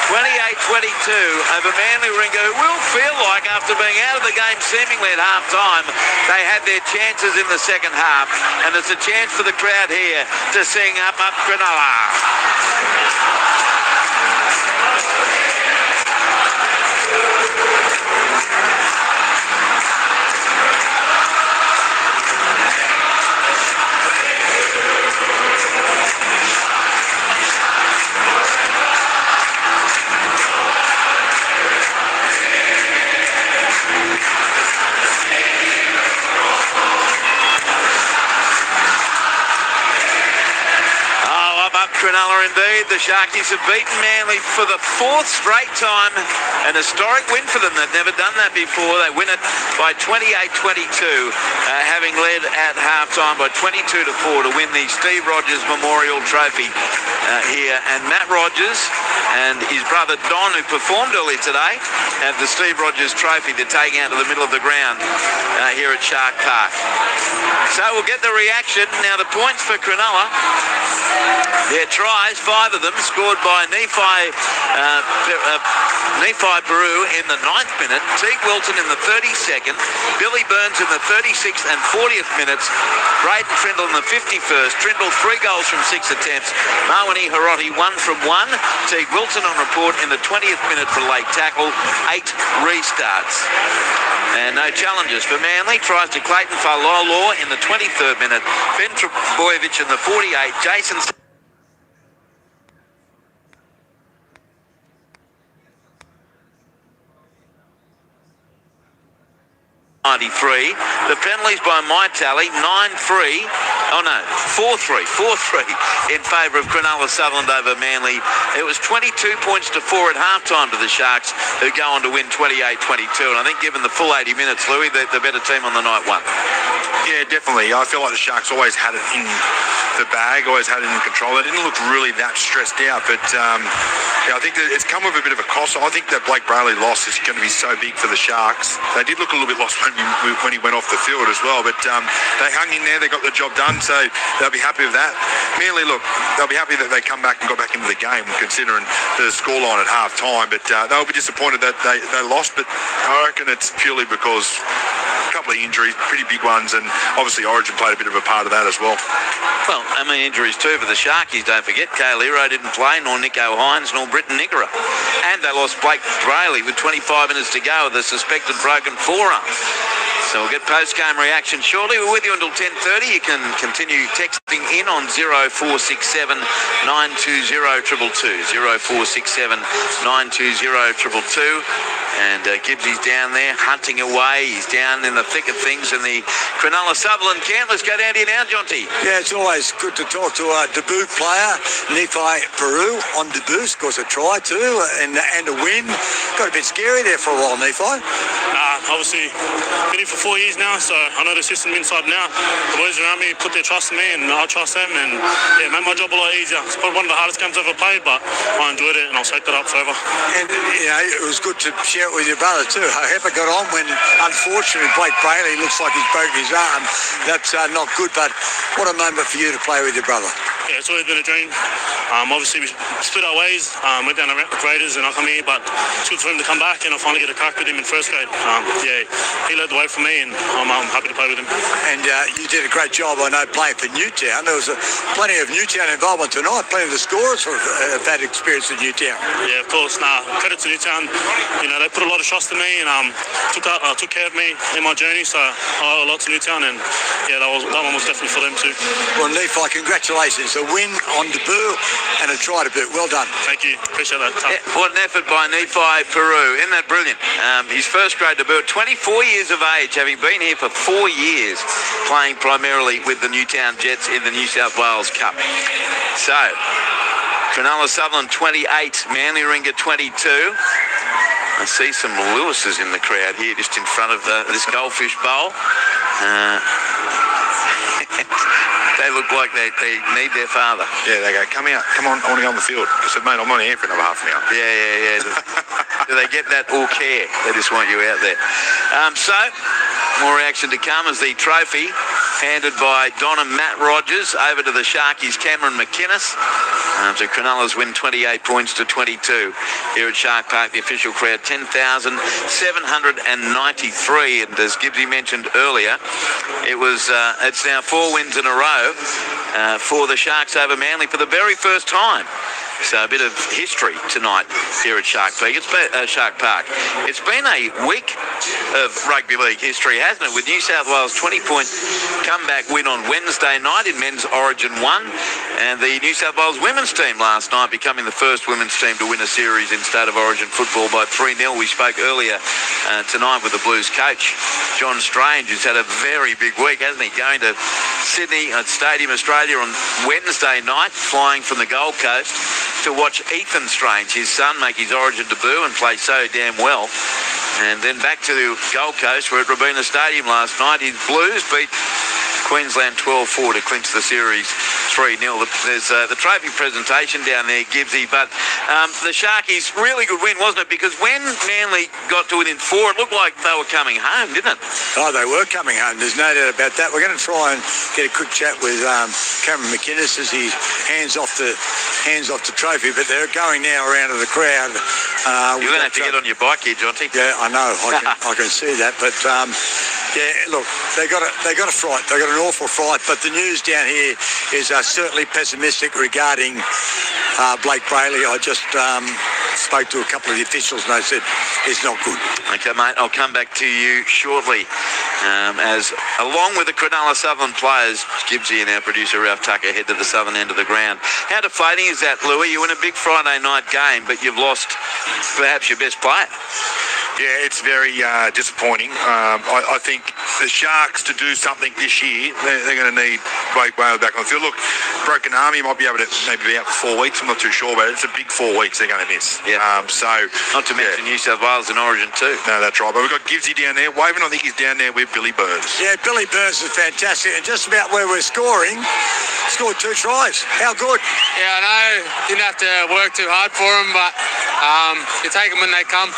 28-22 over Manly Ringa, who will feel like after being out of the game seemingly at half-time, they had their chances in the second half. And it's a chance for the crowd here to sing up Cronulla. Cronulla indeed. The Sharkies have beaten Manly for the 4th straight time. An historic win for them. They've never done that before. They win it by 28-22, having led at half-time by 22-4 to win the Steve Rogers Memorial Trophy here. And Matt Rogers and his brother Don, who performed earlier today, have the Steve Rogers Trophy to take out to the middle of the ground here at Shark Park. So we'll get the reaction. Now the points for Cronulla. Their tries, 5 of them, scored by Nephi Peru in the 9th minute, Teague Wilton in the 32nd, Billy Burns in the 36th and 40th minutes, Braden Trindle in the 51st, Trindle 3 goals from 6 attempts, Mawani Hiroti 1 from 1, Teague Wilton on report in the 20th minute for late tackle, 8 restarts. And no challenges for Manly. Tries to Clayton Falolo in the 23rd minute, Ben Trebojevic in the 48th, Jason 93. The penalties by my tally, 9-3. Oh no, 4-3 in favour of Cronulla Sutherland over Manly. It was 22 points to 4 at half-time to the Sharks, who go on to win 28-22. And I think given the full 80 minutes, Louis, the better team on the night won. Yeah, definitely. I feel like the Sharks always had it in the bag, always had it in control. They didn't look really that stressed out, but yeah, I think that it's come with a bit of a cost. I think that Blake Brayley loss is going to be so big for the Sharks. They did look a little bit lost when he went off the field as well, but they hung in there, they got the job done, so they'll be happy with that. Manly, look, they'll be happy that they come back and got back into the game, considering the scoreline at half-time, but they'll be disappointed that they lost, but I reckon it's purely because a couple of injuries, pretty big ones, and obviously Origin played a bit of a part of that as well. Well, I mean, injuries too for the Sharkies, don't forget. Cale Hero didn't play, nor Nico Hines, nor Britton Niggara. And they lost Blake Brayley with 25 minutes to go with a suspected broken forearm. So we'll get post-game reaction shortly. We're with you until 10:30. You can continue texting in on 0467 920 222. 0467 920 222. And Gibbsy's down there hunting away. He's down in the thick of things in the Cronulla Sutherland camp. Let's go down to you now, Jonty. Yeah, it's always good to talk to a debut player, Nephi Peru, on debut. Scores a try too, and a win. Got a bit scary there for a while, Nephi. Obviously, been here for 4 years now, so I know the system inside and out. The boys around me put their trust in me, and I trust them, and yeah, made my job a lot easier. It's probably one of the hardest games I've ever played, but I enjoyed it, and I'll soak that up forever. And, you know, it was good to share it with your brother too. How Hepper got on when, unfortunately, Blake Brayley looks like he's broken his arm. That's not good, but what a moment for you to play with your brother. Yeah, it's always been a dream. Obviously, we split our ways, went down to Raiders, and I come here, but it's good for him to come back, and I finally get a crack with him in first grade. Yeah, he led the way for me, and I'm happy to play with him. And you did a great job, I know, playing for Newtown. There was plenty of Newtown involvement tonight. Plenty of the scorers have had experience at Newtown. Yeah, of course. Credit to Newtown. You know, they put a lot of trust in me, and took care of me in my journey, so I owe a lot to Newtown, and yeah, that one was definitely for them too. Well, Nephi, congratulations. A win on debut and a try debut. Well done. Thank you. Appreciate that. Yeah, what an effort by Nephi Peru. Isn't that brilliant? His first grade debut, 24 years of age, having been here for 4 years, playing primarily with the Newtown Jets in the New South Wales Cup. So, Cronulla Sutherland 28, Manly Ringer 22. I see some Lewises in the crowd here just in front of this goldfish bowl. They look like they need their father. Yeah, they go, come out, come on, I want to go on the field. I said, mate, I'm on here for another half an hour. Yeah. Do they get that all care? They just want you out there. So, more reaction to come as the trophy handed by Don and Matt Rogers over to the Sharkies, Cameron McInnes. So Cronulla's win 28 points to 22 here at Shark Park. The official crowd 10,793, and as Gibbsy mentioned earlier, it's now 4 wins in a row for the Sharks over Manly for the very first time. So a bit of history tonight here at Shark Park. It's been a week of rugby league history, hasn't it? With New South Wales 20-point comeback win on Wednesday night in Men's Origin 1, and the New South Wales women's team last night becoming the first women's team to win a series in State of Origin football by 3-0. We spoke earlier tonight with the Blues coach, John Strange, who's had a very big week, hasn't he? Going to Sydney at Stadium Australia on Wednesday night, flying from the Gold Coast to watch Ethan Strange, his son, make his Origin debut and play so damn well. And then back to the Gold Coast, where at Robina Stadium last night, his Blues beat Queensland 12-4 to clinch the series 3-0. There's the trophy presentation down there, Gibbsy, but the Sharkies, really good win, wasn't it? Because when Manly got to within 4, it looked like they were coming home, didn't it? Oh, they were coming home. There's no doubt about that. We're going to try and get a quick chat with Cameron McInnes as he hands off the trophy, but they're going now around to the crowd. You're going to have to get on your bike here, Jonty. Yeah, I know. I can see that, but yeah, look, they got a fright. They got an awful fright. But the news down here is certainly pessimistic regarding Blake Brayley. I just spoke to a couple of the officials and they said it's not good. Okay, mate, I'll come back to you shortly. As along with the Cronulla Sutherland players, Gibbsy and our producer Ralph Tucker head to the southern end of the ground. How deflating is that, Louis? You win a big Friday night game, but you've lost perhaps your best player. Yeah, it's very disappointing. I think the Sharks, to do something this year, they're going to need Blake Brayley back on the field. Look, broken arm, he might be able to maybe be out for 4 weeks. I'm not too sure, but it's a big 4 weeks they're going to miss. Yeah. Not to mention New South Wales in Origin too. No, that's right. But we've got Gibbsy down there. Waven, I think he's down there with Billy Burns. Yeah, Billy Burns is fantastic. And just about where we're scoring, scored 2 tries. How good? Yeah, I know. Didn't have to work too hard for them, but you take them when they come.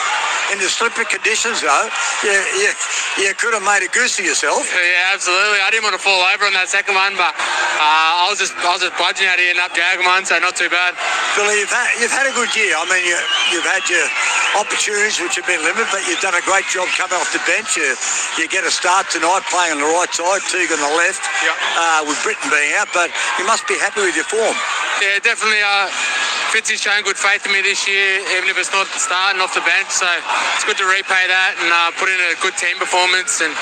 In the slippery conditions, though, you could have made a goose of yourself. Yeah, absolutely. I didn't want to fall over on that second one, but I was just bludgeoning out here and up dragging one, so not too bad. Billy, you've had a good year. I mean, you've had your opportunities which have been limited, but you've done a great job coming off the bench. You get a start tonight playing on the right side, Teague on the left, with Britton being out, but you must be happy with your form. Yeah, definitely. Fitzy's shown good faith in me this year, even if it's not starting off the bench. So it's good to repay that and put in a good team performance and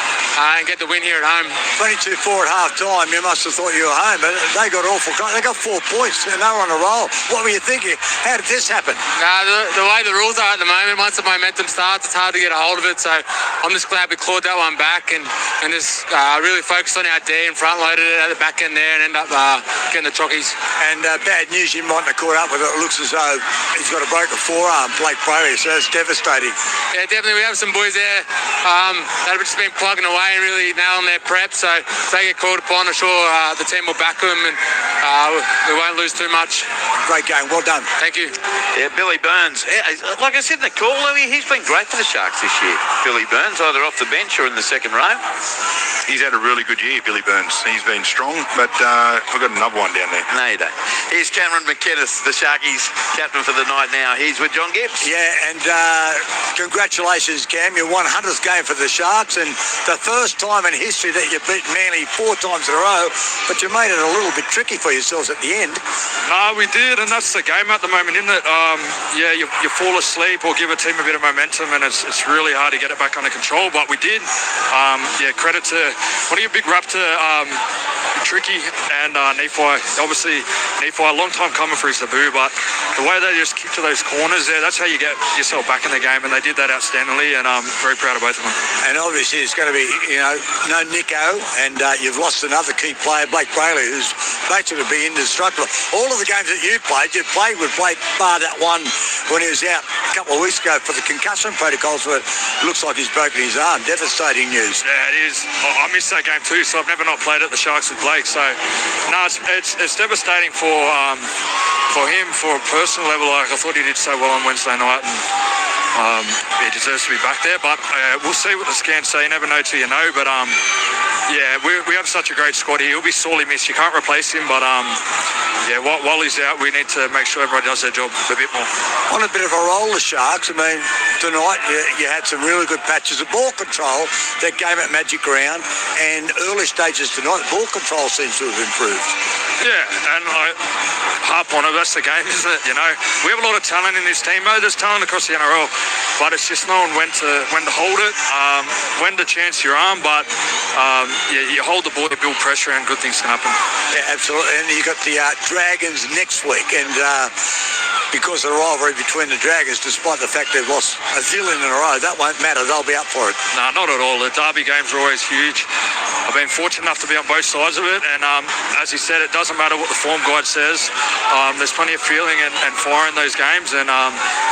get the win here at home. 22-4 at half-time. You must have thought you were home, but they got awful. They got 4 points and they were on a roll. What were you thinking? How did this happen? The way the rules are at the moment, once the momentum starts, it's hard to get a hold of it. So I'm just glad we clawed that one back and just really focused on our D and front-loaded it at the back end there and end up getting the chockies. And bad news, you mightn't have caught up with it. It looks as though he's got a broken forearm, Blake Bailey, so it's devastating. Yeah, definitely. We have some boys there that have just been plugging away and really nailing their prep. So if they get called upon, I'm sure the team will back them and we won't lose too much. Great game. Well done. Thank you. Yeah, Billy Burns. Like I said in the call, Louis, he's been great for the Sharks this year. Billy Burns, either off the bench or in the second row. He's had a really good year, Billy Burns. He's been strong, but I've got another one down there. No, you don't. Here's Cameron McInnes, the Sharkies captain for the night now. He's with John Gibbs. Yeah, and congratulations, Cam. Your 100th game for the Sharks and the first time in history that you beat Manly 4 times in a row, but you made it a little bit tricky for yourselves at the end. No, we did, and that's the game at the moment, isn't it? You fall asleep or give a team a bit of momentum, and it's really hard to get it back under control, but we did. Credit to, want to give a big rap to Tricky and Nephi. Obviously, Nephi, a long time coming for his debut, but the way they just kick to those corners there, that's how you get yourself back in the game, and they did that outstandingly, and I'm very proud of both of them. And obviously it's going to be, no Nico, and you've lost another key player, Blake Bailey, who's basically been indestructible. All of the games that you played with Blake, bar that one when he was out a couple of weeks ago for the concussion protocols, where it looks like he's broken his arm. Devastating news. Yeah, it is. I missed that game too, so I've never not played at the Sharks with Blake. So, no, it's devastating for him, for a personal level. Like, I thought he did so well on Wednesday night, and he deserves to be back there. But we'll see what the scans say. You never know till you know. But we have such a great squad here. He'll be sorely missed. You can't replace him, but while he's out, we need to make sure everybody does their job a bit more. On a bit of a roll, the Sharks. I mean, tonight you had some really good patches of ball control that game at Magic Round, and early stages tonight, ball control seems to have improved. Yeah, and I harp on it. That's the game, isn't it? We have a lot of talent in this team, though. There's talent across the NRL, but it's just knowing when to hold it, when to chance your arm. But you hold the ball, you build pressure, and good things can happen. Yeah, absolutely. And you got the Dragons next week, and because of the rivalry between the Dragons, despite the fact they've lost a zillion in a row, that won't matter. They'll be up for it. No, not at all. The derby games are always huge. I've been fortunate enough to be on both sides of it, and as he said, it doesn't matter what the form guide says. There's plenty of feeling and fire in those games, and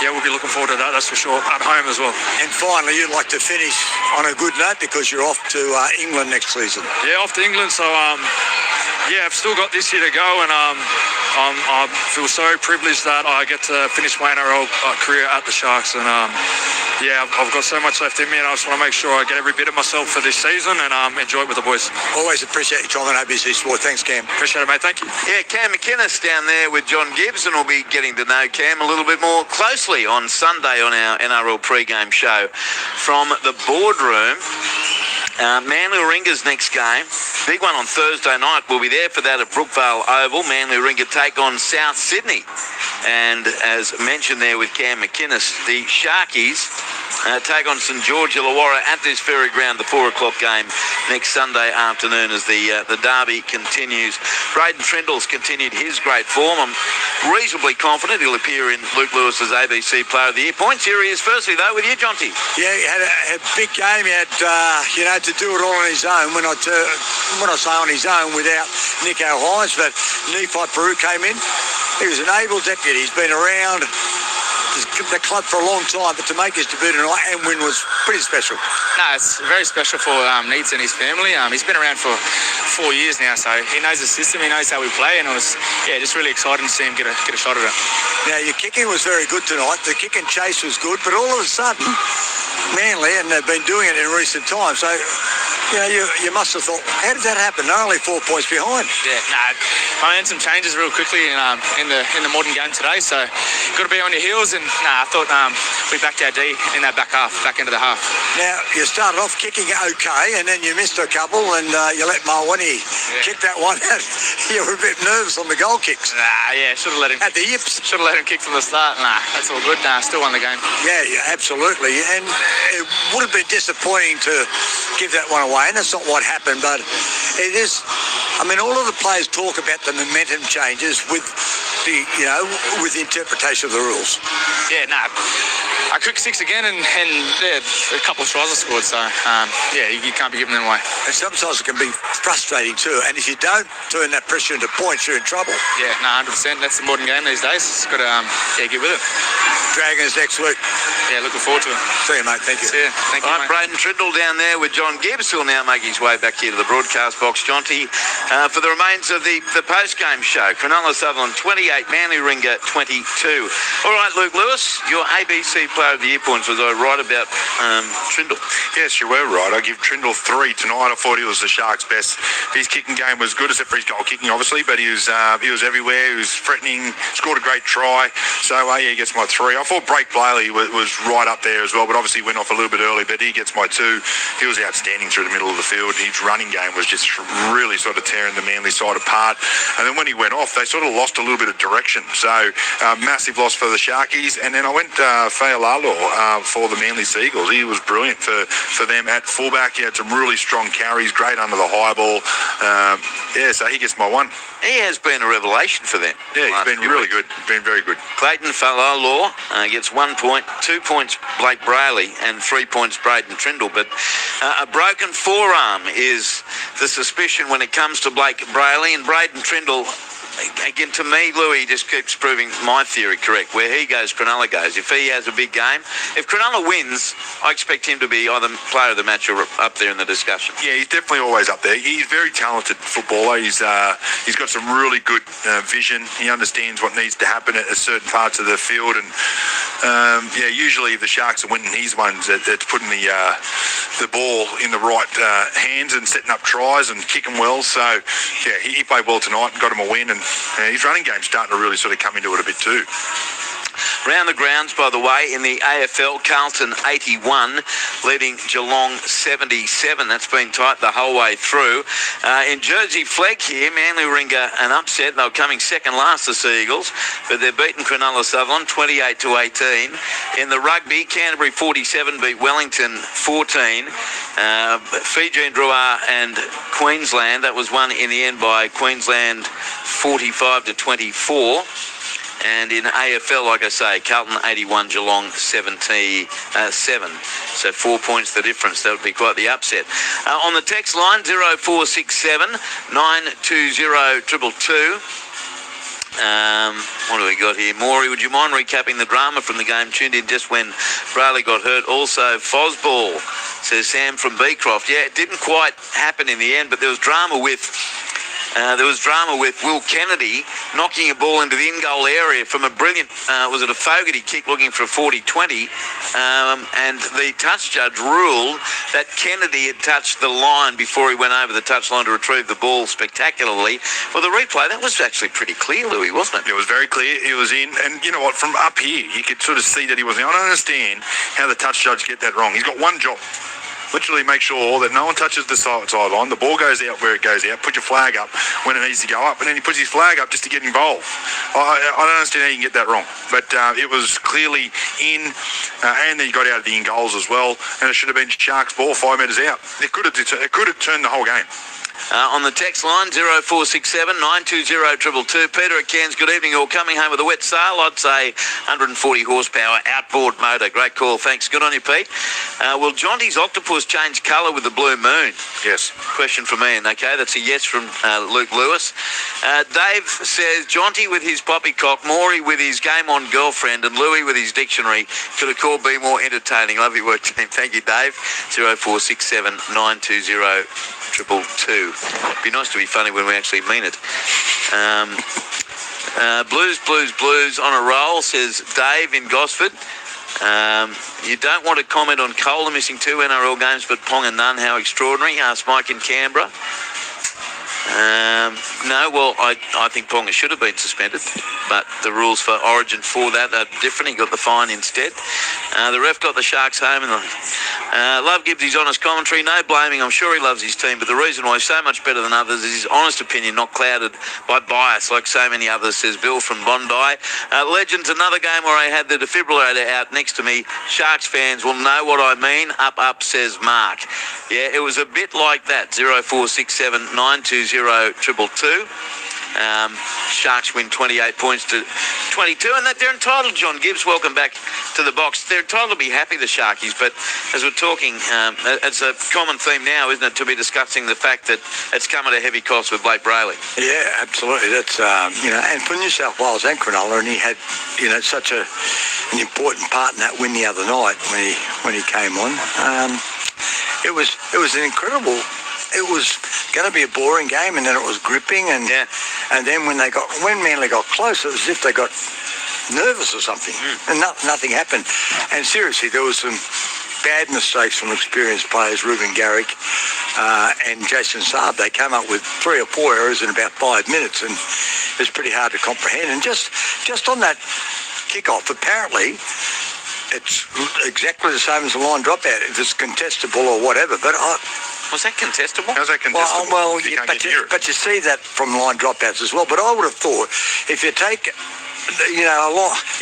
we'll be looking forward to that, that's for sure, at home as well. And finally, you'd like to finish on a good note because you're off to England next season. Yeah, off to England, so I've still got this year to go, and I feel so privileged that I get to finish my NRL career at the Sharks, and I've got so much left in me, and I just want to make sure I get every bit of myself for this season and enjoy it with the boys. Always appreciate your time on ABC Sport. Thanks, Cam. Appreciate it, mate. Thank you. Yeah, Cam McInnes down there with John Gibbs, and we'll be getting to know Cam a little bit more closely on Sunday on our NRL pre-game show from the boardroom. Manly Warringah's next game, big one on Thursday night. We'll be there for that at Brookvale Oval. Manly Warringah take on South Sydney. And as mentioned there with Cam McInnes, the Sharkies take on St George Illawarra at this very ground, the 4 o'clock game next Sunday afternoon as the derby continues. Braden Trindle's continued his great form. I'm reasonably confident he'll appear in Luke Lewis's ABC Player of the Year. Points here he is firstly, though, with you, Jonty. Yeah, he had a big game. He had, to do it all on his own. When I say on his own, without Nico Hines, but Nephi Peru came in. He was an able deputy. He's been around the club for a long time, but to make his debut tonight and win was pretty special. No, it's very special for Neitz and his family. He's been around for 4 years now, so he knows the system, he knows how we play, and it was just really exciting to see him get a shot at it. Now, your kicking was very good tonight. The kick and chase was good, but all of a sudden, Manly, and they've been doing it in recent times, so You must have thought, how did that happen? They're only 4 points behind. Yeah, I made some changes real quickly in the modern game today, so got to be on your heels. And I thought we backed our D in that back end of the half. Now, you started off kicking okay, and then you missed a couple, and you let Malwini kick that one out. You were a bit nervous on the goal kicks. Should have let him. At the yips. Should have let him kick from the start. That's all good. Still won the game. Yeah, absolutely. And it would have been disappointing to give that one away, and that's not what happened, but it is. I mean, all of the players talk about the momentum changes with the, with the interpretation of the rules. Yeah, I kicked 6 again, and a couple of tries I scored, so you can't be giving them away. And sometimes it can be frustrating too, and if you don't turn that pressure into points, you're in trouble. Yeah, 100%. That's the modern game these days. It's got to get with it. Dragons next week. Yeah, looking forward to it. See you, mate. Thank you. See you. Thank you, mate. Braden Trindle down there with John Gibbs, who will now make his way back here to the broadcast box. Jonty, for the remains of the post-game show, Cronulla Sutherland 28, Manly Ringer 22. All right, Luke Lewis, your ABC Player of the Year points, was I right about Trindle? Yes, you were right. I give Trindle 3 tonight. I thought he was the Sharks' best. His kicking game was good, except for his goal kicking, obviously, but he was everywhere. He was threatening, scored a great try. So, he gets my 3. I thought Blake Blayley was right up there as well, but obviously went off a little bit early, but he gets my 2. He was outstanding through the middle of the field. His running game was just really sort of tearing the Manly side apart. And then when he went off, they sort of lost a little bit of direction. So, massive loss for the Sharkies. And then I went Fa'alalo for the Manly Seagulls. He was brilliant for them at fullback. He had some really strong carries, great under the high ball. So he gets my 1. He has been a revelation for them. Yeah, he's been really good. Been very good. Clayton Fa'alalo gets 1 point, 2 points Blake Brayley, and 3 points Braden Trindle. But a broken forearm is the suspicion when it comes to Blake Brayley, and Braden Trindle. Again, to me, Louis just keeps proving my theory correct. Where he goes, Cronulla goes. If he has a big game, if Cronulla wins, I expect him to be either player of the match or up there in the discussion. Yeah, he's definitely always up there. He's a very talented footballer. He's got some really good vision. He understands what needs to happen at certain parts of the field. And usually if the Sharks are winning, he's one that's putting the ball in the right hands and setting up tries and kicking well. So, he played well tonight and got him a win. And his running game's starting to really sort of come into it a bit too. Round the grounds, by the way, in the AFL, Carlton 81, leading Geelong 77. That's been tight the whole way through. In Jersey Flegg here, Manly Ringer an upset. They were coming second last, the Seagulls, but they've beaten Cronulla Sutherland 28-18. In the rugby, Canterbury 47 beat Wellington 14. Fiji and Drua and Queensland, that was won in the end by Queensland 45-24. And in AFL, like I say, Carlton 81, Geelong 77. So 4 points the difference. That would be quite the upset. On the text line, 0467 920 222. What do we got here? Maury, would you mind recapping the drama from the game? Tuned in just when Brayley got hurt. Also, Fosball, says Sam from Beecroft. Yeah, it didn't quite happen in the end, but there was drama with Will Kennedy knocking a ball into the in-goal area from a brilliant, was it a Fogarty kick looking for a 40-20, and the touch judge ruled that Kennedy had touched the line before he went over the touchline to retrieve the ball spectacularly. Well, the replay, that was actually pretty clear, Louis, wasn't it? It was very clear. He was in, and you know what, from up here, you could sort of see that he wasn't. I don't understand how the touch judge get that wrong. He's got one job. Literally make sure that no one touches the sideline. The ball goes out where it goes out. Put your flag up when it needs to go up. And then he puts his flag up just to get involved. I don't understand how you can get that wrong. But it was clearly in, and then he got out of the in-goals as well. And it should have been Sharks' ball 5 metres out. It could have turned the whole game. On the text line, 0467 920 222. Peter at Cairns, good evening. All coming home with a wet sail. I'd say 140 horsepower outboard motor. Great call. Thanks. Good on you, Pete. Will Jonty's octopus change colour with the blue moon? Yes. Question from Ian. Okay, that's a yes from Luke Lewis. Dave says, Jonty with his poppycock, Maury with his game-on girlfriend, and Louis with his dictionary. Could a call be more entertaining? Love your work, team. Thank you, Dave. 0467 920 222. Be nice to be funny when we actually mean it. Blues on a roll, says Dave in Gosford. You don't want to comment on Kohler missing 2 NRL games but Ponga none. How extraordinary, asked Mike in Canberra. No, well, I think Ponga should have been suspended, but the rules for Origin for that are different. He got the fine instead. The ref got the Sharks home. Love gives his honest commentary. No blaming. I'm sure he loves his team, but the reason why he's so much better than others is his honest opinion, not clouded by bias like so many others, says Bill from Bondi. Legends, another game where I had the defibrillator out next to me. Sharks fans will know what I mean. Up, says Mark. Yeah, it was a bit like that. 0467 920 222. Sharks win 28 points to 22, and that they're entitled. John Gibbs, welcome back to the box. They're entitled to be happy, the Sharkies, but as we're talking, it's a common theme now, isn't it, to be discussing the fact that it's come at a heavy cost with Blake Brayley. Yeah, absolutely. That's and for New South Wales and Cronulla, and he had such an important part in that win the other night when he came on. It was an incredible. It was going to be a boring game, and then it was gripping, and then when Manly got close, it was as if they got nervous or something, and nothing happened. And seriously, there was some bad mistakes from experienced players, Ruben Garrick and Jason Saab. They came up with 3 or 4 errors in about 5 minutes, and it was pretty hard to comprehend. And just on that kickoff, apparently it's exactly the same as a line dropout, if it's contestable or whatever, but was that contestable? How's that contestable? Well, but you see that from line dropouts as well. But I would have thought if you take,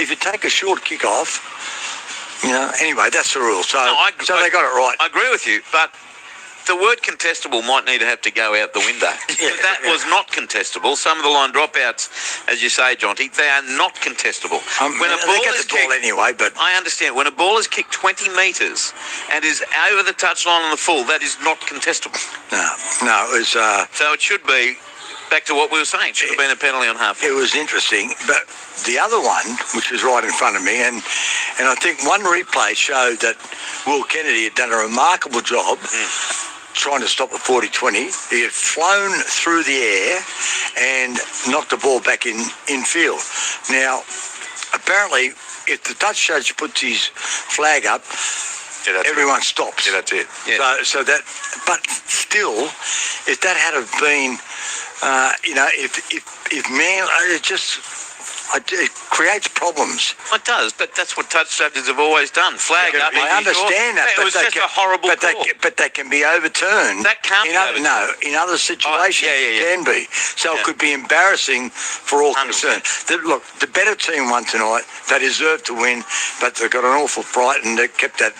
if you take a short kick off, anyway, that's the rule. So they got it right. I agree with you, but the word contestable might need to have to go out the window. That was not contestable. Some of the line dropouts, as you say, Jonty, they are not contestable. When a ball is kicked, anyway, but I understand. When a ball is kicked 20 metres and is over the touchline on the full, that is not contestable. No, it was. So it should be. Back to what we were saying, should have been a penalty on half. It was interesting, but the other one, which was right in front of me, and I think one replay showed that Will Kennedy had done a remarkable job trying to stop the 40-20. He had flown through the air and knocked the ball back in field. Now, apparently, if the touch judge puts his flag up, everyone stops. Yeah, that's it. Yeah. So that, but still, if that had have been, if man, it creates problems. It does, but that's what touch judges have always done. Flag up. I understand that. It was just a horrible call. But they can be overturned. That can't be overturned. No, in other situations it can be. So it could be embarrassing for all concerned. Look, the better team won tonight. They deserve to win, but they've got an awful fright, and they kept that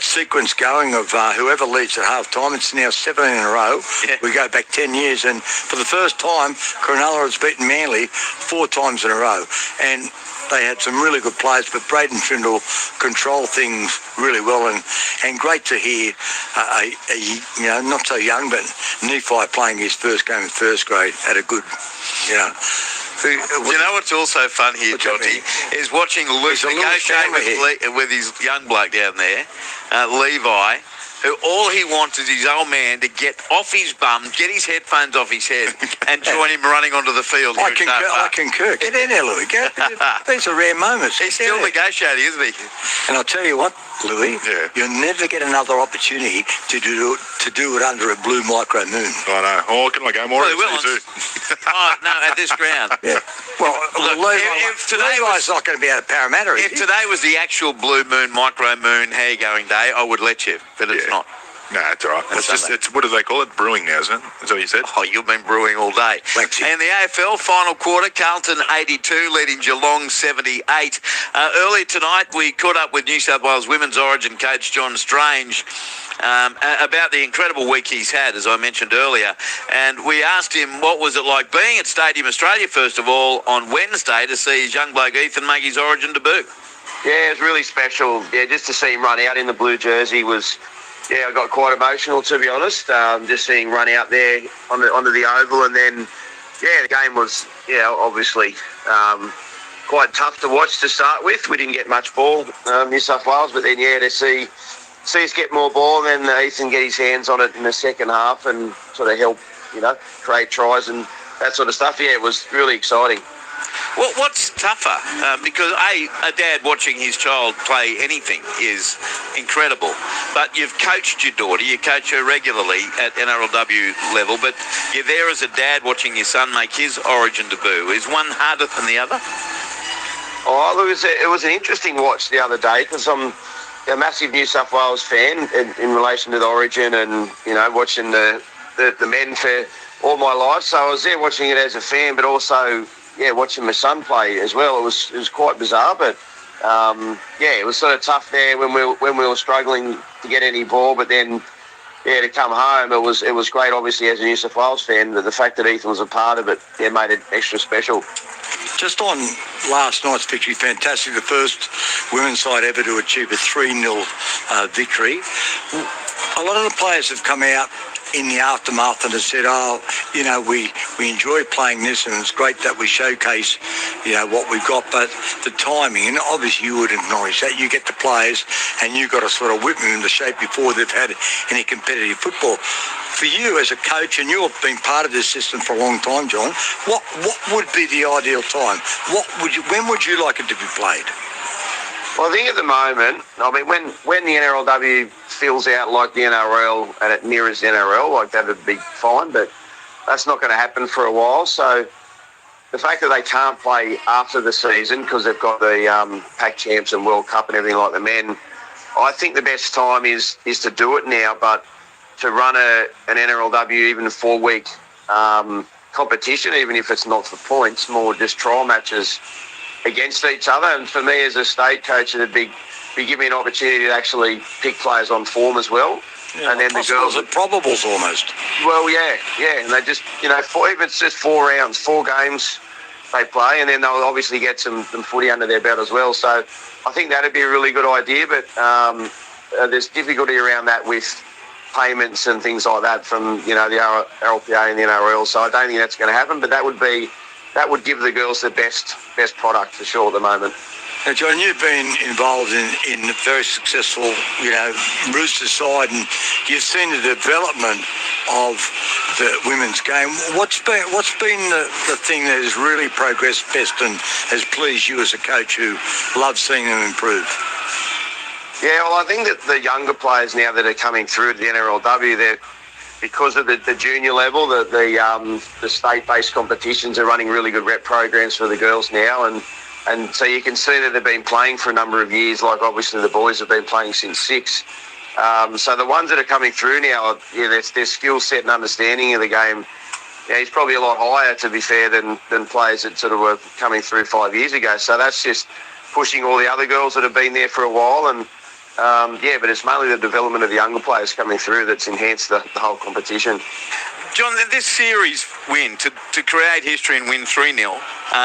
sequence going of whoever leads at half-time. It's now 7 in a row. Yeah. We go back 10 years, and for the first time, Cronulla has beaten Manly 4 times in a row. And they had some really good players, but Braden Trindle controlled things really well, and great to hear a not so young, but Nephi playing his first game in first grade at a good, You know what's also fun here, Jotty, is watching Luke negotiate with his young bloke down there, Levi, who all he wants is his old man to get off his bum, get his headphones off his head, and join him running onto the field. I concur. Get in there, Louis. These are rare moments. He's still negotiating, isn't he? And I'll tell you what, Louis, you'll never get another opportunity to do it under a blue micro moon. I know. Oh, can I go more? No, at this ground. Yeah. Well, Levi's not going to be out of Parramatta. If today was the actual blue moon, micro moon, how you going day, I would let you, but it's not. No, it's all right. It's what do they call it? Brewing now, isn't it? Is that what you said? Oh, you've been brewing all day. And the AFL final quarter, Carlton 82, leading Geelong 78. Early tonight, we caught up with New South Wales Women's Origin coach John Strange about the incredible week he's had, as I mentioned earlier. And we asked him what was it like being at Stadium Australia, first of all, on Wednesday to see his young bloke Ethan make his Origin debut. Yeah, it was really special. Yeah, just to see him run out in the blue jersey was... Yeah, I got quite emotional, to be honest, just seeing run out there onto the oval. And then, the game was, obviously quite tough to watch to start with. We didn't get much ball, New South Wales, but then, to see us get more ball and then Ethan get his hands on it in the second half and sort of help, create tries and that sort of stuff. Yeah, it was really exciting. What's tougher? Because a dad watching his child play anything is incredible. But you've coached your daughter, you coach her regularly at NRLW level, but you're there as a dad watching your son make his Origin debut. Is one harder than the other? Oh, it was an interesting watch the other day because I'm a massive New South Wales fan in relation to the Origin and, watching the men for all my life. So I was there watching it as a fan, but also, watching my son play as well. It was quite bizarre, but it was sort of tough there when we were struggling to get any ball. But then, to come home, it was great. Obviously, as a New South Wales fan, but the fact that Ethan was a part of it, made it extra special. Just on last night's victory, fantastic. The first women's side ever to achieve a 3-0 victory. A lot of the players have come out in the aftermath and have said, we enjoy playing this and it's great that we showcase, what we've got, but the timing, and obviously you would acknowledge that, you get the players and you've got to sort of whip them into shape before they've had any competitive football. For you as a coach, and you've been part of this system for a long time, John, what would be the ideal time? When would you like it to be played? Well, I think at the moment, when the NRLW fills out like the NRL and it mirrors the NRL, like that would be fine, but that's not going to happen for a while. So the fact that they can't play after the season because they've got the Pac Champs and World Cup and everything like the men, I think the best time is to do it now, but to run an NRLW even a 4-week competition, even if it's not for points, more just trial matches against each other. And for me as a state coach, it'd be give me an opportunity to actually pick players on form as well. Yeah, and then the girls at probables almost. Well, yeah, and they just, even if it's just 4 rounds, 4 games they play, and then they'll obviously get some footy under their belt as well. So I think that'd be a really good idea, but there's difficulty around that with payments and things like that from, the RLPA and the NRL. So I don't think that's going to happen, but that would give the girls the best product for sure at the moment. Now, John, you've been involved in a very successful, Roosters side, and you've seen the development of the women's game. What's been the thing that has really progressed best and has pleased you as a coach who loves seeing them improve? Yeah, well, I think that the younger players now that are coming through to the NRLW, they're, because of the junior level, the state-based competitions are running really good rep programs for the girls now, and so you can see that they've been playing for a number of years, like obviously the boys have been playing since 6. So the ones that are coming through now, their skill set and understanding of the game, is probably a lot higher, to be fair, than players that sort of were coming through 5 years ago. So that's just pushing all the other girls that have been there for a while, and but it's mainly the development of the younger players coming through that's enhanced the whole competition. John, this series win, to create history and win 3-0,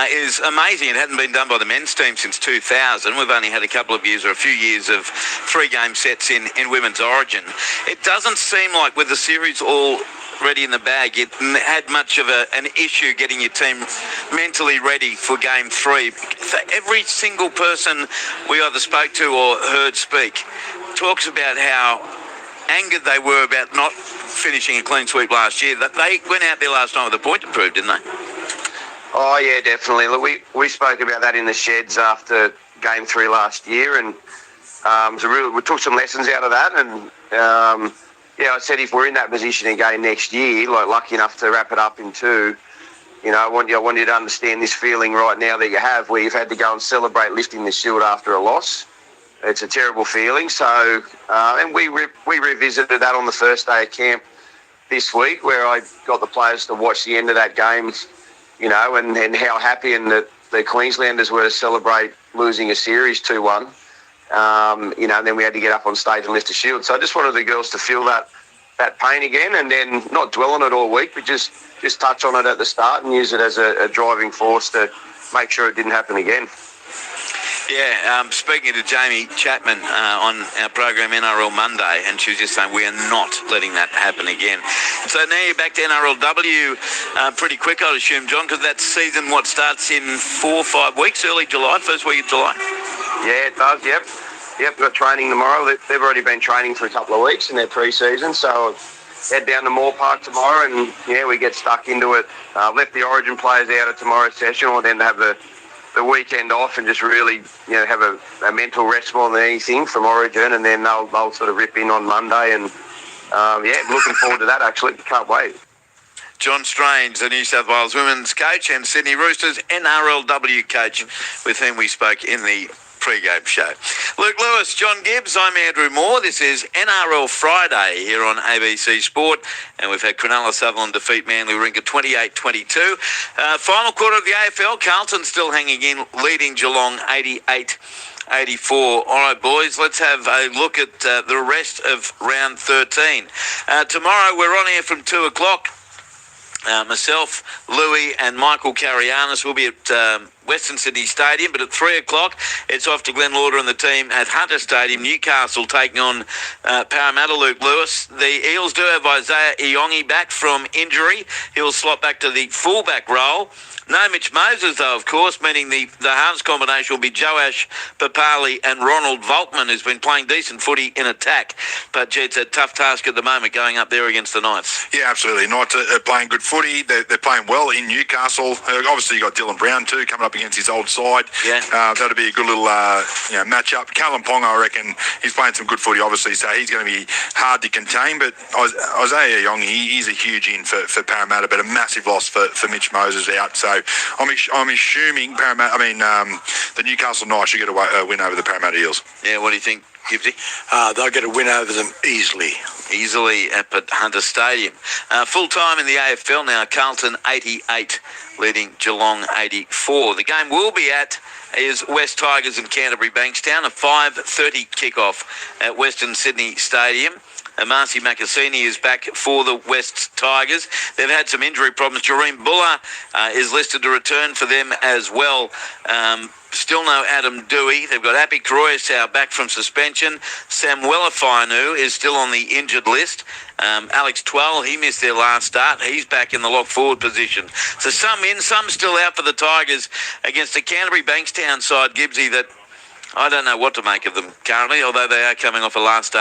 is amazing. It hadn't been done by the men's team since 2000. We've only had a couple of years or a few years of 3-game sets in women's Origin. It doesn't seem like with the series already in the bag, it had much of an issue getting your team mentally ready for game 3. For every single person we either spoke to or heard speak talks about how angered they were about not finishing a clean sweep last year. That they went out there last night with a point to prove, didn't they? Oh yeah, definitely. Look, we spoke about that in the sheds after game 3 last year, and we took some lessons out of that. And I said if we're in that position again next year, like lucky enough to wrap it up in 2, I want you to understand this feeling right now that you have, where you've had to go and celebrate lifting the shield after a loss. It's a terrible feeling. So, and we revisited that on the first day of camp this week, where I got the players to watch the end of that game, and how happy and the Queenslanders were to celebrate losing a series 2-1. And then we had to get up on stage and lift the shield. So I just wanted the girls to feel that pain again, and then not dwell on it all week, but just touch on it at the start and use it as a driving force to make sure it didn't happen again. Yeah, speaking to Jamie Chapman on our program NRL Monday, and she was just saying we are not letting that happen again. So now you're back to NRLW pretty quick, I'd assume, John, because that season, starts in 4 or 5 weeks, early July, first week of July? Yeah, it does, yep. Yep, we've got training tomorrow. They've already been training for a couple of weeks in their pre-season, so head down to Moore Park tomorrow, and we get stuck into it. Left the Origin players out at tomorrow's session, or then have the the weekend off and just really, have a mental rest more than anything from Origin, and then they'll sort of rip in on Monday, and looking forward to that actually. Can't wait. John Strange, the New South Wales women's coach, and Sydney Roosters NRLW coach, with whom we spoke in the pre-game show. Luke Lewis, John Gibbs, I'm Andrew Moore. This is NRL Friday here on ABC Sport, and we've had Cronulla Sutherland defeat Manly Warringah 28-22. Final quarter of the AFL, Carlton still hanging in, leading Geelong 88-84. All right, boys, let's have a look at the rest of round 13. Tomorrow we're on here from 2 o'clock. Myself, Louis and Michael Carianis will be at Western Sydney Stadium, but at 3 o'clock it's off to Glenn Lauder and the team at Hunter Stadium. Newcastle taking on Parramatta. Luke Lewis. The Eels do have Isaiah Iongi back from injury. He'll slot back to the fullback role. No Mitch Moses, though, of course, meaning the halves combination will be Joash Papali and Ronald Volkman, who's been playing decent footy in attack. But, gee, it's a tough task at the moment going up there against the Knights. Yeah, absolutely. Knights are playing good footy. They're playing well in Newcastle. Obviously, you've got Dylan Brown, too, coming up against his old side. Yeah. That'll be a good little match-up. Callum Ponga, I reckon, he's playing some good footy, obviously, so he's going to be hard to contain. But Isaiah Iongi, he's a huge in for Parramatta, but a massive loss for Mitch Moses out. So I'm assuming the Newcastle Knights should get a win over the Parramatta Eels. Yeah, what do you think, Gibbsy? They'll get a win over them easily. Easily at Hunter Stadium. Full time in the AFL now, Carlton 88, leading Geelong 84. The game we'll be at is West Tigers and Canterbury Bankstown, a 5:30 kickoff at Western Sydney Stadium. Marcy Macassini is back for the West Tigers. They've had some injury problems. Jareem Buller is listed to return for them as well. Still no Adam Dewey. They've got Api Koroyasau back from suspension. Samuela Fainu is still on the injured list. Alex Twell, he missed their last start. He's back in the lock forward position. So some in, some still out for the Tigers against the Canterbury Bankstown side, Gibbsy, that I don't know what to make of them currently, although they are coming off a last start.